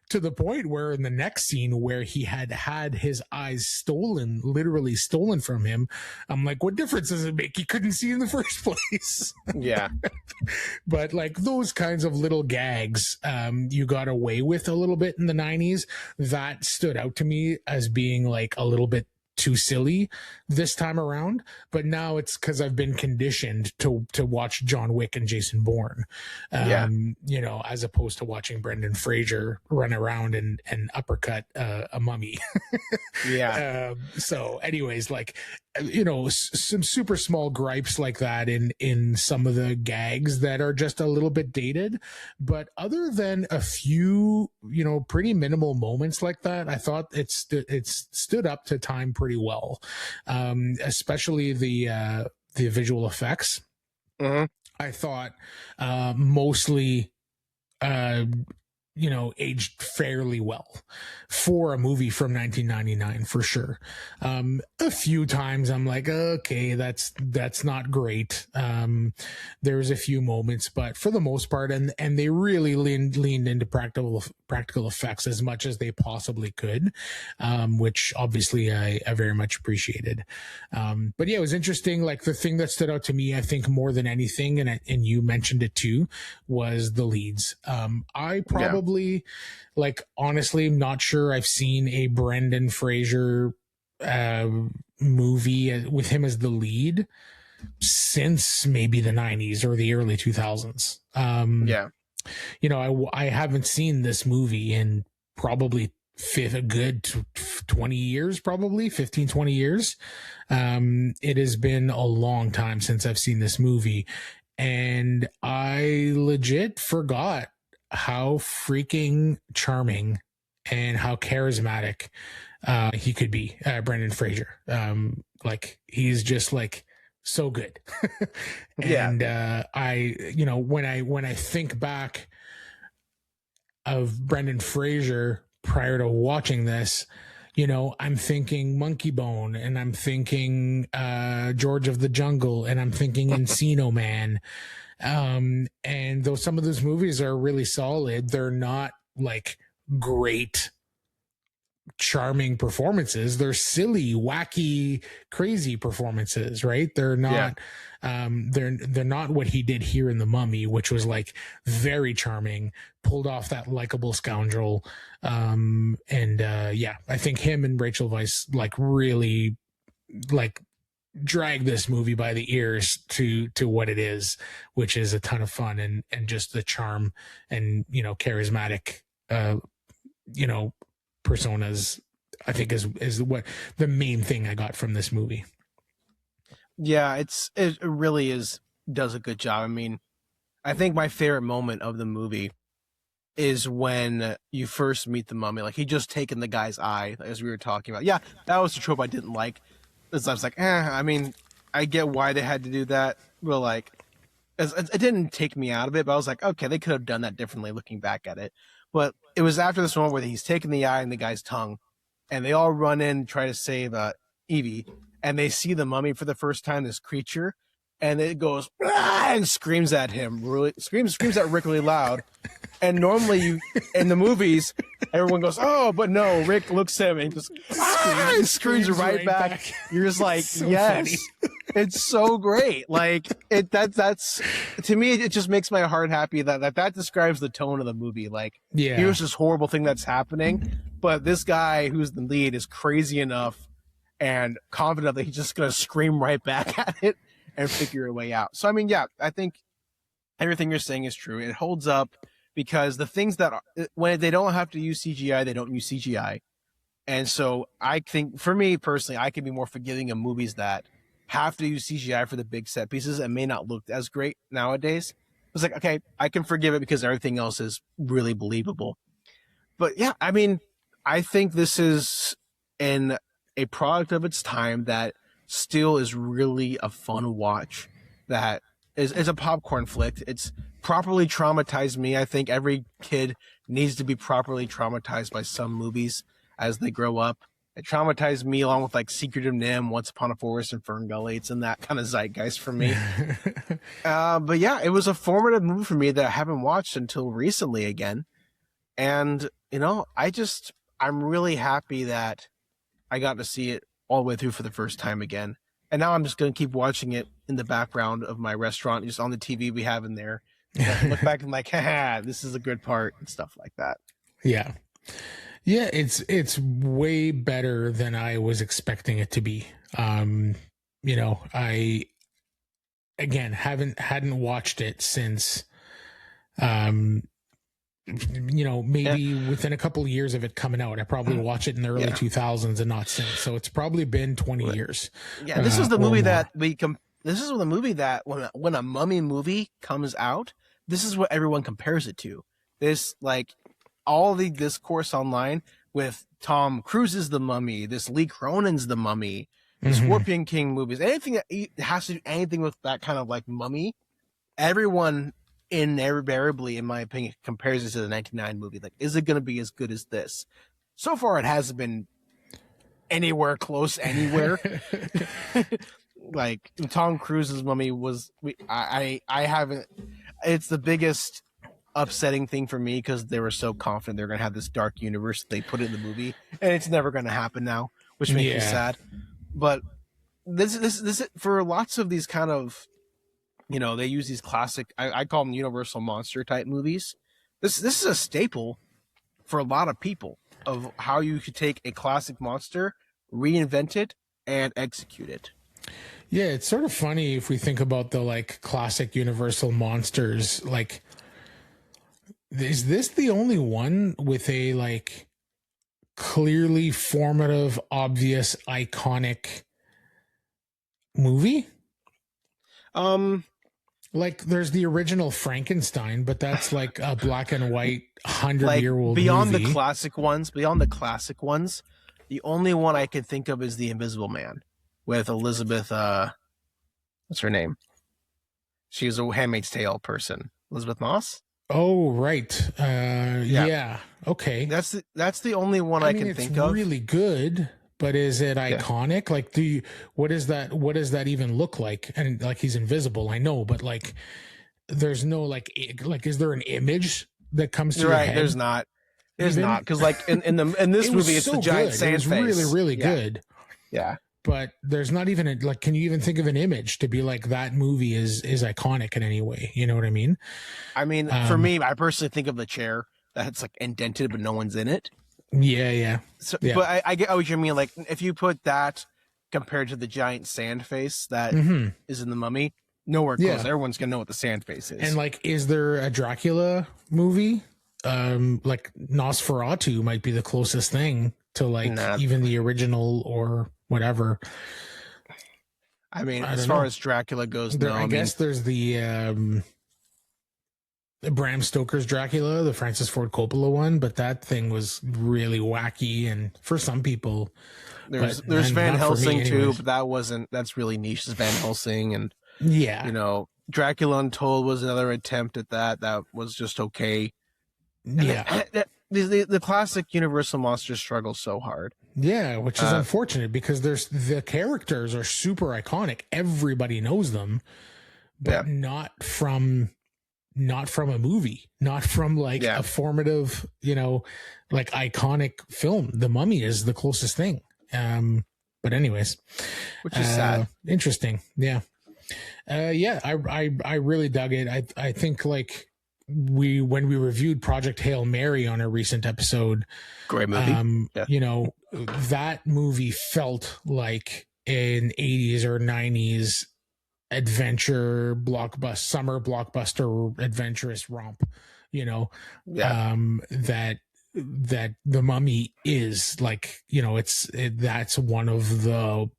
to the point where in the next scene where he had his eyes literally stolen from him, I'm like, what difference does it make? He couldn't see in the first place. Yeah. But those kinds of little gags, you got away with a little bit in the 90s. That stood out to me as being a little bit too silly this time around, but now it's because I've been conditioned to watch John Wick and Jason Bourne, you know, as opposed to watching Brendan Fraser run around and uppercut a mummy. So anyways, like, you know, some super small gripes like that in some of the gags that are just a little bit dated, but other than a few, you know, pretty minimal moments like that, I thought it stood up to time pretty well, especially the visual effects. I thought mostly you know, aged fairly well for a movie from 1999 for sure. A few times I'm like, okay, that's not great. There's a few moments, but for the most part, and they really leaned into practical effects as much as they possibly could, which obviously I very much appreciated. But yeah, it was interesting. Like, the thing that stood out to me, I think more than anything, and you mentioned it too, was the leads. I probably, like, honestly, I'm not sure I've seen a Brendan Fraser movie with him as the lead since maybe the 90s or the early 2000s. You know, I haven't seen this movie in probably a good 20 years, probably 15, 20 years. It has been a long time since I've seen this movie, and I legit forgot how freaking charming and how charismatic he could be, Brendan Fraser. Like, he's just like so good. And I, you know, when I think back of Brendan Fraser prior to watching this, you know, I'm thinking Monkey Bone, and I'm thinking George of the Jungle, and I'm thinking Encino Man. And though some of those movies are really solid, they're not like great, charming performances. They're silly, wacky, crazy performances, right? They're not they're not what he did here in The Mummy, which was like very charming, pulled off that likable scoundrel. I think him and Rachel Weisz like really like drag this movie by the ears to what it is, which is a ton of fun and just the charm and, you know, charismatic you know, personas, I think is what the main thing I got from this movie. Yeah, it really does a good job. I mean, I think my favorite moment of the movie is when you first meet the mummy. Like, he just taken the guy's eye, as we were talking about. Yeah, that was the trope I didn't like. I was like, I mean, I get why they had to do that, but like, it didn't take me out of it. But I was like, okay, they could have done that differently looking back at it. But it was after this moment where he's taking the eye and the guy's tongue, and they all run in and try to save Evie, and they see the mummy for the first time, this creature, and it goes and screams at him, screams at Rick really loud. And normally in the movies, everyone goes, oh, but no, Rick looks at him and just screams right back. You're just like, so yes, funny. It's so great. Like, that's to me, it just makes my heart happy that describes the tone of the movie. Like, here's this horrible thing that's happening, but this guy who's the lead is crazy enough and confident that he's just going to scream right back at it and figure a way out. So, I mean, yeah, I think everything you're saying is true. It holds up. Because the things that when they don't have to use CGI, they don't use CGI. And so I think, for me personally, I can be more forgiving of movies that have to use CGI for the big set pieces and may not look as great nowadays. It's like, okay, I can forgive it because everything else is really believable. But yeah, I mean, I think this is a product of its time that still is really a fun watch. That is a popcorn flick. It's properly traumatized me. I think every kid needs to be properly traumatized by some movies as they grow up. It traumatized me along with like Secret of Nim, Once Upon a Forest in Fern Gully. It's in that kind of zeitgeist for me. But yeah, it was a formative movie for me that I haven't watched until recently again. And, you know, I'm really happy that I got to see it all the way through for the first time again. And now I'm just going to keep watching it in the background of my restaurant, just on the TV we have in there. I can look back and like, haha, this is a good part and stuff like that. Yeah. Yeah, it's way better than I was expecting it to be. I again hadn't watched it since maybe within a couple of years of it coming out. I probably watched it in the early 2000s and not since. So it's probably been 20 years. Yeah, this is the movie that this is the movie that when a mummy movie comes out, this is what everyone compares it to. This all the discourse online with Tom Cruise's The Mummy, this Lee Cronin's The Mummy, the Scorpion King movies, anything that has to do anything with that kind of mummy, everyone invariably, in my opinion, compares it to the 1999 movie. Is it going to be as good as this? So far, it hasn't been anywhere close anywhere. Tom Cruise's Mummy was, I haven't, it's the biggest upsetting thing for me because they were so confident they're going to have this dark universe. They put it in the movie, and it's never going to happen now, which makes me sad. But this for lots of these kind of, they use these classic, I call them universal monster type movies. This is a staple for a lot of people of how you could take a classic monster, reinvent it, and execute it. Yeah, it's sort of funny if we think about the classic universal monsters. Is this the only one with a clearly formative, obvious, iconic movie? There's the original Frankenstein, but that's a black and white 100-year-old beyond movie. the classic ones, the only one I could think of is The Invisible Man with Elizabeth, what's her name? She's a Handmaid's Tale person. Elizabeth Moss? Oh, right. Yeah. Okay. That's the only one I can think of. It's really good, but is it iconic? What does that even look like? And he's invisible, I know, but there's no is there an image that comes to your head? There's not. There's not, because in this movie it's the giant sand face. It was really, really good. Yeah. But there's not even can you even think of an image to be that movie is iconic in any way? You know what I mean? I mean, for me, I personally think of the chair that's indented, but no one's in it. Yeah. So, but I get what you mean. If you put that compared to the giant sand face that is in The Mummy, nowhere close. Everyone's gonna know what the sand face is. And is there a Dracula movie? Nosferatu might be the closest thing to even the original or whatever. I mean, as far as Dracula goes, I guess there's the Bram Stoker's Dracula, the Francis Ford Coppola one, but that thing was really wacky, and for some people, there's Van Helsing too, but that's really niche. It's Van Helsing, and Dracula Untold was another attempt at that was just okay. Yeah. The classic Universal monsters struggle so hard. Yeah, which is unfortunate because the characters are super iconic. Everybody knows them, but not from a movie, not from a formative, iconic film. The Mummy is the closest thing. But anyways, which is sad. Interesting. Yeah. I really dug it. I think when we reviewed Project Hail Mary on a recent episode, great movie. That movie felt like an 80s or 90s adventure blockbuster, summer blockbuster adventurous romp, that The Mummy is that's one of the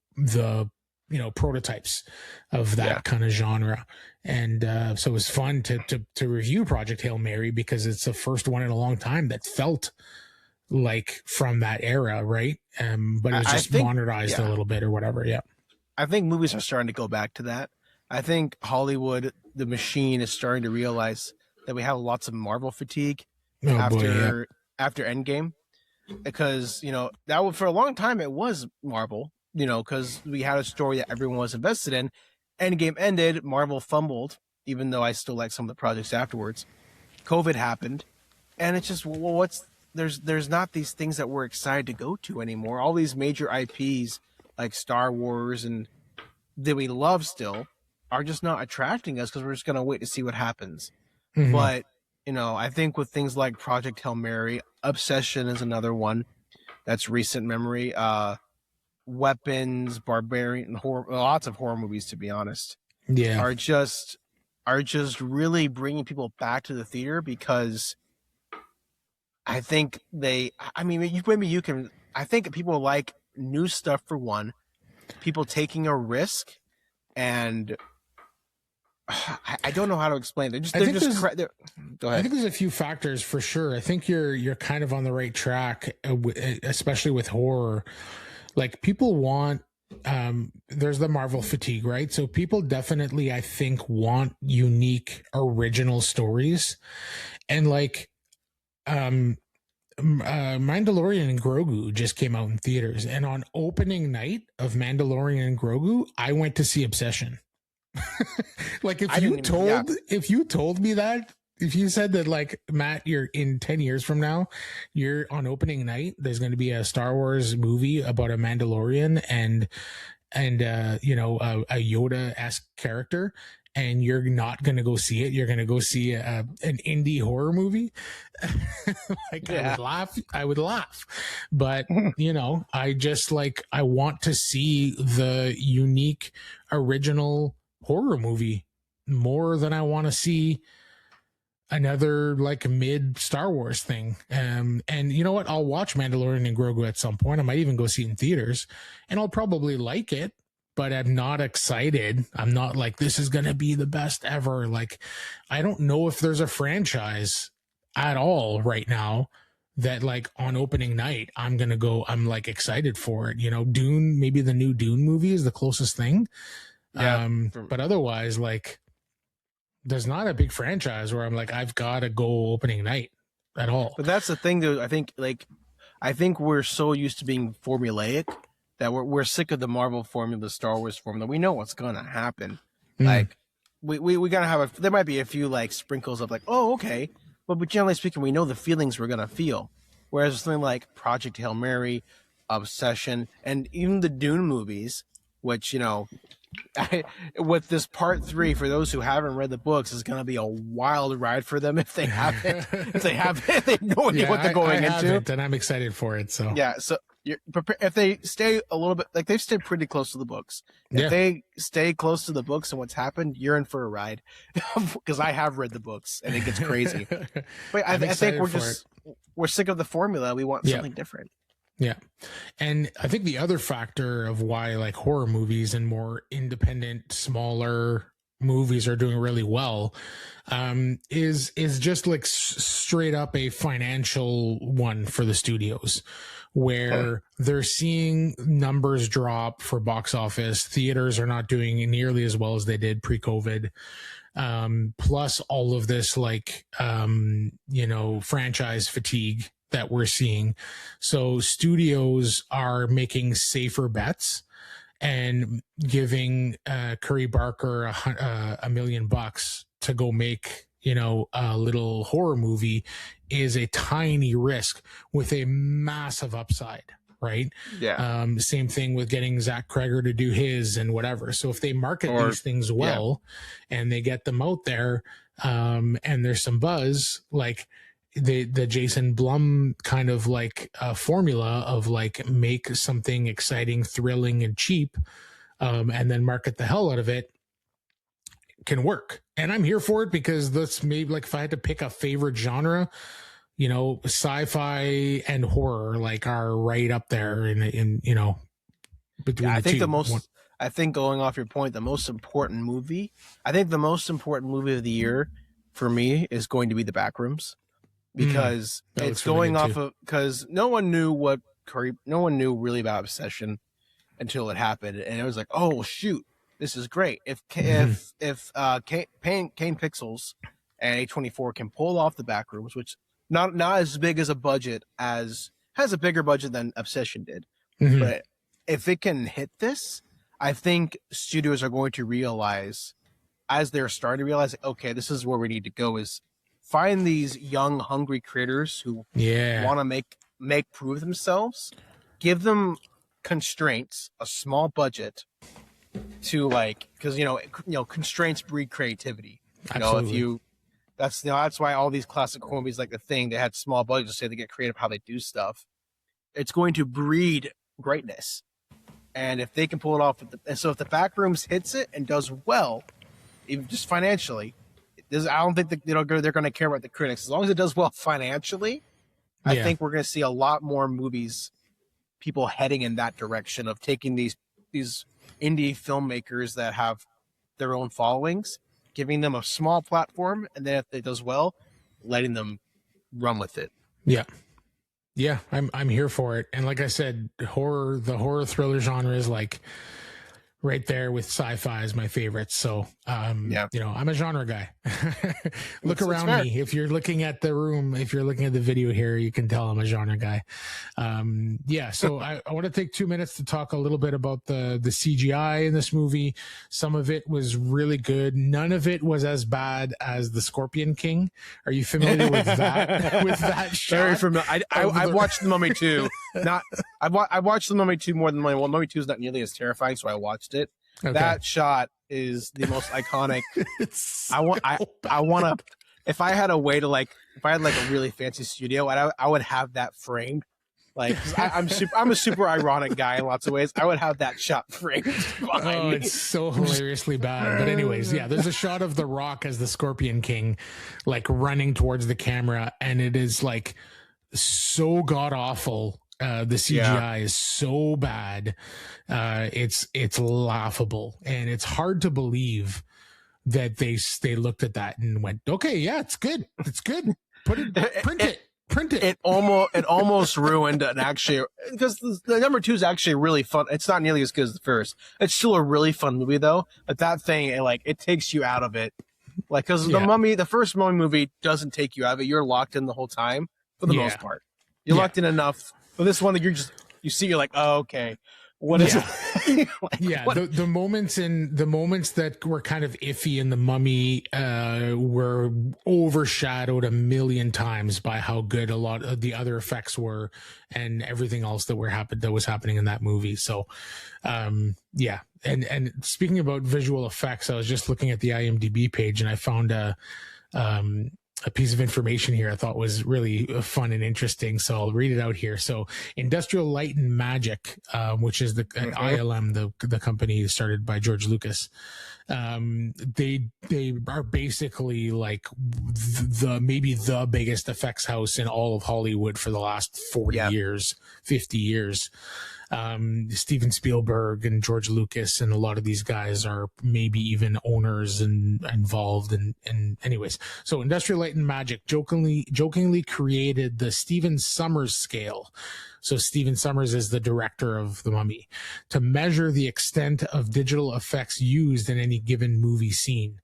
prototypes of that kind of genre. And so it was fun to review Project Hail Mary because it's the first one in a long time that felt from that era, right? But it was just modernized a little bit or whatever. Yeah. I think movies are starting to go back to that. I think Hollywood, the machine, is starting to realize that we have lots of Marvel fatigue after Endgame, because that for a long time it was Marvel, because we had a story that everyone was invested in. Endgame ended, Marvel fumbled, even though I still like some of the projects afterwards. COVID happened, and it's just there's not these things that we're excited to go to anymore. All these major IPs like Star Wars and that we love still are just not attracting us because we're just going to wait to see what happens. But, I think with things like Project Hail Mary, Obsession is another one that's recent memory. Weapons, Barbarian, horror, lots of horror movies, to be honest, are just really bringing people back to the theater, because I think I think people like new stuff for one, people taking a risk, and I don't know how to explain it. Go ahead. I think there's a few factors for sure. I think you're kind of on the right track, especially with horror. Like, people want, there's the Marvel fatigue, right? So people definitely, I think, want unique, original stories. And like, Mandalorian and Grogu just came out in theaters, and on opening night of Mandalorian and Grogu, I went to see Obsession. Like, if you told me that, if you said that, like, Matt, you're in 10 years from now, you're on opening night, there's going to be a Star Wars movie about a Mandalorian and a Yoda-esque character, and you're not going to go see it, you're going to go see an indie horror movie. Like, yeah. I would laugh. But, I want to see the unique, original horror movie more than I want to see another like mid Star Wars thing. And you know what? I'll watch Mandalorian and Grogu at some point. I might even go see it in theaters, and I'll probably like it, but I'm not excited. I'm not like, this is going to be the best ever. Like, I don't know if there's a franchise at all right now that, like, on opening night, I'm like excited for it. Dune, maybe the new Dune movie is the closest thing. Yeah. But otherwise, like, there's not a big franchise where I'm like, I've got to go opening night at all. But that's the thing, though. I think we're so used to being formulaic that we're sick of the Marvel formula, the Star Wars formula. We know what's gonna happen. Like, we gotta have there might be a few like sprinkles of like, oh, okay, but generally speaking, we know the feelings we're gonna feel. Whereas something like Project Hail Mary, Obsession, and even the Dune movies, which with this part 3, for those who haven't read the books, is going to be a wild ride for them if they haven't. They have no idea what they're going into, and I'm excited for it. So yeah, so if they stay a little bit, like, they've stayed pretty close to the books. If they stay close to the books and what's happened, you're in for a ride, because I have read the books and it gets crazy. But I think we're sick of the formula. We want something different. Yeah. And I think the other factor of why, like, horror movies and more independent, smaller movies are doing really well, is just like straight up a financial one for the studios, where they're seeing numbers drop for box office. Theaters are not doing nearly as well as they did pre-COVID. Plus all of this, like, franchise fatigue that we're seeing. So studios are making safer bets and giving Curry Barker $1 million to go make, a little horror movie is a tiny risk with a massive upside, right? Yeah. Same thing with getting Zach Kreger to do his and whatever. So if they market these things well, and they get them out there, and there's some buzz, like, the Jason Blum kind of like formula of like, make something exciting, thrilling, and cheap, and then market the hell out of it, can work. And I'm here for it, because that's maybe, like, if I had to pick a favorite genre, sci-fi and horror, like, are right up there in between I the think two. I think, going off your point, the most important movie of the year for me is going to be The Backrooms. Because it's going off of, because no one knew really about Obsession until it happened, and it was like, oh shoot, this is great. If Kane Pixels and A24 can pull off The Backrooms, which not as big as a budget has a bigger budget than Obsession did, but if it can hit this, I think studios are going to realize, as they're starting to realize, like, okay, this is where we need to go, is find these young, hungry creators who want to prove themselves, give them constraints, a small budget to, like, because constraints breed creativity. Absolutely. That's why all these classic horror movies like The Thing, they had small budgets to say they get creative how they do stuff. It's going to breed greatness. And if they can pull it off, and so if the Backrooms hits it and does well, even just financially, I don't think that they're going to care about the critics. As long as it does well financially, I think we're going to see a lot more movies, people heading in that direction of taking these indie filmmakers that have their own followings, giving them a small platform, and then if it does well, letting them run with it. Yeah. Yeah, I'm here for it. And like I said, the horror thriller genre is like right there with sci-fi is my favorite. So, I'm a genre guy. Look around me. If you're looking at the room, if you're looking at the video here, you can tell I'm a genre guy. So I want to take 2 minutes to talk a little bit about the CGI in this movie. Some of it was really good. None of it was as bad as the Scorpion King. Are you familiar with that? With that shot? Very familiar. I watched The Mummy 2. I watched The Mummy 2 more than Mummy 1. Mummy 2 is not nearly as terrifying, so I watched it. Okay. That shot is the most iconic. I want to. If I had a way to if I had a really fancy studio, I would have that framed. Like, 'cause I'm a super ironic guy in lots of ways. I would have that shot framed behind me. It's so hilariously bad. But anyways, yeah, there's a shot of The Rock as the Scorpion King, running towards the camera, and it is so god awful. The CGI is so bad. It's laughable, and it's hard to believe that they looked at that and went, okay, yeah, it's good. It's good. Print it. It almost ruined an actually, because the number 2 is actually really fun. It's not nearly as good as the first. It's still a really fun movie though. But that thing, it takes you out of it. Because the first Mummy movie doesn't take you out of it. You're locked in the whole time for the most part. You're locked in enough. But this one that you're like, oh, okay. What is it? The moments that were kind of iffy in The Mummy were overshadowed a million times by how good a lot of the other effects were and everything else that was happening in that movie. So, and speaking about visual effects, I was just looking at the IMDb page and I found a piece of information here I thought was really fun and interesting. So I'll read it out here. So Industrial Light and Magic, which is the ILM, the company started by George Lucas. They are basically maybe the biggest effects house in all of Hollywood for the last 40 years, 50 years. Steven Spielberg and George Lucas and a lot of these guys are maybe even owners and involved. And anyways, so Industrial Light and Magic jokingly created the Stephen Sommers scale. So Stephen Sommers is the director of The Mummy, to measure the extent of digital effects used in any given movie scene.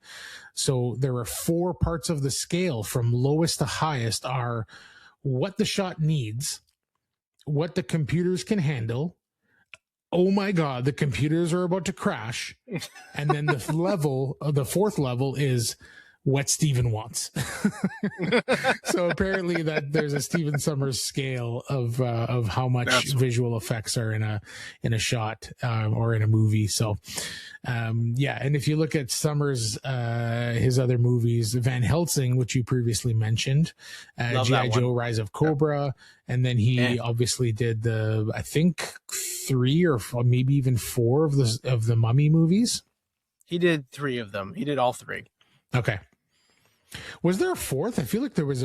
So there are 4 parts of the scale from lowest to highest are what the shot needs, what the computers can handle. Oh my God, the computers are about to crash. And then the 4th level is what Steven wants. So apparently that there's a Steven Sommers scale of how much visual effects are in a shot, or in a movie. So, and if you look at Sommers, his other movies, Van Helsing, which you previously mentioned, G.I. Joe, Rise of Cobra, and then he obviously did I think 3 or maybe even 4 of the Mummy movies. He did 3 of them. He did all 3. Okay. Was there a 4th? I feel like there was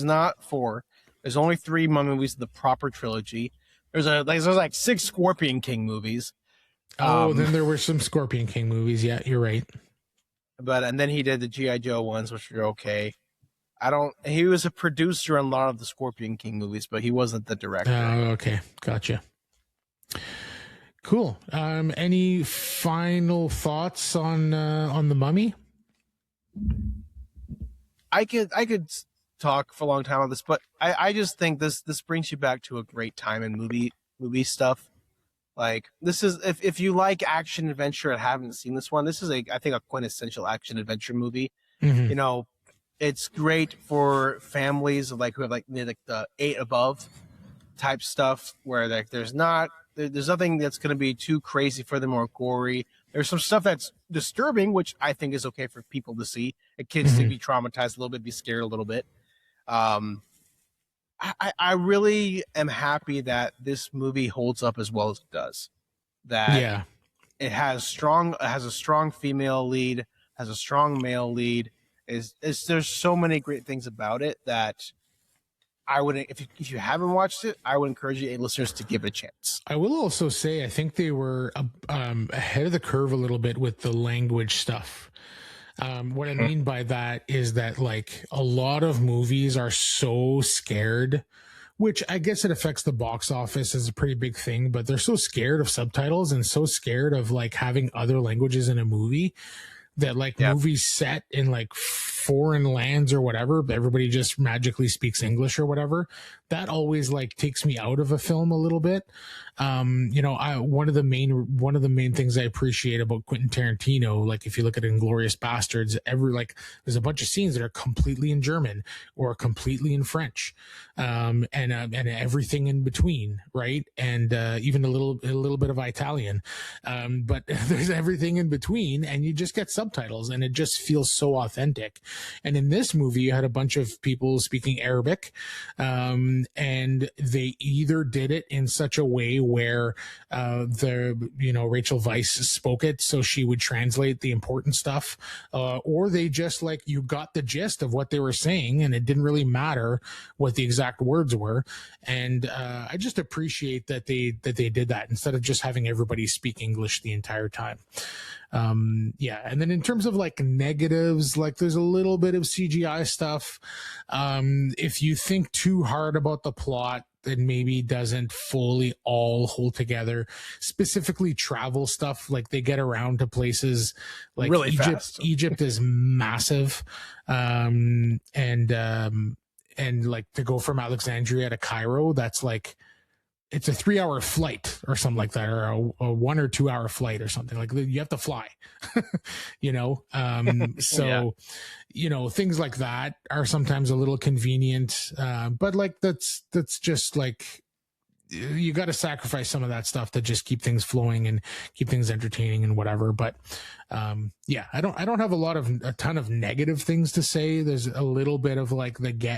not 4. There's only 3 Mummy movies in the proper trilogy. There's 6 Scorpion King movies. Then there were some Scorpion King movies. Yeah, you're right. And then he did the G.I. Joe ones, which were okay. He was a producer on a lot of the Scorpion King movies, but he wasn't the director. Okay. Gotcha. Cool. Any final thoughts on The Mummy? I could talk for a long time on this, but I just think this brings you back to a great time in movie stuff. This is if you like action adventure and haven't seen this one, this is I think a quintessential action adventure movie. Mm-hmm. It's great for families who have the 8 above type stuff where there's nothing that's going to be too crazy for them or gory, There's some stuff that's disturbing, which I think is okay for people to see. Kids to be traumatized a little bit, be scared a little bit. I really am happy that this movie holds up as well as it does. That it has a strong female lead, has a strong male lead. There's so many great things about it that I would, if you haven't watched it, I would encourage you listeners to give it a chance. I will also say I think they were ahead of the curve a little bit with the language stuff. What I mean by that is that like a lot of movies are so scared, which I guess it affects the box office as a pretty big thing, but they're so scared of subtitles and so scared of like having other languages in a movie that like movies set in like foreign lands or whatever, everybody just magically speaks English or whatever. That always like takes me out of a film a little bit. One of the main things I appreciate about Quentin Tarantino, like if you look at Inglourious Bastards, there's a bunch of scenes that are completely in German or completely in French, and everything in between, right? And even a little bit of Italian, but there's everything in between, and you just get subtitles, and it just feels so authentic. And in this movie, you had a bunch of people speaking Arabic, and they either did it in such a way where Rachel Weisz spoke it so she would translate the important stuff, or they just like you got the gist of what they were saying and it didn't really matter what the exact words were. And I just appreciate that they did that instead of just having everybody speak English the entire time. And then in terms of like negatives, like there's a little bit of CGI stuff. If you think too hard about the plot, it maybe doesn't fully all hold together. Specifically travel stuff, like they get around to places like really Egypt. Fast. Egypt is massive. And like to go from Alexandria to Cairo, that's like, it's a 3-hour flight or something like that, or a 1 or 2 hour flight or something like that. You have to fly, things like that are sometimes a little convenient. But like, that's just like, you got to sacrifice some of that stuff to just keep things flowing and keep things entertaining and whatever. But I don't have a ton of negative things to say. There's a little bit of like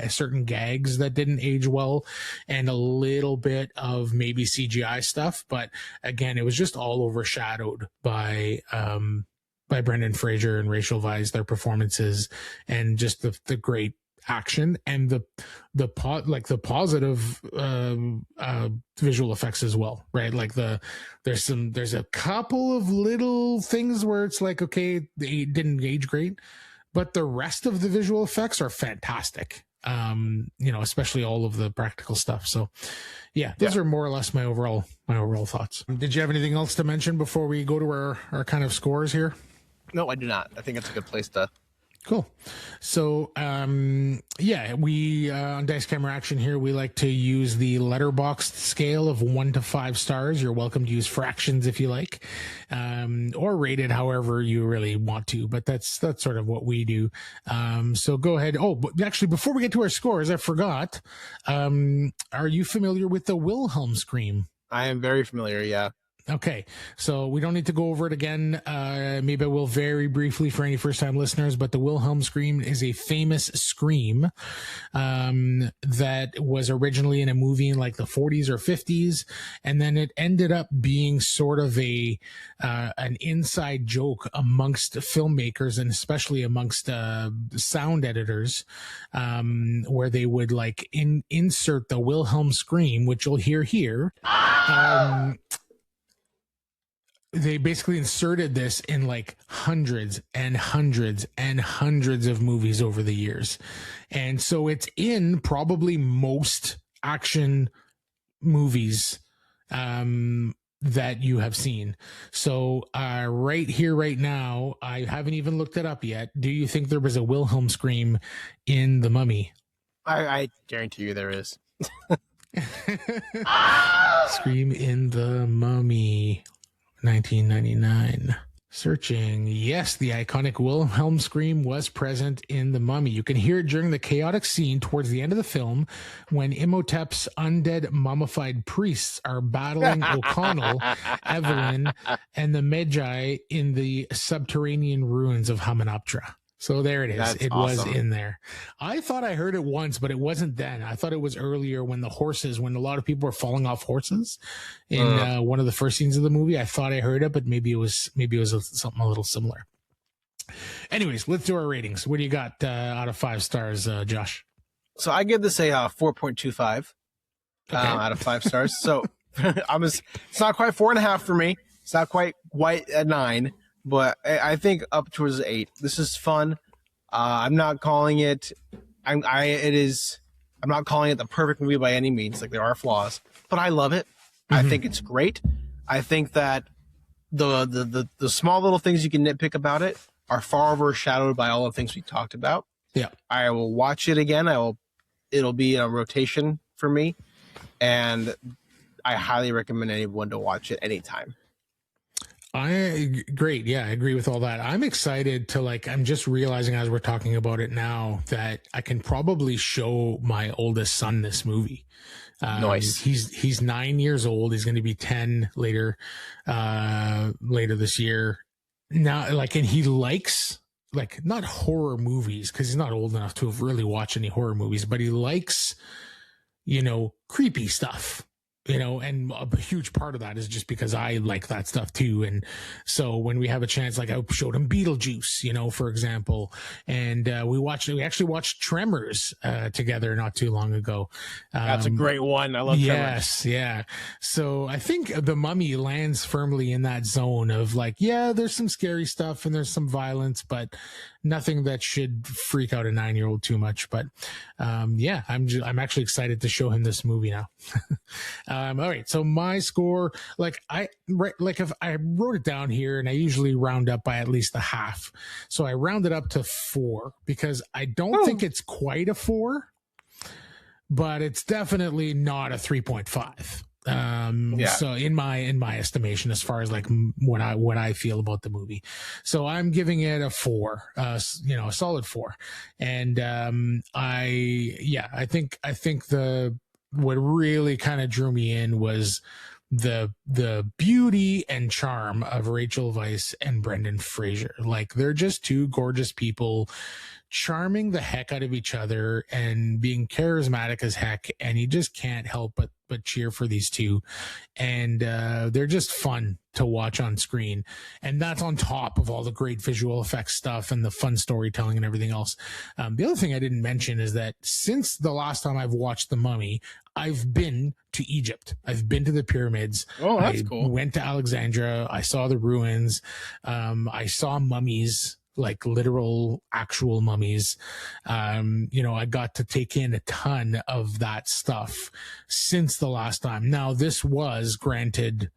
certain gags that didn't age well, and a little bit of maybe CGI stuff. But again, it was just all overshadowed by Brendan Fraser and Rachel Weisz, their performances, and just the great action and the positive visual effects as well, right? Like there's a couple of little things where it's like, okay, they didn't age great, but the rest of the visual effects are fantastic. Especially all of the practical stuff. So those are more or less my overall thoughts. Did you have anything else to mention before we go to our kind of scores here? No, I do not. I think it's a good place to. Cool. So, we on Dice Camera Action here, we like to use the letterboxed scale of 1 to 5 stars. You're welcome to use fractions if you like, or rate it however you really want to, but that's sort of what we do. So go ahead. Oh, but actually, before we get to our scores, I forgot. Are you familiar with the Wilhelm scream? I am very familiar. Yeah. Okay, so we don't need to go over it again. Maybe I will very briefly for any first-time listeners, but the Wilhelm scream is a famous scream that was originally in a movie in like the 40s or 50s, and then it ended up being sort of an inside joke amongst filmmakers and especially amongst sound editors, where they would like insert the Wilhelm scream, which you'll hear here. They basically inserted this in like hundreds and hundreds and hundreds of movies over the years. And so it's in probably most action movies that you have seen. So right here, right now, I haven't even looked it up yet. Do you think there was a Wilhelm scream in The Mummy? I guarantee you there is. Scream in The Mummy. 1999. Searching. Yes, the iconic Wilhelm scream was present in The Mummy. You can hear it during the chaotic scene towards the end of the film when Imhotep's undead mummified priests are battling O'Connell, Evelyn, and the Magi in the subterranean ruins of Hamunaptra. So there it is. That's it awesome. was in there. I thought I heard it once, but it wasn't then. I thought it was earlier when when a lot of people were falling off horses in one of the first scenes of the movie. I thought I heard it, but maybe it was something a little similar. Anyways, let's do our ratings. What do you got out of 5 stars, Josh? So I give this a 4.25 out of 5 stars. So it's not quite 4.5 for me. It's not quite at 9. But I think up towards 8. This is fun. I'm not calling it. I'm not calling it the perfect movie by any means. Like, there are flaws, but I love it. I think it's great. I think that the small little things you can nitpick about it are far overshadowed by all the things we talked about. Yeah, I will watch it again. It'll be a rotation for me, and I highly recommend anyone to watch it anytime. Great. Yeah, I agree with all that. I'm excited I'm just realizing as we're talking about it now that I can probably show my oldest son this movie. Nice. He's 9 years old. He's going to be 10 later this year. Now, and he likes not horror movies because he's not old enough to have really watched any horror movies, but he likes, creepy stuff. And a huge part of that is just because I like that stuff too. And so when we have a chance, I showed him Beetlejuice, for example, and we actually watched Tremors together not too long ago. That's a great one. I love Tremors. Yes, yeah. So I think The Mummy lands firmly in that zone of there's some scary stuff and there's some violence, but nothing that should freak out a 9-year-old too much. But I'm actually excited to show him this movie now. All right, so my score, if I wrote it down here, and I usually round up by at least a half, so I rounded up to 4 because I don't think it's quite a 4, but it's definitely not a 3.5. So in my estimation, as far as what I feel about the movie, so I'm giving it a 4, a solid 4. And I think what really kind of drew me in was the beauty and charm of Rachel Weisz and Brendan Fraser. They're just two gorgeous people, charming the heck out of each other and being charismatic as heck, and you just can't help but cheer for these two. And they're just fun to watch on screen, and that's on top of all the great visual effects stuff and the fun storytelling and everything else. The other thing I didn't mention is that since the last time I've watched The Mummy, I've been to Egypt. I've been to the pyramids. Oh, that's cool. Went to Alexandria. I saw the ruins. I saw mummies, literal actual mummies. I got to take in a ton of that stuff since the last time. Now, this was granted,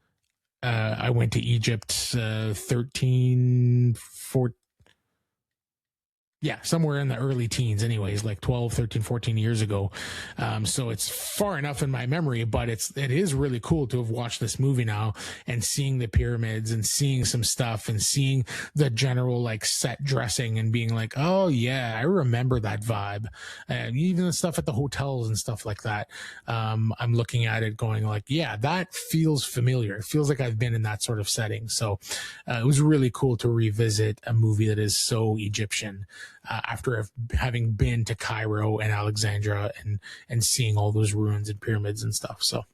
I went to Egypt somewhere in the early teens anyways, 12, 13, 14 years ago. So it's far enough in my memory, but it is really cool to have watched this movie now and seeing the pyramids and seeing some stuff and seeing the general set dressing and being oh yeah, I remember that vibe. And even the stuff at the hotels and stuff like that. I'm looking at it going yeah, that feels familiar. It feels like I've been in that sort of setting. So it was really cool to revisit a movie that is so Egyptian. After having been to Cairo and Alexandria and seeing all those ruins and pyramids and stuff. So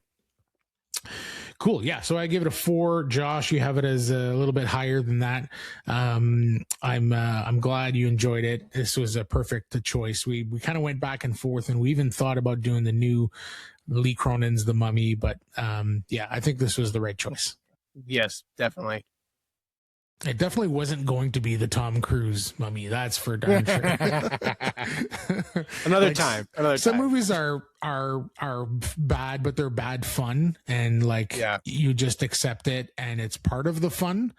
cool. Yeah. So I give it a 4. Josh, you have it as a little bit higher than that. I'm glad you enjoyed it. This was a perfect choice. We kind of went back and forth, and we even thought about doing the new Lee Cronin's The Mummy, but I think this was the right choice. Yes, definitely. It definitely wasn't going to be the Tom Cruise Mummy. That's for darn sure. Another time. Some movies are bad, but they're bad fun, and you just accept it, and it's part of the fun.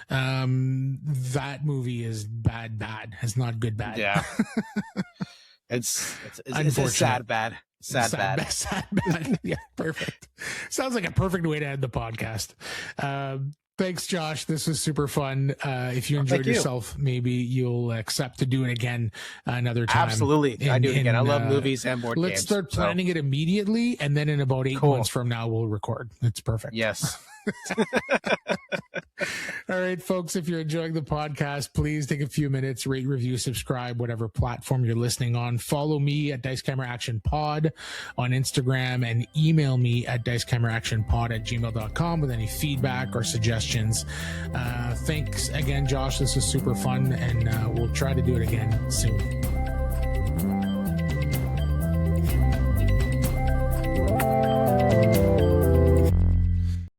That movie is bad. It's not good bad. Yeah. It's a sad bad. Sad bad. Yeah, perfect. Sounds like a perfect way to end the podcast. Thanks, Josh. This was super fun. If you enjoyed yourself, maybe you'll accept to do it again another time. Absolutely. I do it again. I love movies and board games. Let's start planning it immediately, and then in about 8 months from now, we'll record. It's perfect. Yes. All right, folks, if you're enjoying the podcast, please take a few minutes, rate, review, subscribe, whatever platform you're listening on. Follow me at Dice Camera Action Pod on Instagram, and email me at dicecameraactionpod@gmail.com with any feedback or suggestions. Thanks again, Josh. This was super fun, and we'll try to do it again soon.